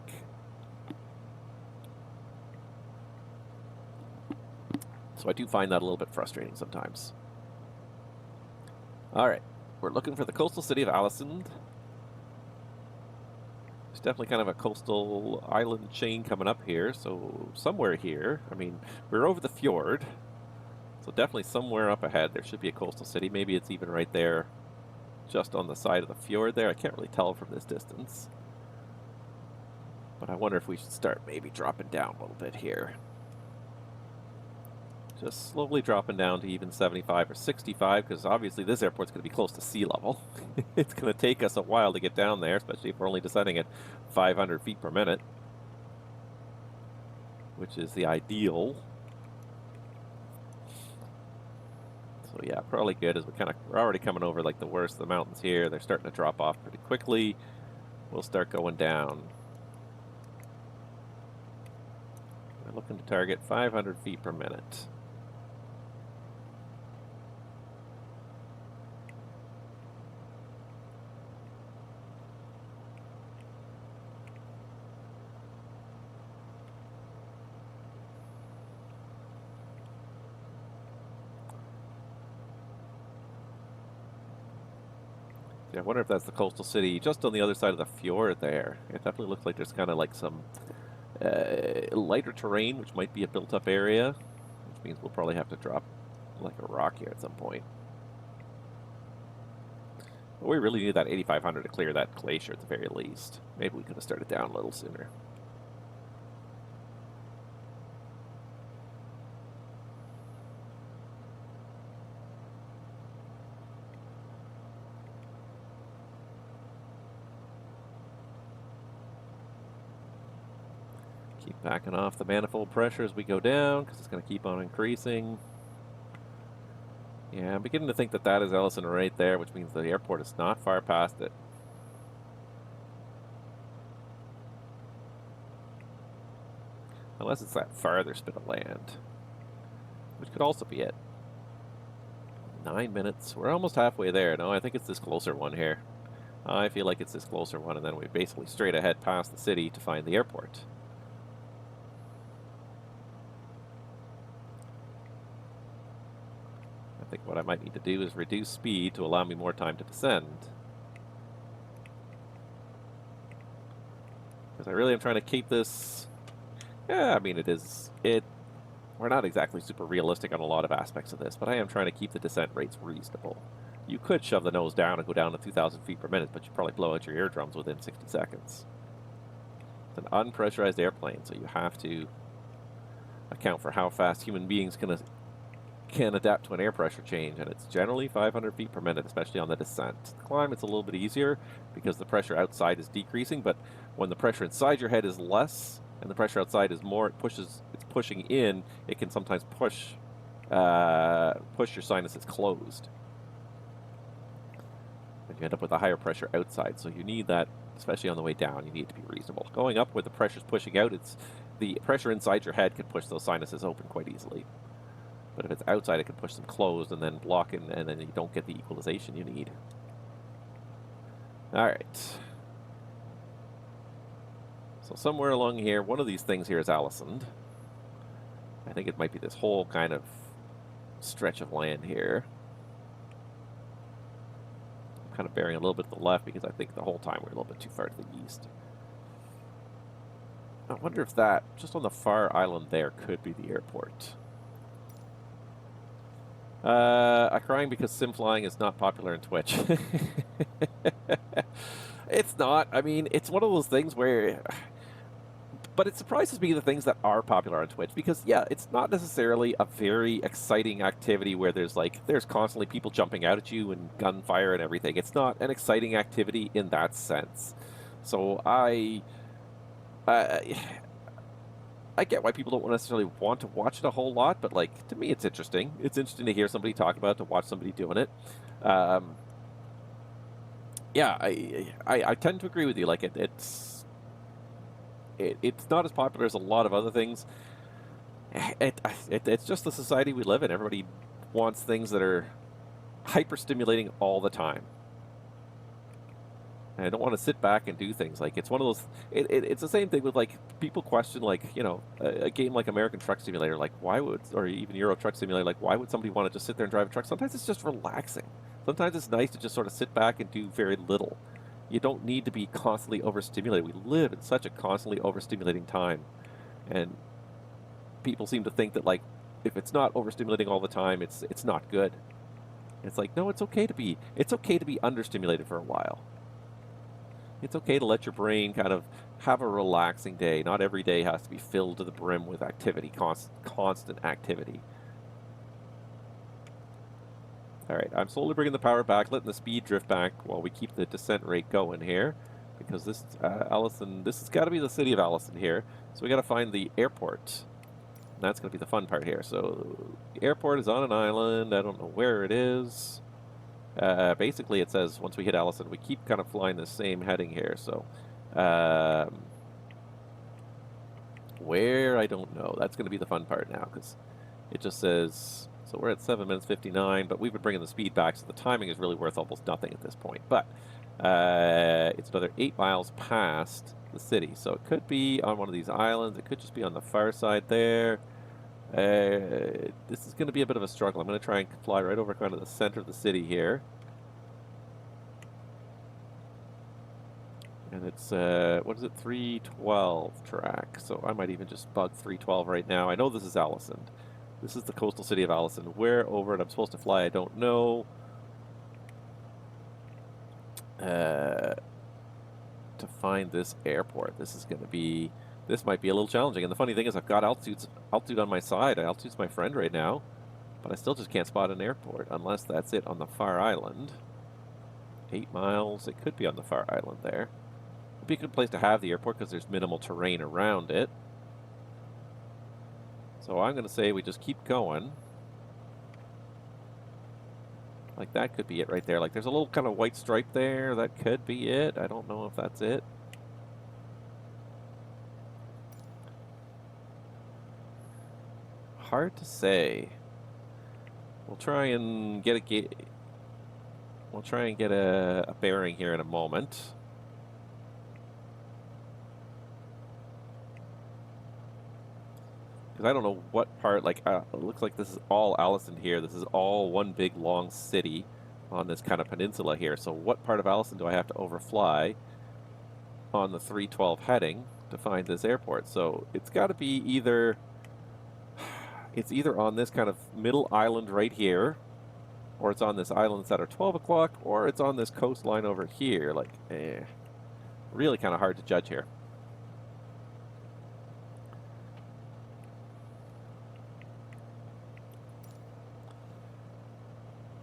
So I do find that a little bit frustrating sometimes. All right, we're looking for the coastal city of Ålesund. There's definitely kind of a coastal island chain coming up here, so somewhere here. I mean, we're over the fjord, so definitely somewhere up ahead there should be a coastal city. Maybe it's even right there, just on the side of the fjord there. I can't really tell from this distance. But I wonder if we should start maybe dropping down a little bit here. Just slowly dropping down to even 75 or 65, because obviously this airport's going to be close to sea level. It's going to take us a while to get down there, especially if we're only descending at 500 feet per minute, which is the ideal. So yeah, probably good as we're already coming over like the worst of the mountains here. They're starting to drop off pretty quickly. We'll start going down. We're looking to target 500 feet per minute. Yeah, I wonder if that's the coastal city just on the other side of the fjord there. It definitely looks like there's kind of like some lighter terrain, which might be a built-up area, which means we'll probably have to drop like a rock here at some point. But we really need that 8,500 to clear that glacier at the very least. Maybe we could have started down a little sooner. Keep backing off the manifold pressure as we go down because it's going to keep on increasing. Yeah, I'm beginning to think that that is Ålesund right there, which means the airport is not far past it. Unless it's that farther spit of land, which could also be it. 9 minutes. We're almost halfway there. No, I think it's this closer one here. I feel like it's this closer one, and then we basically straight ahead past the city to find the airport. I think what I might need to do is reduce speed to allow me more time to descend. Because I really am trying to keep this... Yeah, I mean, we're not exactly super realistic on a lot of aspects of this, but I am trying to keep the descent rates reasonable. You could shove the nose down and go down to 2,000 feet per minute, but you'd probably blow out your eardrums within 60 seconds. It's an unpressurized airplane, so you have to account for how fast human beings can adapt to an air pressure change, and it's generally 500 feet per minute, especially on the descent. The climb, it's a little bit easier because the pressure outside is decreasing, but when the pressure inside your head is less and the pressure outside is more, it's pushing in, it can sometimes push your sinuses closed. And you end up with a higher pressure outside, so you need that, especially on the way down, you need to be reasonable. Going up where the pressure's pushing out, the pressure inside your head can push those sinuses open quite easily. But if it's outside, it can push them closed and then block it, and then you don't get the equalization you need. All right. So somewhere along here, one of these things here is Ålesund. I think it might be this whole kind of stretch of land here. I'm kind of bearing a little bit to the left because I think the whole time we're a little bit too far to the east. I wonder if that, just on the far island there, could be the airport. I'm crying because sim flying is not popular in Twitch. It's not. I mean, it's one of those things where... But it surprises me the things that are popular on Twitch because, yeah, it's not necessarily a very exciting activity where there's constantly people jumping out at you and gunfire and everything. It's not an exciting activity in that sense. So I get why people don't necessarily want to watch it a whole lot, but like to me, it's interesting. It's interesting to hear somebody talk about it, to watch somebody doing it. Yeah, I tend to agree with you. Like it's not as popular as a lot of other things. It's just the society we live in. Everybody wants things that are hyper stimulating all the time. And I don't want to sit back and do things. Like, it's one of those... it's the same thing with, like, people question, like, you know, a game like American Truck Simulator, like, why would... Or even Euro Truck Simulator, like, why would somebody want to just sit there and drive a truck? Sometimes it's just relaxing. Sometimes it's nice to just sort of sit back and do very little. You don't need to be constantly overstimulated. We live in such a constantly overstimulating time. And people seem to think that, like, if it's not overstimulating all the time, it's not good. It's like, no, it's okay to be understimulated for a while. It's okay to let your brain kind of have a relaxing day. Not every day has to be filled to the brim with activity, constant activity. All right, I'm slowly bringing the power back, letting the speed drift back while we keep the descent rate going here. Because this, Allison, this has got to be the city of Allison here. So we got to find the airport. And that's going to be the fun part here. So the airport is on an island. I don't know where it is. Basically, it says once we hit Allison, we keep kind of flying the same heading here. So, where, I don't know. That's going to be the fun part now because it just says, so we're at 7 minutes 59, but we've been bringing the speed back, so the timing is really worth almost nothing at this point. But it's another 8 miles past the city, so it could be on one of these islands. It could just be on the far side there. This is going to be a bit of a struggle. I'm going to try and fly right over kind of the center of the city here. And it's, what is it, 312 track. So I might even just bug 312 right now. I know this is Allison. This is the coastal city of Allison. Where over it I'm supposed to fly, I don't know. To find this airport, this might be a little challenging. And the funny thing is I've got altitude on my side. Altitude's my friend right now. But I still just can't spot an airport unless that's it on the far island. 8 miles. It could be on the far island there. It'd be a good place to have the airport because there's minimal terrain around it. So I'm going to say we just keep going. Like, that could be it right there. Like, there's a little kind of white stripe there. That could be it. I don't know if that's it. Hard to say. We'll try and get a bearing here in a moment. Because I don't know what part, like, it looks like this is all Allison here. This is all one big long city on this kind of peninsula here. So what part of Allison do I have to overfly on the 312 heading to find this airport? So it's got to be either on this kind of middle island right here, or it's on this islands that are 12 o'clock, or it's on this coastline over here. Like, really kind of hard to judge here.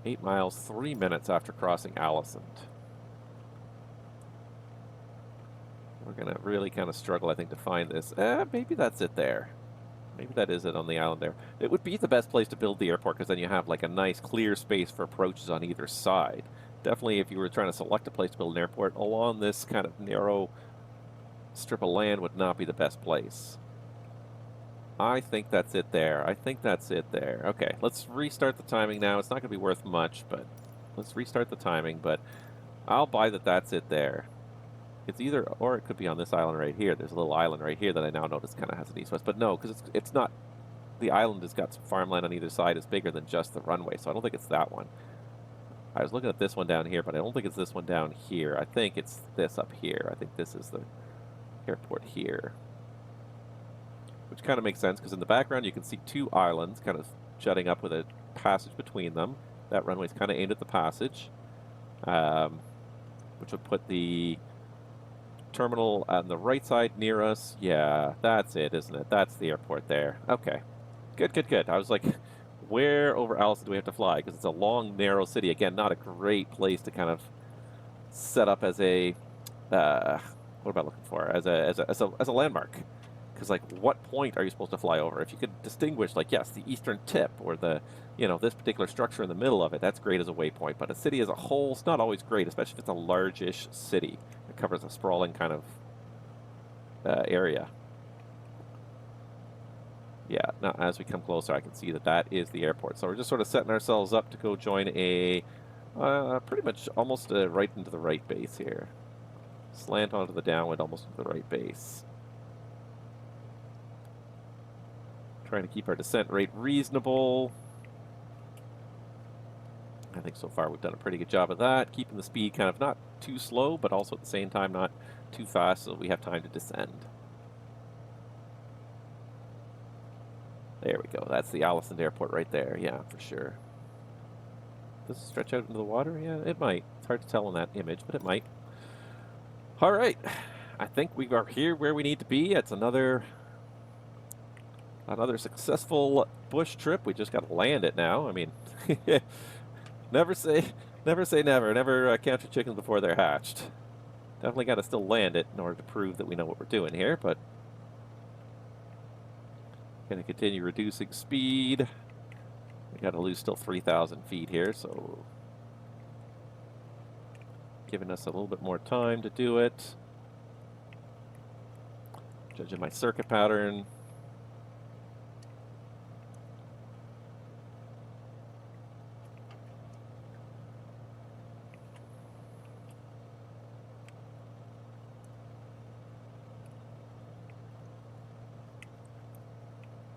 Eight miles, 3 minutes after crossing Allison. We're going to really kind of struggle, I think, to find this. Maybe that's it there. Maybe that is it on the island there. It would be the best place to build the airport because then you have like a nice clear space for approaches on either side. Definitely if you were trying to select a place to build an airport, along this kind of narrow strip of land would not be the best place. I think that's it there. Okay, let's restart the timing now. It's not going to be worth much, but let's restart the timing. But I'll buy that that's it there. It's either, or it could be on this island right here. There's a little island right here that I now notice kind of has an east-west. But no, because it's not, the island has got some farmland on either side. It's bigger than just the runway, so I don't think it's that one. I was looking at this one down here, but I don't think it's this one down here. I think it's this up here. I think this is the airport here. which kind of makes sense because in the background you can see two islands kind of jutting up with a passage between them. That runway is kind of aimed at the passage, which would put the terminal on the right side near us. Yeah, that's it, isn't it? That's the airport there. Okay. Good, good, good. I was like, where over Allison do we have to fly? Because it's a long, narrow city. Again, not a great place to kind of set up as a, what am I looking for? As a landmark. Because, like, what point are you supposed to fly over? If you could distinguish, like, yes, the eastern tip or the, this particular structure in the middle of it, that's great as a waypoint. But a city as a whole, it's not always great, especially if it's a large-ish city. It covers a sprawling kind of area. Yeah, now as we come closer, I can see that that is the airport. So we're just sort of setting ourselves up to go join a pretty much almost right into the right base here. Slant onto the downwind, almost into the right base. Trying to keep our descent rate reasonable. I think so far we've done a pretty good job of that. Keeping the speed kind of not too slow, but also at the same time not too fast so we have time to descend. There we go. That's the Allison Airport right there. Yeah, for sure. Does it stretch out into the water? Yeah, it might. It's hard to tell in that image, but it might. All right. I think we are here where we need to be. It's another successful bush trip. We just got to land it now. I mean, never say never. Never count your chickens before they're hatched. Definitely got to still land it in order to prove that we know what we're doing here, but going to continue reducing speed. We got to lose still 3,000 feet here, so giving us a little bit more time to do it. Judging my circuit pattern.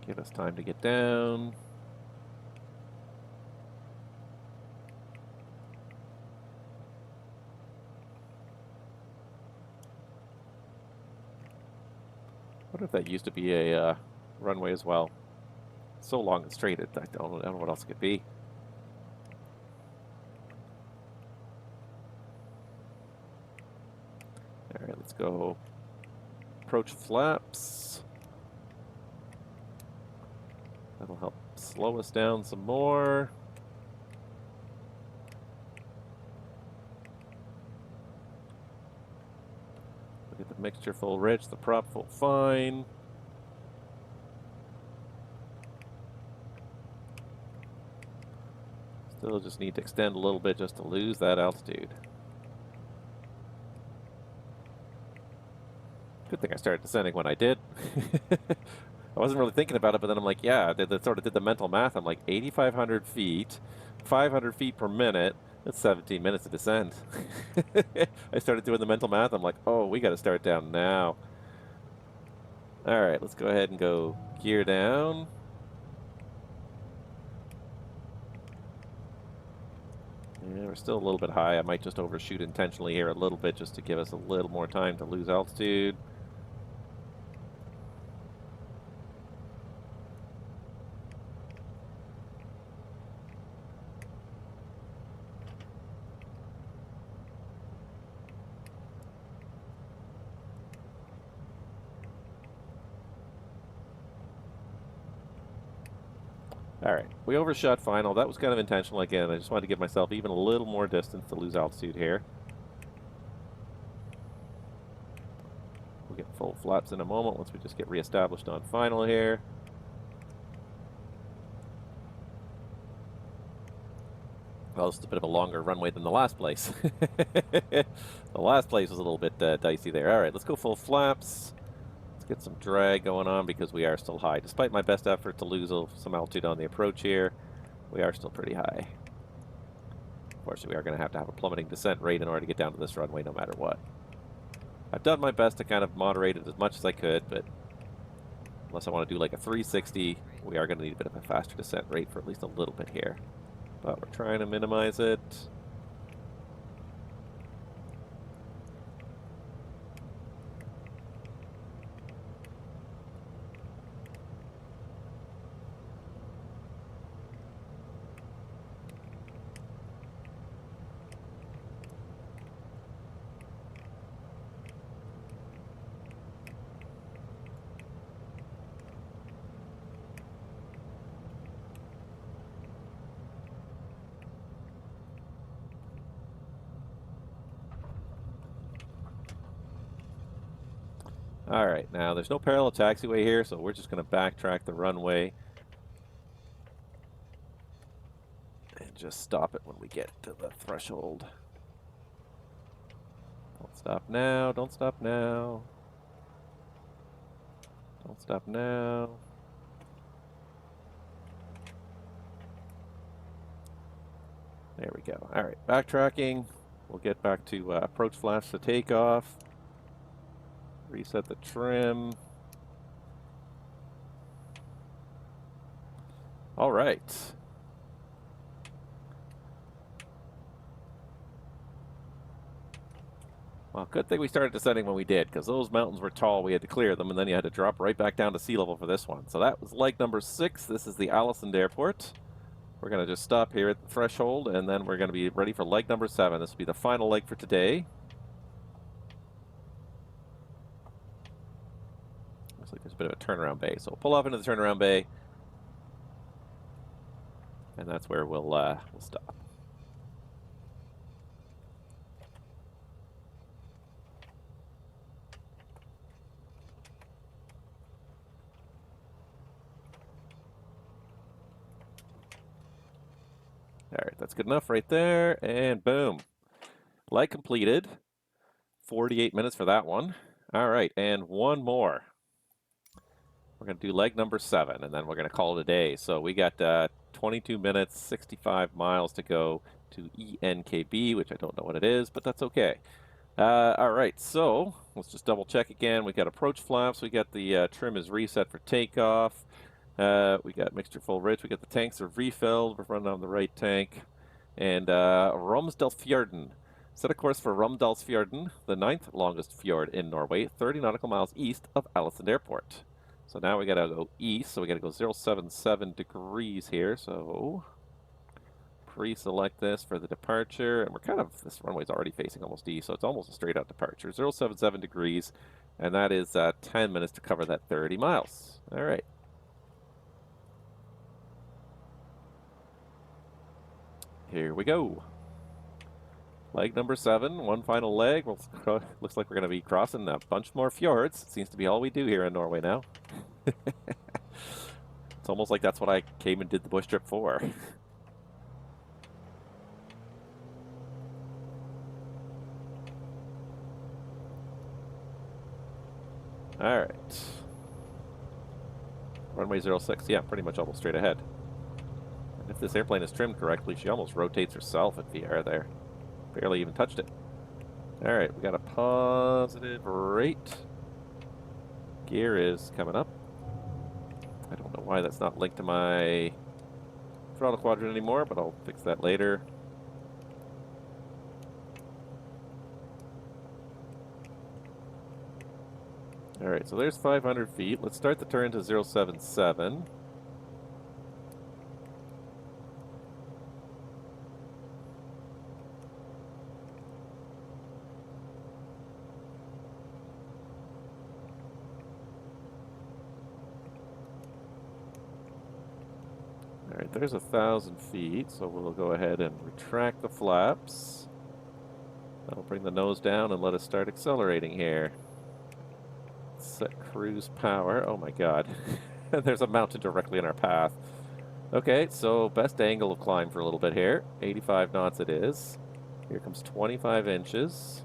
Give us time to get down. I wonder if that used to be a runway as well. So long and straight, I don't know what else it could be. All right, let's go. Approach flaps. That'll help slow us down some more. Look at the mixture full rich, the prop full fine. Still just need to extend a little bit just to lose that altitude. Good thing I started descending when I did. I wasn't really thinking about it, but then I'm like, yeah, I sort of did the mental math. I'm like, 8,500 feet, 500 feet per minute. That's 17 minutes to descend. I started doing the mental math. I'm like, oh, we got to start down now. All right, let's go ahead and go gear down. Yeah, we're still a little bit high. I might just overshoot intentionally here a little bit just to give us a little more time to lose altitude. All right, we overshot final. That was kind of intentional again. I just wanted to give myself even a little more distance to lose altitude here. We'll get full flaps in a moment once we just get reestablished on final here. Well, this is a bit of a longer runway than the last place. The last place was a little bit dicey there. All right, let's go full flaps. Let's get some drag going on because we are still high. Despite my best effort to lose some altitude on the approach here, we are still pretty high. Unfortunately, we are going to have a plummeting descent rate in order to get down to this runway no matter what. I've done my best to kind of moderate it as much as I could, but unless I want to do like a 360, we are going to need a bit of a faster descent rate for at least a little bit here. But we're trying to minimize it. All right, now there's no parallel taxiway here, so we're just going to backtrack the runway and just stop it when we get to the threshold. Don't stop now, don't stop now. Don't stop now. There we go. All right, backtracking. We'll get back to approach flaps to takeoff. Reset the trim. All right. Well, good thing we started descending when we did, because those mountains were tall. We had to clear them, and then you had to drop right back down to sea level for this one. So that was leg number 6. This is the Allison Airport. We're going to just stop here at the threshold, and then we're going to be ready for leg number 7. This will be the final leg for today. Looks like there's a bit of a turnaround bay. So we'll pull off into the turnaround bay, and that's where we'll stop. All right, that's good enough right there, and boom. Leg completed. 48 minutes for that one. All right, and one more. We're going to do leg number 7, and then we're going to call it a day. So we got 22 minutes, 65 miles to go to ENKB, which I don't know what it is, but that's okay. All right, so let's just double check again. We got approach flaps. We got the trim is reset for takeoff. We got mixture full rich. We got the tanks are refilled. We're running on the right tank. And Romsdalsfjorden. Set a course for Romsdalsfjorden, the 9th longest fjord in Norway, 30 nautical miles east of Allison Airport. So now we gotta go east, so we gotta go 077 degrees here. So pre-select this for the departure, and we're kind of, this runway's already facing almost east, so it's almost a straight out departure. 077 degrees, and that is 10 minutes to cover that 30 miles. All right. Here we go. Leg number 7, one final leg. Well, looks like we're going to be crossing a bunch more fjords. Seems to be all we do here in Norway now. It's almost like that's what I came and did the bush trip for. All right. Runway 06, yeah, pretty much almost straight ahead. And if this airplane is trimmed correctly, she almost rotates herself at VR there. Barely even touched it. All right, we got a positive rate. Gear is coming up. I don't know why that's not linked to my throttle quadrant anymore, but I'll fix that later. All right, so there's 500 feet. Let's start the turn to 077. All right, there's 1,000 feet, so we'll go ahead and retract the flaps. That'll bring the nose down and let us start accelerating here. Set cruise power. Oh my god. There's a mountain directly in our path. Okay, so best angle of climb for a little bit here. 85 knots it is. Here comes 25 inches.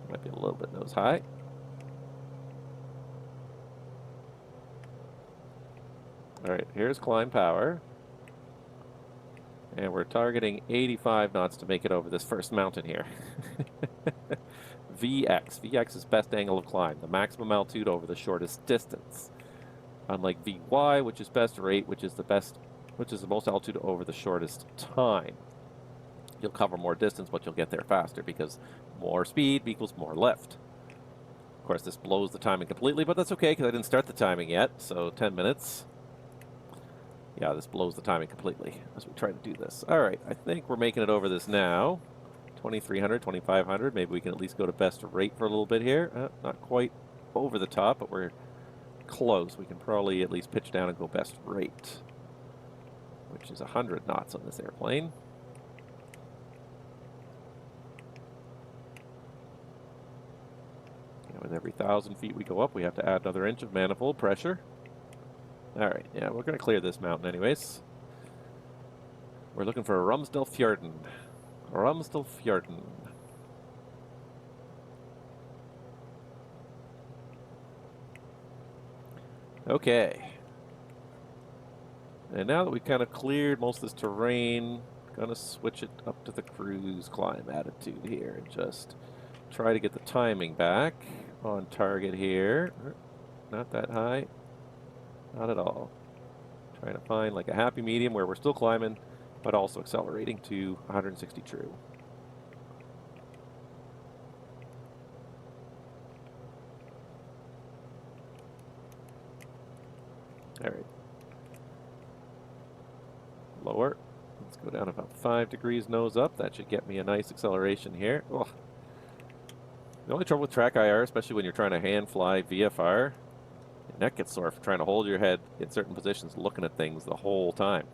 Might be a little bit nose high. All right, here's climb power. And we're targeting 85 knots to make it over this first mountain here. VX. VX is best angle of climb, the maximum altitude over the shortest distance. Unlike VY, which is best rate, which is the most altitude over the shortest time. You'll cover more distance, but you'll get there faster because more speed equals more lift. Of course, this blows the timing completely, but that's okay because I didn't start the timing yet, so 10 minutes. Yeah, this blows the timing completely as we try to do this. All right, I think we're making it over this now. 2,300, 2,500. Maybe we can at least go to best rate for a little bit here. Not quite over the top, but we're close. We can probably at least pitch down and go best rate, which is 100 knots on this airplane. With every 1,000 feet we go up, we have to add another inch of manifold pressure. All right, yeah, we're going to clear this mountain anyways. We're looking for Romsdalfjorden. Romsdalfjorden. Okay. And now that we've kind of cleared most of this terrain, gonna switch it up to the cruise climb attitude here and just try to get the timing back on target here. Not that high. Not at all. Trying to find like a happy medium where we're still climbing, but also accelerating to 160 true. All right. Lower. Let's go down about 5 degrees nose up. That should get me a nice acceleration here. Oh. The only trouble with track IR, especially when you're trying to hand fly VFR, your neck gets sore for trying to hold your head in certain positions looking at things the whole time.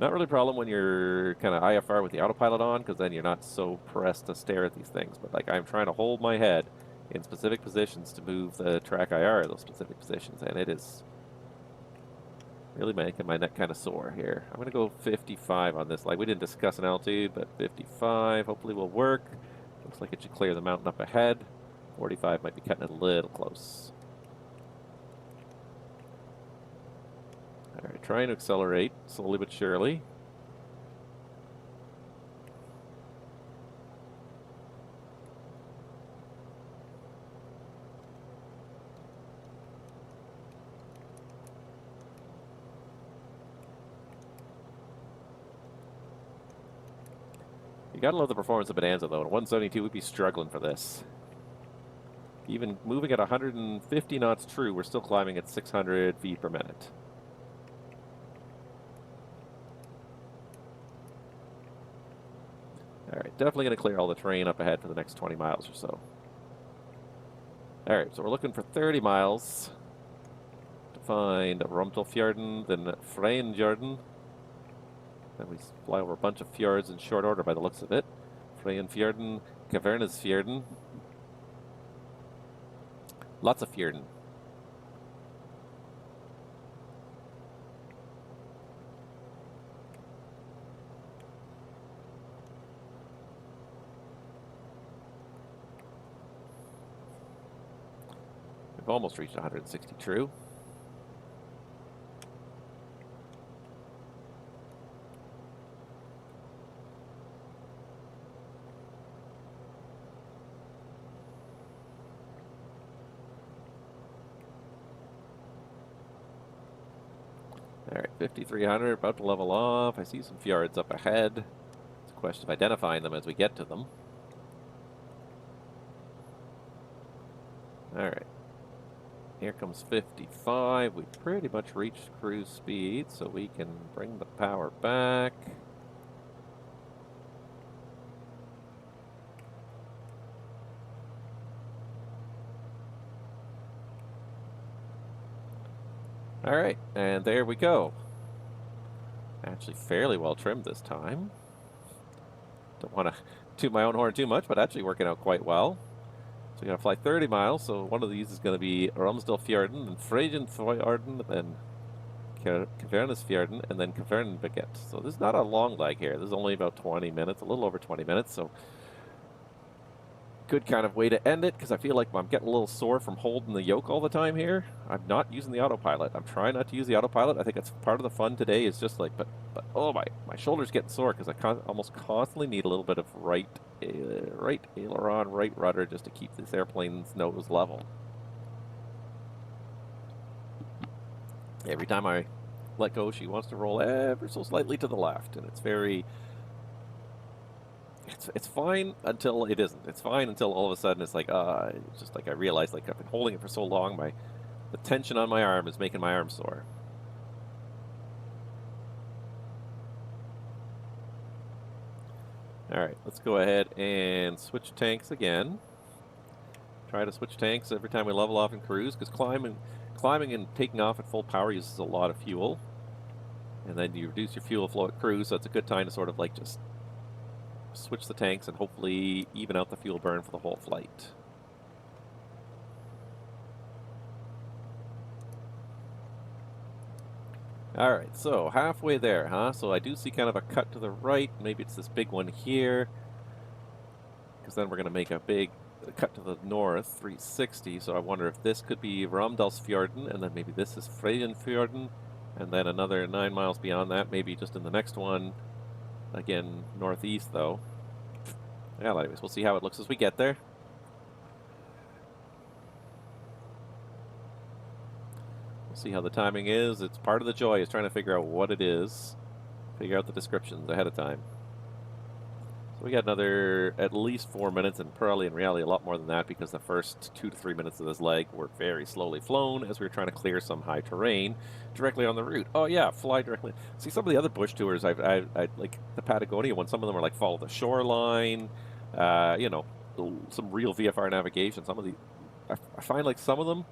Not really a problem when you're kind of IFR with the autopilot on, because then you're not so pressed to stare at these things. But like I'm trying to hold my head in specific positions to move the track IR those specific positions, and it is really making my neck kind of sore here. I'm going to go 55 on this. Like we didn't discuss an altitude, but 55 hopefully will work. Looks like it should clear the mountain up ahead. 45 might be cutting it a little close. All right, trying to accelerate slowly but surely. You gotta love the performance of Bonanza, though. At 172, we'd be struggling for this. Even moving at 150 knots true, we're still climbing at 600 feet per minute. All right, definitely going to clear all the terrain up ahead for the next 20 miles or so. All right, so we're looking for 30 miles to find Romsdalfjorden, then Freyjorden. Then we fly over a bunch of fjords in short order by the looks of it. Freyjorden, Kvaernesfjorden. Lots of fjorden. We've almost reached 160 true. All right, 5,300, about to level off. I see some fjords up ahead. It's a question of identifying them as we get to them. All right. Here comes 55. We pretty much reached cruise speed, so we can bring the power back. All right, and there we go. Actually fairly well trimmed this time. Don't want to toot my own horn too much, but actually working out quite well. So we're going to fly 30 miles, so one of these is going to be Romsdalfjorden, then Freyjorden, then Kvaernesfjorden, and then Kvaernebeget. So this is not a long leg here. This is only about 20 minutes, a little over 20 minutes, so good kind of way to end it, because I feel like I'm getting a little sore from holding the yoke all the time here. I'm not using the autopilot. I'm trying not to use the autopilot. I think that's part of the fun today is just like, but oh my shoulder's getting sore because I almost constantly need a little bit of right aileron, right rudder just to keep this airplane's nose level. Every time I let go, she wants to roll ever so slightly to the left, and it's very... It's fine until it isn't. It's fine until all of a sudden it's like, it's just like I realize like I've been holding it for so long, the tension on my arm is making my arm sore. All right, let's go ahead and switch tanks again. Try to switch tanks every time we level off and cruise, because climbing and taking off at full power uses a lot of fuel. And then you reduce your fuel flow at cruise, so it's a good time to sort of like just switch the tanks and hopefully even out the fuel burn for the whole flight. All right, so halfway there, huh? So I do see kind of a cut to the right. Maybe it's this big one here, because then we're going to make a big cut to the north, 360. So I wonder if this could be Ramdalsfjorden, and then maybe this is Freydenfjorden, and then another 9 miles beyond that, maybe just in the next one. Again, northeast, though. Well, anyways, we'll see how it looks as we get there. We'll see how the timing is. It's part of the joy is trying to figure out what it is, figure out the descriptions ahead of time. So we got another at least 4 minutes, and probably in reality a lot more than that, because the first 2 to 3 minutes of this leg were very slowly flown as we were trying to clear some high terrain directly on the route. Oh yeah, fly directly. See, some of the other bush tours, I like the Patagonia one. Some of them are like follow the shoreline, you know, some real VFR navigation. Some of the, I find like some of them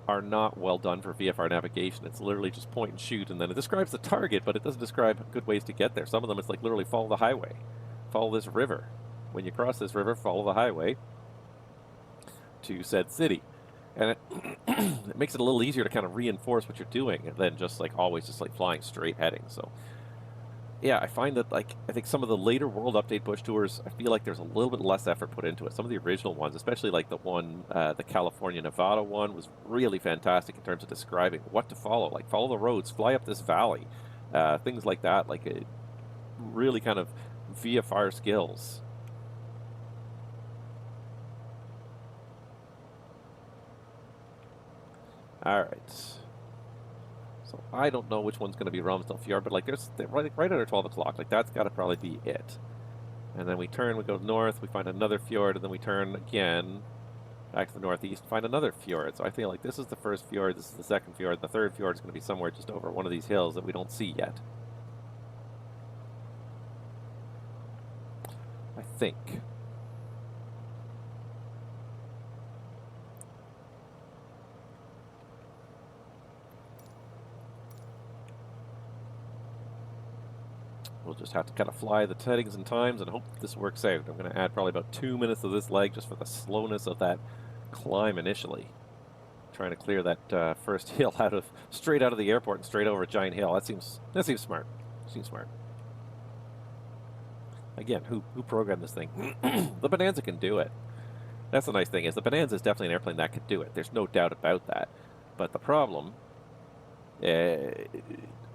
are not well done for VFR navigation. It's literally just point and shoot, and then it describes the target, but it doesn't describe good ways to get there. Some of them it's like literally follow the highway. Follow this river. When you cross this river, follow the highway to said city. And it, it makes it a little easier to kind of reinforce what you're doing than just like always just like flying straight heading. So yeah, I find that like I think some of the later World Update Bush tours, I feel like there's a little bit less effort put into it. Some of the original ones, especially like the one, the California Nevada one, was really fantastic in terms of describing what to follow. Like follow the roads, fly up this valley, things like that. Like it really kind of VFR skills. All right. So I don't know which one's going to be Romsdalfjord, but like there's right under 12 o'clock. Like that's got to probably be it. And then we turn, we go north, we find another fjord, and then we turn again back to the northeast, find another fjord. So I feel like this is the first fjord, this is the second fjord, the third fjord is going to be somewhere just over one of these hills that we don't see yet. I think. We'll just have to kind of fly the settings and times and hope this works out. I'm going to add probably about 2 minutes of this leg just for the slowness of that climb initially. Trying to clear that first hill straight out of the airport and straight over a giant hill. That seems smart. Seems smart. Again, who programmed this thing? The Bonanza can do it. That's the nice thing is the Bonanza is definitely an airplane that could do it. There's no doubt about that. But the problem,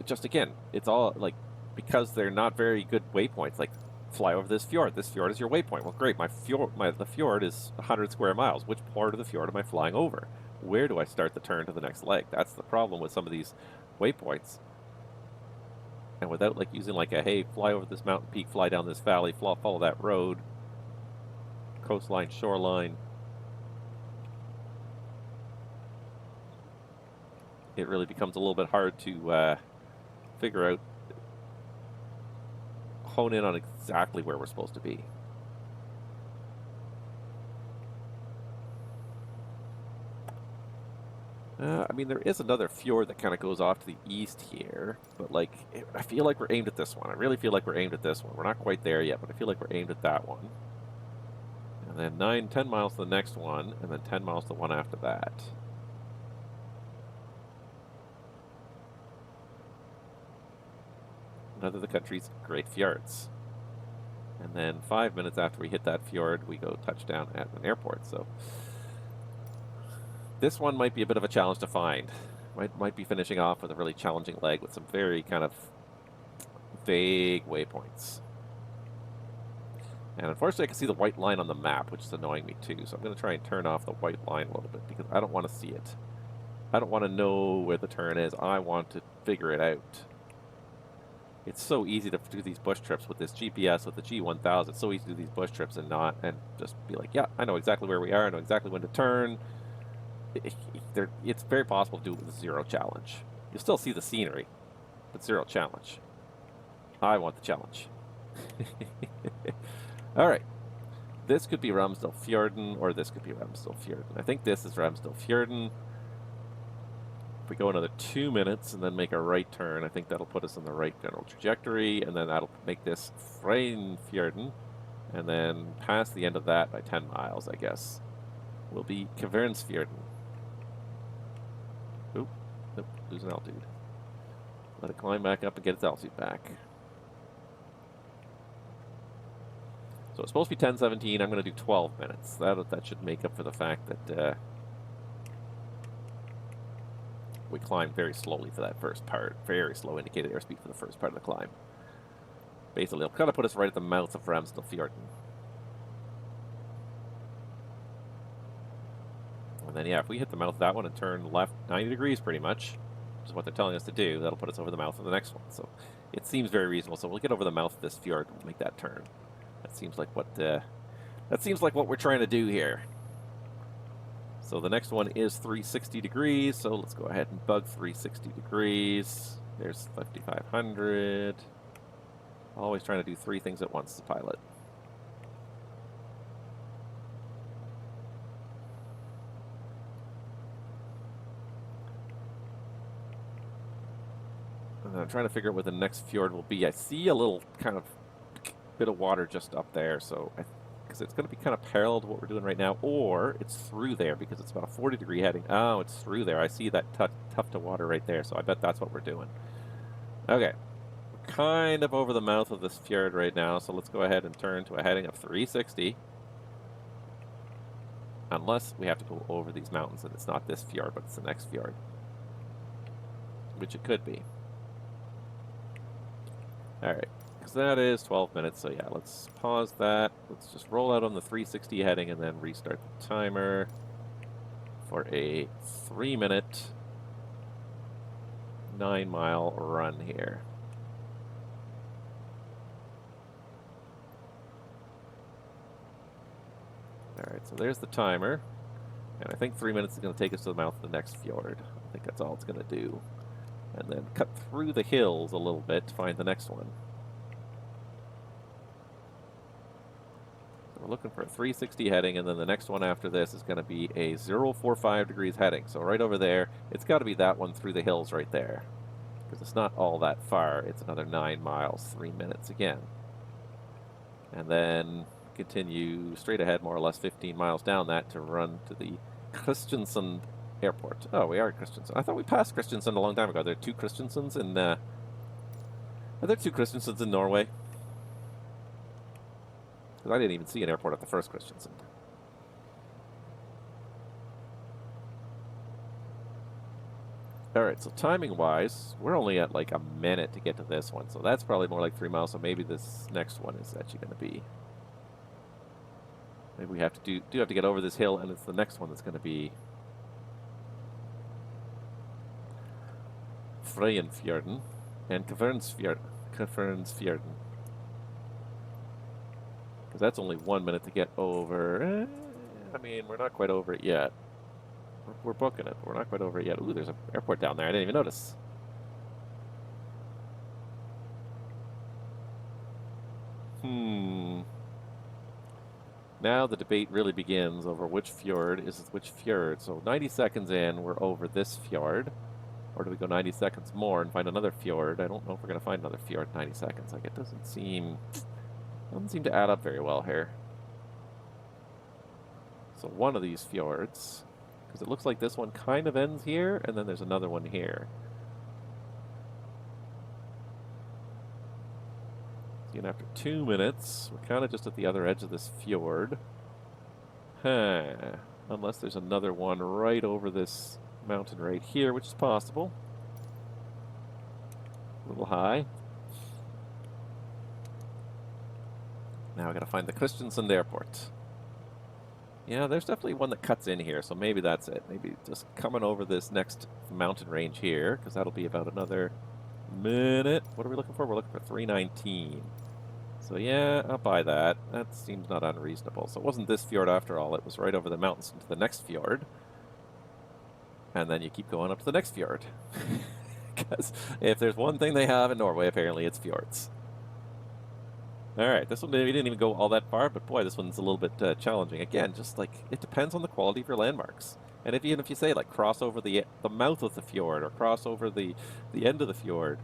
just again, it's all like because they're not very good waypoints. Like fly over this fjord. This fjord is your waypoint. Well, great. The fjord is 100 square miles. Which part of the fjord am I flying over? Where do I start the turn to the next leg? That's the problem with some of these waypoints. And without like using like a, hey, fly over this mountain peak, fly down this valley, follow that road, coastline, shoreline, it really becomes a little bit hard to figure out, hone in on exactly where we're supposed to be. I mean, there is another fjord that kind of goes off to the east here, but like, I feel like we're aimed at this one. I really feel like we're aimed at this one. We're not quite there yet, but I feel like we're aimed at that one. And then 10 miles to the next one, and then 10 miles to the one after that. Another of the country's great fjords. And then 5 minutes after we hit that fjord, we go touchdown at an airport. So this one might be a bit of a challenge to find. Might be finishing off with a really challenging leg with some very kind of vague waypoints. And unfortunately, I can see the white line on the map, which is annoying me too. So I'm going to try and turn off the white line a little bit because I don't want to see it. I don't want to know where the turn is. I want to figure it out. It's so easy to do these bush trips with this GPS, with the G1000. It's so easy to do these bush trips and just be like, yeah, I know exactly where we are. I know exactly when to turn. It's very possible to do it with zero challenge. You'll still see the scenery, but zero challenge. I want the challenge. All right. This could be Ramsdalfjorden, or this could be Ramsdalfjorden. I think this is Ramsdalfjorden. If we go another 2 minutes and then make a right turn, I think that'll put us on the right general trajectory, and then that'll make this Freydenfjorden, and then past the end of that by 10 miles, I guess, will be Kvernsfjorden. Oop, nope, losing altitude. Let it climb back up and get its altitude back. So it's supposed to be 10:17. I'm going to do 12 minutes. That should make up for the fact that we climbed very slowly for that first part. Very slow indicated airspeed for the first part of the climb. Basically, it'll kind of put us right at the mouth of Ramsdalfjorden. And then, yeah, if we hit the mouth of that one and turn left 90 degrees pretty much, which is what they're telling us to do, that'll put us over the mouth of the next one. So it seems very reasonable. So we'll get over the mouth of this fjord and we'll make that turn. That seems like what we're trying to do here. So the next one is 360 degrees. So let's go ahead and bug 360 degrees. There's 5,500. Always trying to do three things at once as a pilot. And I'm trying to figure out where the next fjord will be. I see a little kind of bit of water just up there, so because it's going to be kind of parallel to what we're doing right now, or it's through there because it's about a 40-degree heading. Oh, it's through there. I see that tuft of water right there, so I bet that's what we're doing. Okay. We're kind of over the mouth of this fjord right now, so let's go ahead and turn to a heading of 360. Unless we have to go over these mountains and it's not this fjord, but it's the next fjord. Which it could be. Alright, because that is 12 minutes, so yeah, let's pause that. Let's just roll out on the 360 heading and then restart the timer for a 3-minute, 9-mile run here. Alright, so there's the timer. And I think 3 minutes is going to take us to the mouth of the next fjord. I think that's all it's going to do. And then cut through the hills a little bit to find the next one. So we're looking for a 360 heading, and then the next one after this is going to be a 045 degrees heading. So right over there, it's got to be that one through the hills right there. Because it's not all that far. It's another 9 miles, 3 minutes again. And then continue straight ahead, more or less 15 miles down that to run to the Kristiansand Airport. Oh, we are at Kristiansand. I thought we passed Kristiansand a long time ago. Are there two Kristiansands in are there two Kristiansands in Norway? Because I didn't even see an airport at the first Kristiansand. Alright, so timing-wise, we're only at like a minute to get to this one. So that's probably more like 3 miles, so maybe this next one is actually going to be... Maybe we have to do have to get over this hill, and it's the next one that's going to be... Freyjefjorden and Kvaernsfjorden. Because that's only 1 minute to get over. I mean, we're not quite over it yet. We're booking it, but we're not quite over it yet. Ooh, there's an airport down there. I didn't even notice. Now the debate really begins over which fjord is which fjord. So 90 seconds in, we're over this fjord. Or do we go 90 seconds more and find another fjord? I don't know if we're going to find another fjord in 90 seconds. Like, it doesn't seem to add up very well here. So one of these fjords, because it looks like this one kind of ends here, and then there's another one here. And after 2 minutes, we're kind of just at the other edge of this fjord. Unless there's another one right over this mountain right here, which is possible. A little high. Now I gotta find the Kristiansand Airport. Yeah, there's definitely one that cuts in here, so maybe that's it. Maybe just coming over this next mountain range here, because that'll be about another minute. What are we looking for? We're looking for 319. So yeah, I'll buy that. That seems not unreasonable. So it wasn't this fjord after all. It was right over the mountains into the next fjord. And then you keep going up to the next fjord. Because if there's one thing they have in Norway, apparently it's fjords. Alright, this one, we didn't even go all that far, but boy, this one's a little bit challenging. Again, just like, it depends on the quality of your landmarks. And even if you say, like, cross over the mouth of the fjord, or cross over the end of the fjord,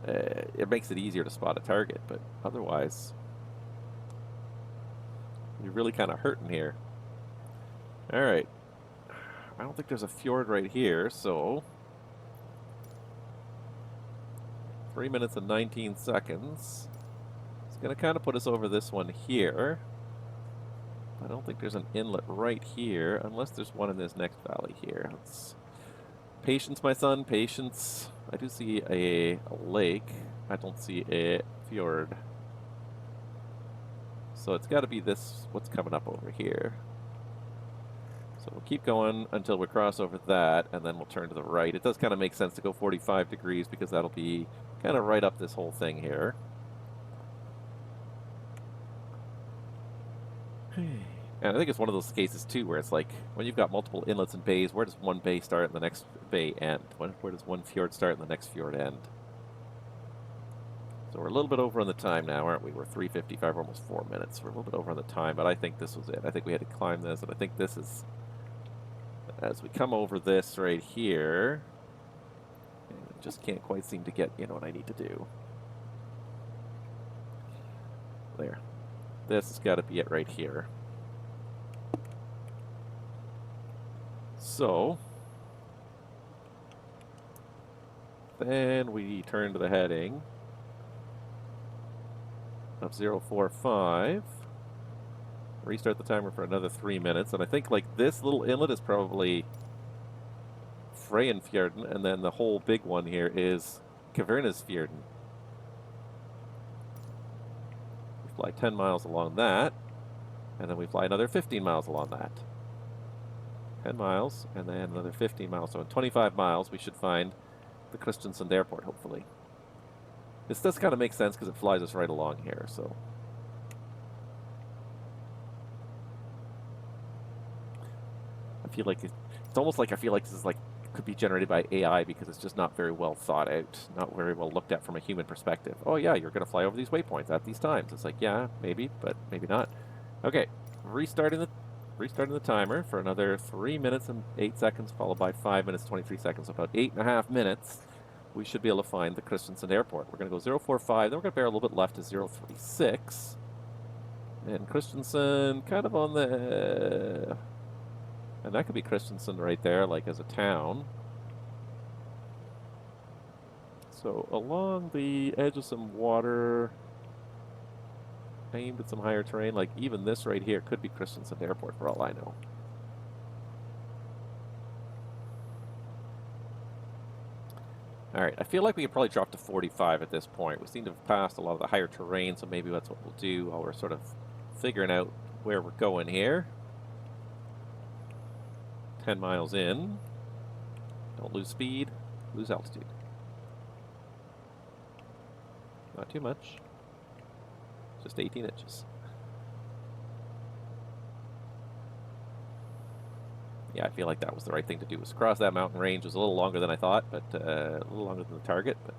it makes it easier to spot a target, but otherwise, you're really kind of hurting here. Alright. I don't think there's a fjord right here, so 3 minutes and 19 seconds. It's going to kind of put us over this one here. I don't think there's an inlet right here, unless there's one in this next valley here. Patience, my son, patience. I do see a lake. I don't see a fjord. So it's got to be this, what's coming up over here. So we'll keep going until we cross over that, and then we'll turn to the right. It does kind of make sense to go 45 degrees because that'll be kind of right up this whole thing here. And I think it's one of those cases, too, where it's like, when you've got multiple inlets and bays, where does one bay start and the next bay end? Where does one fjord start and the next fjord end? So we're a little bit over on the time now, aren't we? We're 3:55, almost 4 minutes. We're a little bit over on the time, but I think this was it. I think we had to climb this, and I think this is, as we come over this right here, I just can't quite seem to get, what I need to do. There. This has got to be it right here. So, then we turn to the heading of 045. Restart the timer for another 3 minutes. And I think like this little inlet is probably Freyjafjorden, and then the whole big one here is Kvernesfjorden. We fly 10 miles along that, and then we fly another 15 miles along that. 10 miles, and then another 15 miles. So in 25 miles, we should find the Kristiansand Airport, hopefully. This does kind of make sense because it flies us right along here, so. I feel like it's almost like I feel like this is like could be generated by AI because it's just not very well thought out, not very well looked at from a human perspective. Oh yeah, you're going to fly over these waypoints at these times. It's like, yeah, maybe, but maybe not. Okay, restarting the timer for another 3 minutes and 8 seconds, followed by 5 minutes 23 seconds. So about 8.5 minutes, we should be able to find the Kristiansand Airport. We're going to go 045, then we're going to bear a little bit left to 036. And Kristiansand kind of on the... And that could be Kristiansand right there, like as a town. So along the edge of some water, aimed at some higher terrain, like even this right here could be Kristiansand Airport for all I know. All right, I feel like we could probably drop to 45 at this point. We seem to have passed a lot of the higher terrain, so maybe that's what we'll do while we're sort of figuring out where we're going here. 10 miles in. Don't lose speed, lose altitude. Not too much. Just 18 inches. Yeah, I feel like that was the right thing to do. Was cross that mountain range. It was a little longer than I thought, but a little longer than the target, but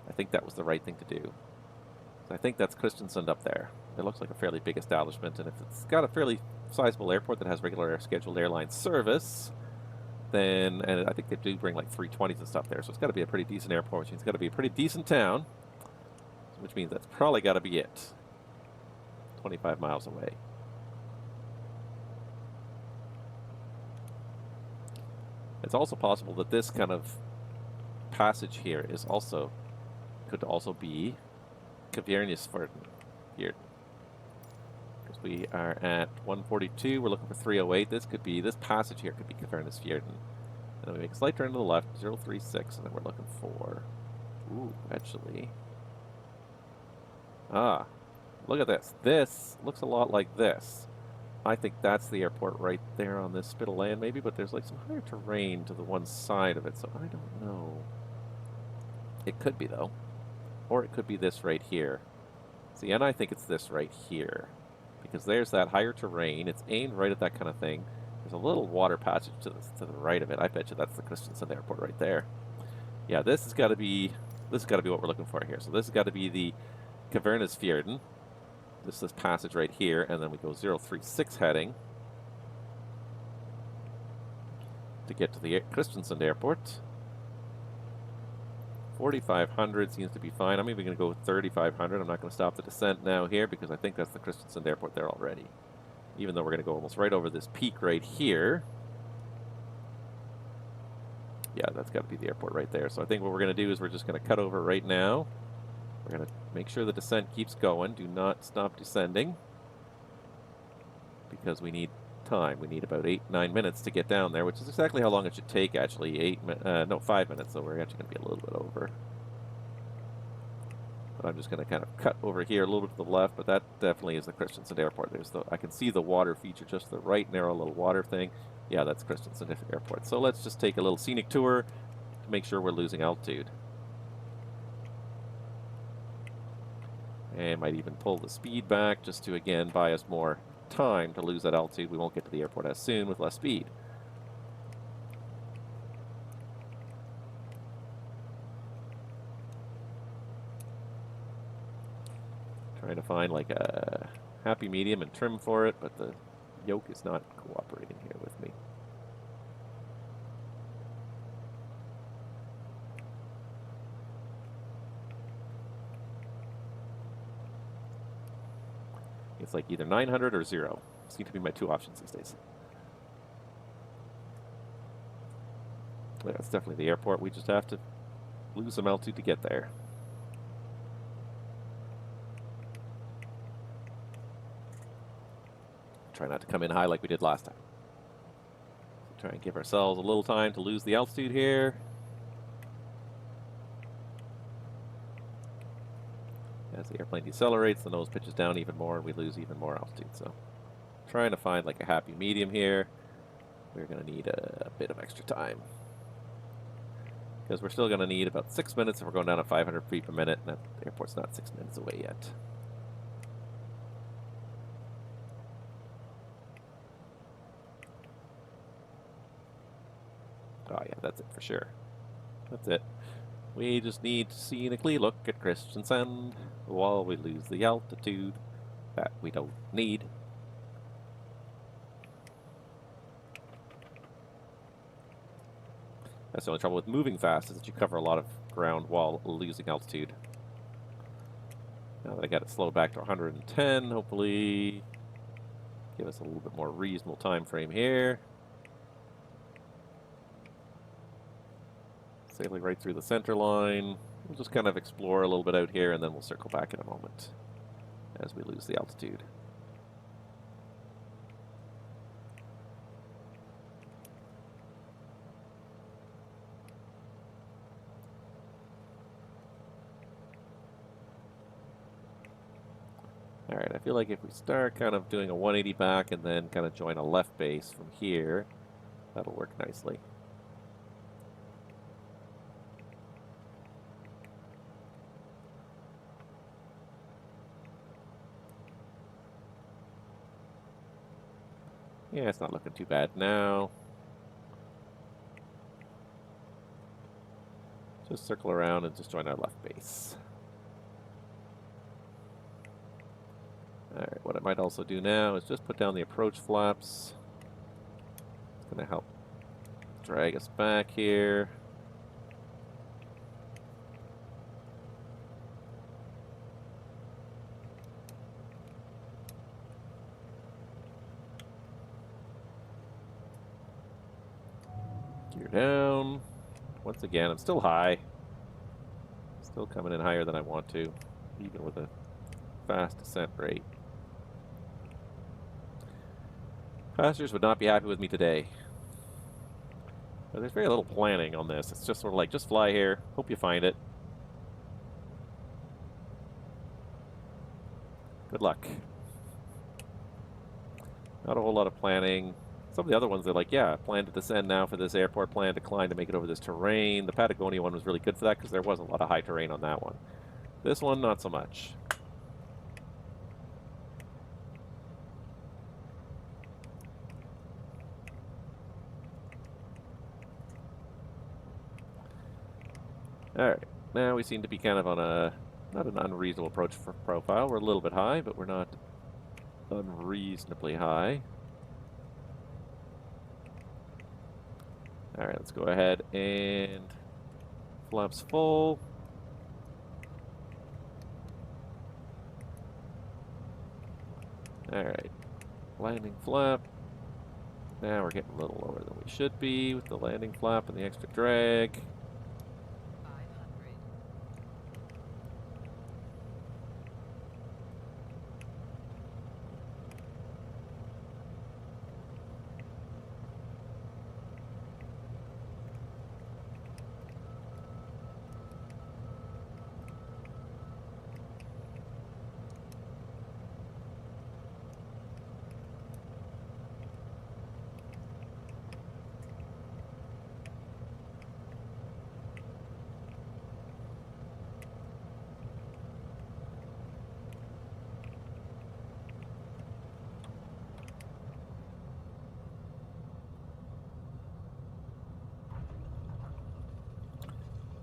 I think that was the right thing to do. So I think that's Kristiansand up there. It looks like a fairly big establishment, and if it's got a fairly sizable airport that has regular scheduled airline service, then, and I think they do bring like 320s and stuff there, so it's got to be a pretty decent airport, which means it's got to be a pretty decent town, which means that's probably got to be it. 25 miles away. It's also possible that this kind of passage here is also, could also be Kvernesfjorden here. Because we are at 142, we're looking for 308. This could be, this passage here could be Kvernesfjorden. And then we make a slight turn to the left, 036, and then we're looking for, ooh, actually. Ah, look at this. This looks a lot like this. I think that's the airport right there on this spit of land maybe, but there's like some higher terrain to the one side of it, so I don't know. It could be though. Or it could be this right here. See, and I think it's this right here. Because there's that higher terrain, it's aimed right at that kind of thing. There's a little water passage to the right of it. I bet you that's the Kristiansand Airport right there. Yeah, this has got to be what we're looking for here. So this has got to be the Kvernesfjorden. This passage right here, and then we go 036 heading to get to the Kristiansand Airport. 4,500 seems to be fine. I'm even going to go with 3,500. I'm not going to stop the descent now here because I think that's the Kristiansand Airport there already. Even though we're going to go almost right over this peak right here. Yeah, that's got to be the airport right there. So I think what we're going to do is we're just going to cut over right now. We're going to make sure the descent keeps going. Do not stop descending because we need time. We need about 8-9 minutes to get down there, which is exactly how long it should take, actually. 5 minutes, so we're actually going to be a little bit over. But I'm just going to kind of cut over here a little bit to the left, but that definitely is the Christensen Airport. I can see the water feature, just the right narrow little water thing. Yeah, that's Christensen Airport. So let's just take a little scenic tour to make sure we're losing altitude. And might even pull the speed back just to, again, buy us more time to lose that altitude. We won't get to the airport as soon with less speed. Trying to find like a happy medium and trim for it, but the yoke is not cooperating here with me. It's like either 900 or 0. Seem to be my two options these days. Yeah, it's definitely the airport. We just have to lose some altitude to get there. Try not to come in high like we did last time. So try and give ourselves a little time to lose the altitude here. As the airplane decelerates, the nose pitches down even more and we lose even more altitude. So trying to find like a happy medium here. We're going to need a bit of extra time, because we're still going to need about 6 minutes if we're going down at 500 feet per minute, and the airport's not 6 minutes away yet. Oh yeah, that's it for sure. That's it. We just need to scenically look at Christensen while we lose the altitude that we don't need. That's the only trouble with moving fast, is that you cover a lot of ground while losing altitude. Now that I got it slowed back to 110, hopefully give us a little bit more reasonable time frame here. Sailing right through the center line. We'll just kind of explore a little bit out here, and then we'll circle back in a moment as we lose the altitude. All right, I feel like if we start kind of doing a 180 back and then kind of join a left base from here, that'll work nicely. Yeah, it's not looking too bad now. Just circle around and just join our left base. All right, what I might also do now is just put down the approach flaps. It's going to help drag us back here. Gear down. Once again, I'm still high. Still coming in higher than I want to, even with a fast descent rate. Passengers would not be happy with me today. But there's very little planning on this. It's just sort of like, just fly here, hope you find it. Good luck. Not a whole lot of planning. Some of the other ones are like, yeah, plan to descend now for this airport, plan to climb to make it over this terrain. The Patagonia one was really good for that because there was a lot of high terrain on that one. This one, not so much. All right, now we seem to be kind of on a, not an unreasonable approach for profile. We're a little bit high, but we're not unreasonably high. All right, let's go ahead and flaps full. All right, landing flap. Now we're getting a little lower than we should be with the landing flap and the extra drag. 500.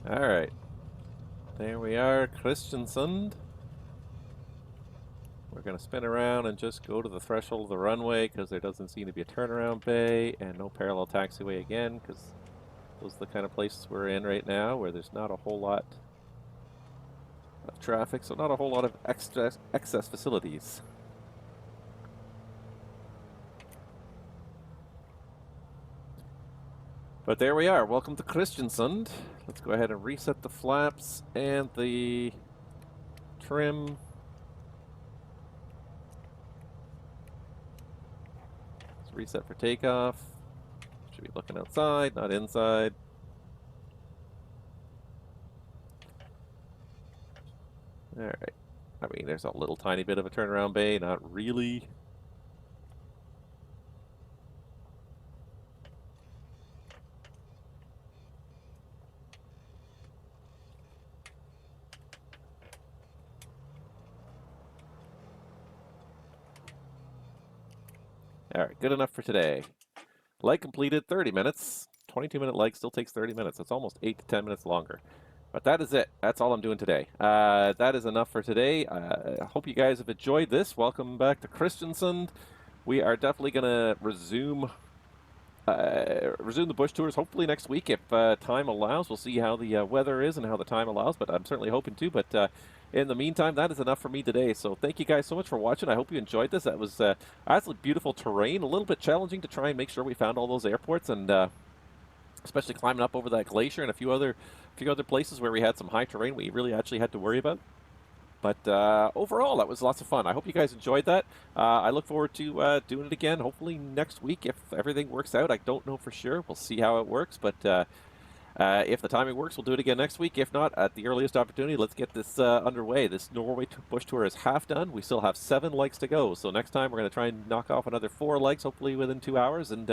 All right. There we are, Christiansund. We're going to spin around and just go to the threshold of the runway because there doesn't seem to be a turnaround bay and no parallel taxiway again, because those are the kind of places we're in right now where there's not a whole lot of traffic, so not a whole lot of excess facilities. But there we are. Welcome to Christiansund. Let's go ahead and reset the flaps and the trim. Let's reset for takeoff. Should be looking outside, not inside. All right. I mean, there's a little tiny bit of a turnaround bay, not really. All right, good enough for today. Leg completed, 30 minutes. 22-minute leg still takes 30 minutes. It's almost 8 to 10 minutes longer. But that is it. That's all I'm doing today. That is enough for today. I hope you guys have enjoyed this. Welcome back to Christiansund. We are definitely going to resume the bush tours hopefully next week if time allows. We'll see how the weather is and how the time allows, but I'm certainly hoping to. But in the meantime, that is enough for me today. So thank you guys so much for watching. I hope you enjoyed this. That was absolutely beautiful terrain, a little bit challenging to try and make sure we found all those airports, and especially climbing up over that glacier and a few other places where we had some high terrain we really actually had to worry about. But overall, that was lots of fun. I hope you guys enjoyed that. I look forward to doing it again, hopefully next week if everything works out. I don't know for sure. We'll see how it works. But if the timing works, we'll do it again next week. If not, at the earliest opportunity, let's get this underway. This Norway bush tour is half done. We still have 7 legs to go. So next time, we're going to try and knock off another 4 legs, hopefully within 2 hours. And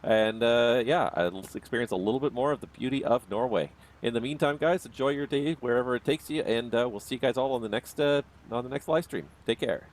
yeah, I'll experience a little bit more of the beauty of Norway. In the meantime, guys, enjoy your day wherever it takes you, and we'll see you guys all on the next live stream. Take care.